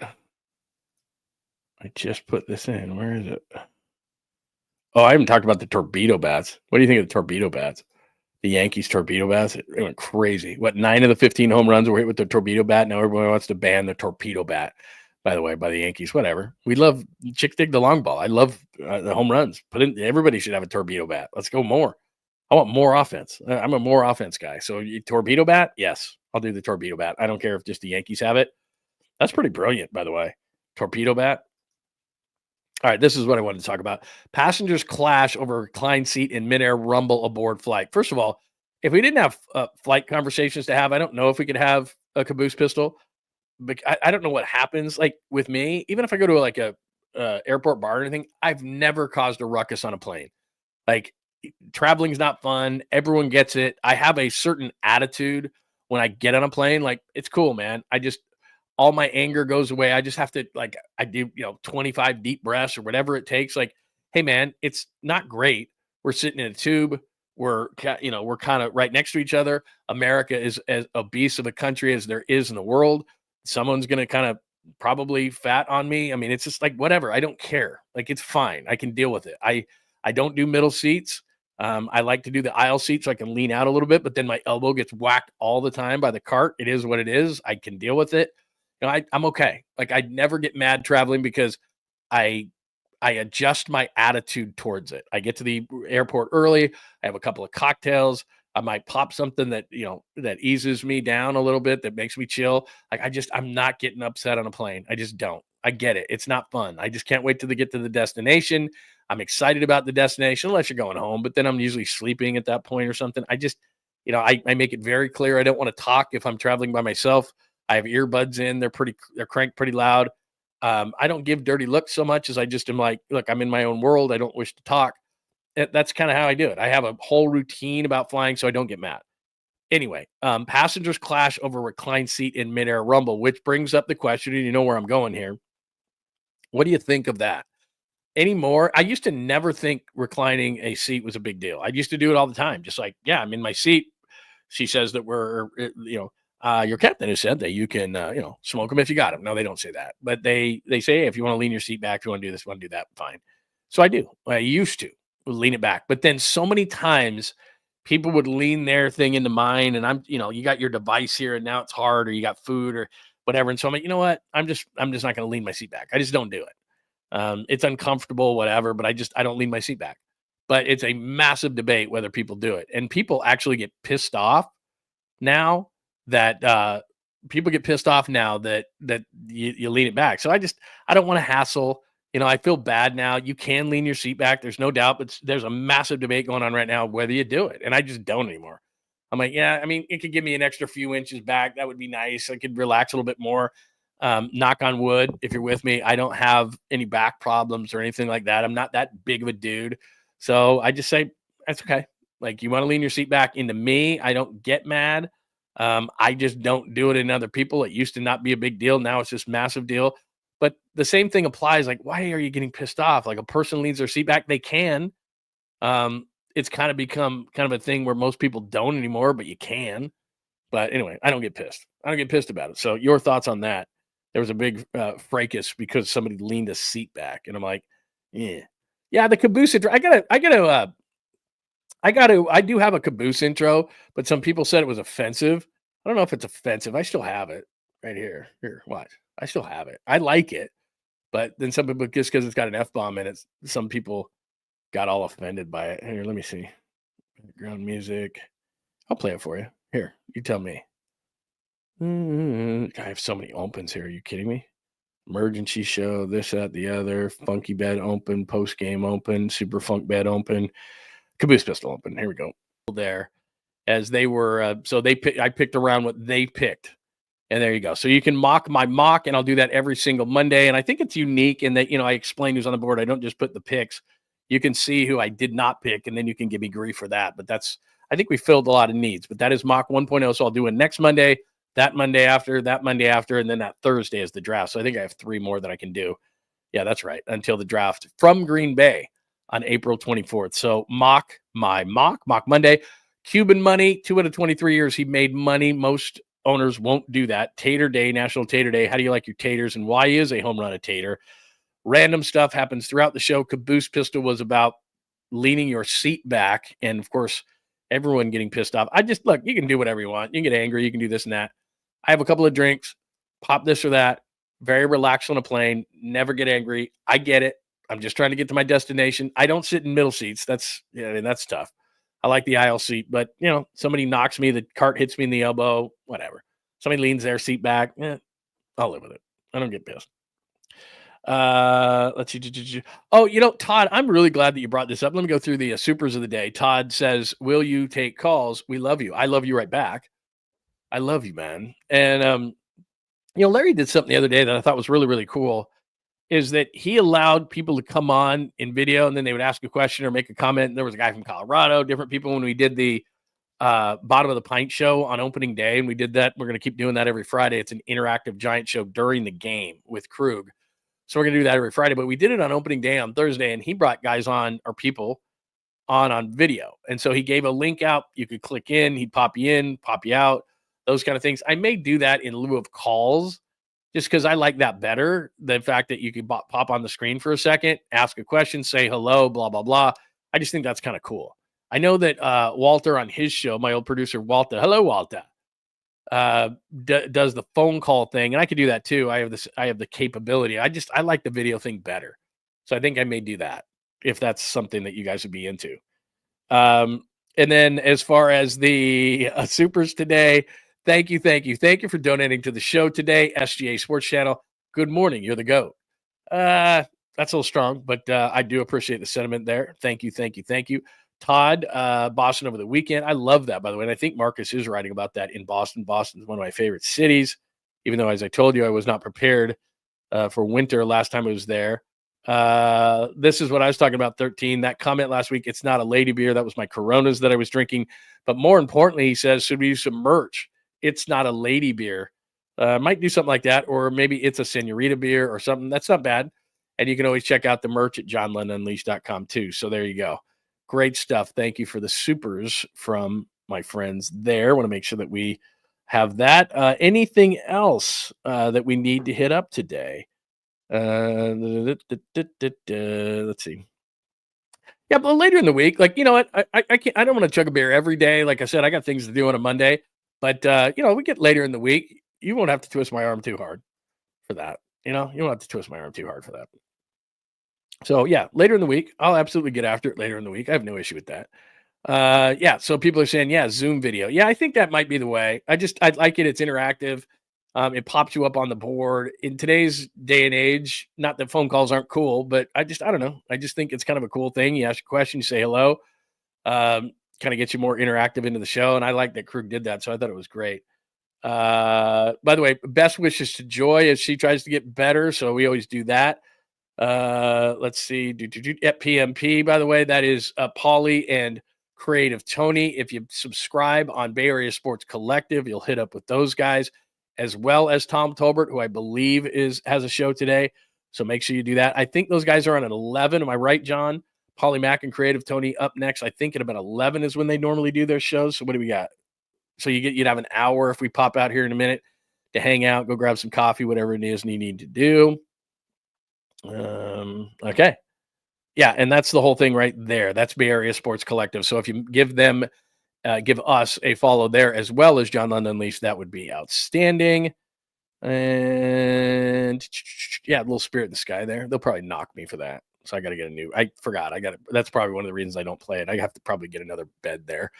I just put this in. Where is it? Oh, I haven't talked about the torpedo bats. What do you think of the torpedo bats? The Yankees torpedo bats, it went crazy. 9 of the 15 home runs were hit with the torpedo bat. Now everybody wants to ban the torpedo bat, by the way, by the Yankees. Whatever. We love chick dig the long ball. I love the home runs. Everybody should have a torpedo bat. Let's go more. I want more offense. I'm a more offense guy. So torpedo bat, yes, I'll do the torpedo bat. I don't care if just the Yankees have it. That's pretty brilliant, by the way. Torpedo bat. All right, this is what I wanted to talk about. Passengers clash over a reclined seat in midair rumble aboard flight. First of all, if we didn't have flight conversations to have, I don't know if we could have a caboose pistol. But I don't know what happens. Like with me, even if I go to like a airport bar or anything, I've never caused a ruckus on a plane. Like traveling's not fun. Everyone gets it. I have a certain attitude when I get on a plane. Like, it's cool, man. All my anger goes away. I just have to, like, I do, 25 deep breaths or whatever it takes. Like, hey, man, it's not great. We're sitting in a tube. We're kind of right next to each other. America is as obese of a country as there is in the world. Someone's going to kind of probably fat on me. I mean, it's just like, whatever. I don't care. Like, it's fine. I can deal with it. I don't do middle seats. I like to do the aisle seat so I can lean out a little bit, but then my elbow gets whacked all the time by the cart. It is what it is. I can deal with it. I'm okay. Like, I never get mad traveling, because I adjust my attitude towards it. I get to the airport early. I have a couple of cocktails. I might pop something that, that eases me down a little bit, that makes me chill. Like, I'm not getting upset on a plane. I just don't. I get it. It's not fun. I just can't wait till they get to the destination. I'm excited about the destination, unless you're going home, but then I'm usually sleeping at that point or something. I just, I make it very clear. I don't want to talk if I'm traveling by myself. I have earbuds in. They're cranked pretty loud. I don't give dirty looks so much as I just am like, look, I'm in my own world. I don't wish to talk. That's kind of how I do it. I have a whole routine about flying so I don't get mad. Anyway, passengers clash over reclined seat in midair rumble, which brings up the question, and you know where I'm going here. What do you think of that? anymore, I used to never think reclining a seat was a big deal. I used to do it all the time. Just like, yeah, I'm in my seat. She says that your captain has said that you can, smoke them if you got them. No, they don't say that, but they say, hey, if you want to lean your seat back, if you want to do this, want to do that, fine. So I do. I used to lean it back, but then so many times people would lean their thing into mine, and I'm, you got your device here, and now it's hard, or you got food or whatever, and so I'm like, you know what? I'm just not going to lean my seat back. I just don't do it. It's uncomfortable, whatever, but I don't lean my seat back. But it's a massive debate whether people do it, and people actually get pissed off now that people get pissed off now that you lean it back. So I don't want to hassle. I feel bad now. You can lean your seat back. There's no doubt, but there's a massive debate going on right now whether you do it. And I just don't anymore. I'm like, yeah, I mean, it could give me an extra few inches back. That would be nice. I could relax a little bit more. Knock on wood, if you're with me. I don't have any back problems or anything like that. I'm not that big of a dude. So I just say, that's okay. Like, you want to lean your seat back into me, I don't get mad. I just don't do it in other people. It used to not be a big deal. Now it's this massive deal. But the same thing applies. Like, why are you getting pissed off? Like, a person leans their seat back, they can. It's kind of become kind of a thing where most people don't anymore, but you can. But anyway, I don't get pissed. I don't get pissed about it. So your thoughts on that? There was a big fracas because somebody leaned a seat back, and I'm like, yeah, the caboose intro. I do have a caboose intro, but some people said it was offensive. I don't know if it's offensive. I still have it right here. Here, watch. I still have it. I like it, but then some people, just because it's got an F-bomb in it, some people got all offended by it. Here, let me see. Background music. I'll play it for you. Here, you tell me. I have so many opens here. Are you kidding me? Emergency show, this, that, the other. Funky bed open, post-game open, super funk bed open, caboose pistol open. Here we go. There, as they were, I picked around what they picked. And there you go. So you can mock my mock, and I'll do that every single Monday. And I think it's unique in that, I explain who's on the board. I don't just put the picks. You can see who I did not pick, and then you can give me grief for that. But I think we filled a lot of needs. But that is mock 1.0. So I'll do it next Monday, that Monday after, and then that Thursday is the draft. So I think I have 3 more that I can do. Yeah, that's right. Until the draft from Green Bay on April 24th. So mock Monday. Cuban money, 2 out of 23 years he made money. Most owners won't do that. Tater Day, National Tater Day. How do you like your taters, and why is a home run a tater? Random stuff happens throughout the show. Caboose pistol was about leaning your seat back, and of course, everyone getting pissed off. Look, you can do whatever you want. You can get angry. You can do this and that. I have a couple of drinks, pop this or that. Very relaxed on a plane. Never get angry. I get it. I'm just trying to get to my destination. I don't sit in middle seats. That's tough. I like the aisle seat, but somebody knocks me, the cart hits me in the elbow, whatever. Somebody leans their seat back. I'll live with it. I don't get pissed. Let's see. Oh, Todd, I'm really glad that you brought this up. Let me go through the supers of the day. Todd says, will you take calls? We love you. I love you right back. I love you, man. And, Larry did something the other day that I thought was really, really cool, is that he allowed people to come on in video, and then they would ask a question or make a comment. And there was a guy from Colorado, different people when we did the Bottom of the Pint show on opening day, and we did that. We're going to keep doing that every Friday. It's an interactive giant show during the game with Krug. So we're going to do that every Friday, but we did it on opening day on Thursday, and he brought guys on, or people on video. And so he gave a link out. You could click in, he'd pop you in, pop you out, those kind of things. I may do that in lieu of calls, just because I like that better. The fact that you could pop on the screen for a second, ask a question, say hello, blah, blah, blah. I just think that's kind of cool. I know that Walter on his show, my old producer, Walter, hello, Walter, does the phone call thing. And I could do that too. I have the capability. I like the video thing better. So I think I may do that if that's something that you guys would be into. And then as far as the supers today, Thank you for donating to the show today. SGA Sports Channel. Good morning. You're the GOAT. That's a little strong, but I do appreciate the sentiment there. Thank you. Todd, Boston over the weekend. I love that, by the way. And I think Marcus is writing about that in Boston. Boston is one of my favorite cities, even though, as I told you, I was not prepared for winter last time I was there. This is what I was talking about, 13. That comment last week, it's not a lady beer. That was my Coronas that I was drinking. But more importantly, he says, should we use some merch? It's not a lady beer. Might do something like that, or maybe it's a senorita beer or something. That's not bad. And you can always check out the merch at johnlundunleashed.com too. So there you go. Great stuff. Thank you for the supers from my friends there. I want to make sure that we have that. Anything else that we need to hit up today? Let's see. Yeah, but later in the week, like, you know what? I can't. I don't want to chug a beer every day. Like I said, I got things to do on a Monday. But you know, we get later in the week. You won't have to twist my arm too hard for that. You know, you won't have to twist my arm too hard for that. So yeah, later in the week, I'll absolutely get after it later in the week. I have no issue with that. Yeah, so people are saying, yeah, Zoom video. Yeah, I think that might be the way. I like it. It's interactive. It pops you up on the board. In today's day and age, not that phone calls aren't cool, but I don't know. I just think it's kind of a cool thing. You ask a question, you say hello. Kind of gets you more interactive into the show. And I like that Krug did that. So I thought it was great. By the way, best wishes to Joy as she tries to get better. So we always do that. Let's see. At PMP, by the way, that is Paulie and Creative Tony. If you subscribe on Bay Area Sports Collective, you'll hit up with those guys, as well as Tom Tolbert, who I believe has a show today. So make sure you do that. I think those guys are on at 11. Am I right, John? Paulie Mack and Creative Tony up next. I think at about 11 is when they normally do their shows. So what do we got? So you'd have an hour if we pop out here in a minute to hang out, go grab some coffee, whatever it is you need to do. Okay. Yeah, and that's the whole thing right there. That's Bay Area Sports Collective. So if you give us a follow there as well as John Lund Unleashed, that would be outstanding. And yeah, a little Spirit in the Sky there. They'll probably knock me for that. So I got to get I forgot. That's probably one of the reasons I don't play it. I have to probably get another bed there.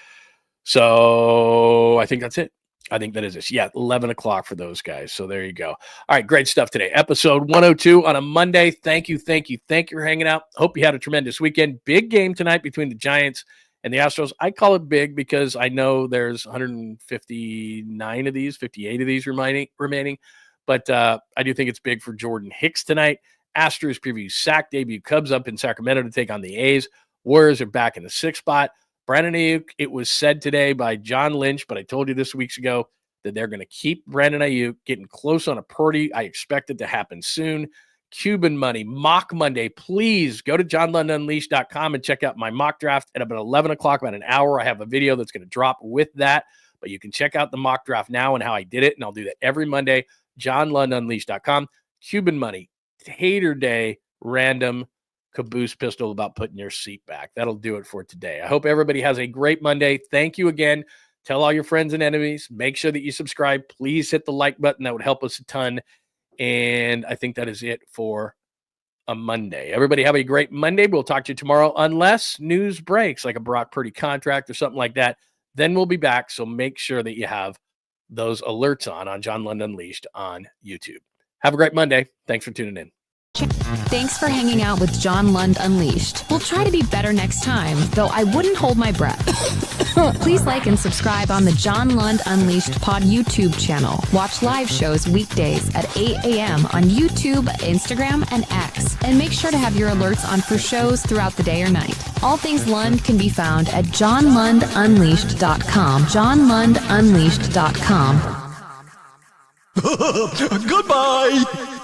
So I think that's it. I think that is it. Yeah, 11 o'clock for those guys. So there you go. All right, great stuff today. Episode 102 on a Monday. Thank you for hanging out. Hope you had a tremendous weekend. Big game tonight between the Giants and the Astros. I call it big because I know there's 159 of these, 58 of these remaining. But I do think it's big for Jordan Hicks tonight. Astros preview sack debut. Cubs up in Sacramento to take on the A's. Warriors are back in the 6th spot. Brandon Aiyuk, it was said today by John Lynch, but I told you this weeks ago that they're going to keep Brandon Aiyuk getting close on a Purdy. I expect it to happen soon. Cuban money, mock Monday. Please go to johnlundunleashed.com and check out my mock draft at about 11 o'clock, about an hour. I have a video that's going to drop with that, but you can check out the mock draft now and how I did it, and I'll do that every Monday. johnlundunleashed.com. Cuban money, Tater Day, random caboose pistol about putting your seat back. That'll do it for today. I hope everybody has a great Monday. Thank you again. Tell all your friends and enemies. Make sure that you subscribe. Please hit the like button. That would help us a ton. And I think that is it for a Monday. Everybody have a great Monday. We'll talk to you tomorrow unless news breaks, like a Brock Purdy contract or something like that. Then we'll be back. So make sure that you have those alerts on John Lund Unleashed on YouTube. Have a great Monday. Thanks for tuning in. Thanks for hanging out with John Lund Unleashed. We'll try to be better next time, though I wouldn't hold my breath. Please like and subscribe on the John Lund Unleashed Pod YouTube channel. Watch live shows weekdays at 8 a.m. on YouTube, Instagram, and X. And make sure to have your alerts on for shows throughout the day or night. All things Lund can be found at johnlundunleashed.com. johnlundunleashed.com. Goodbye!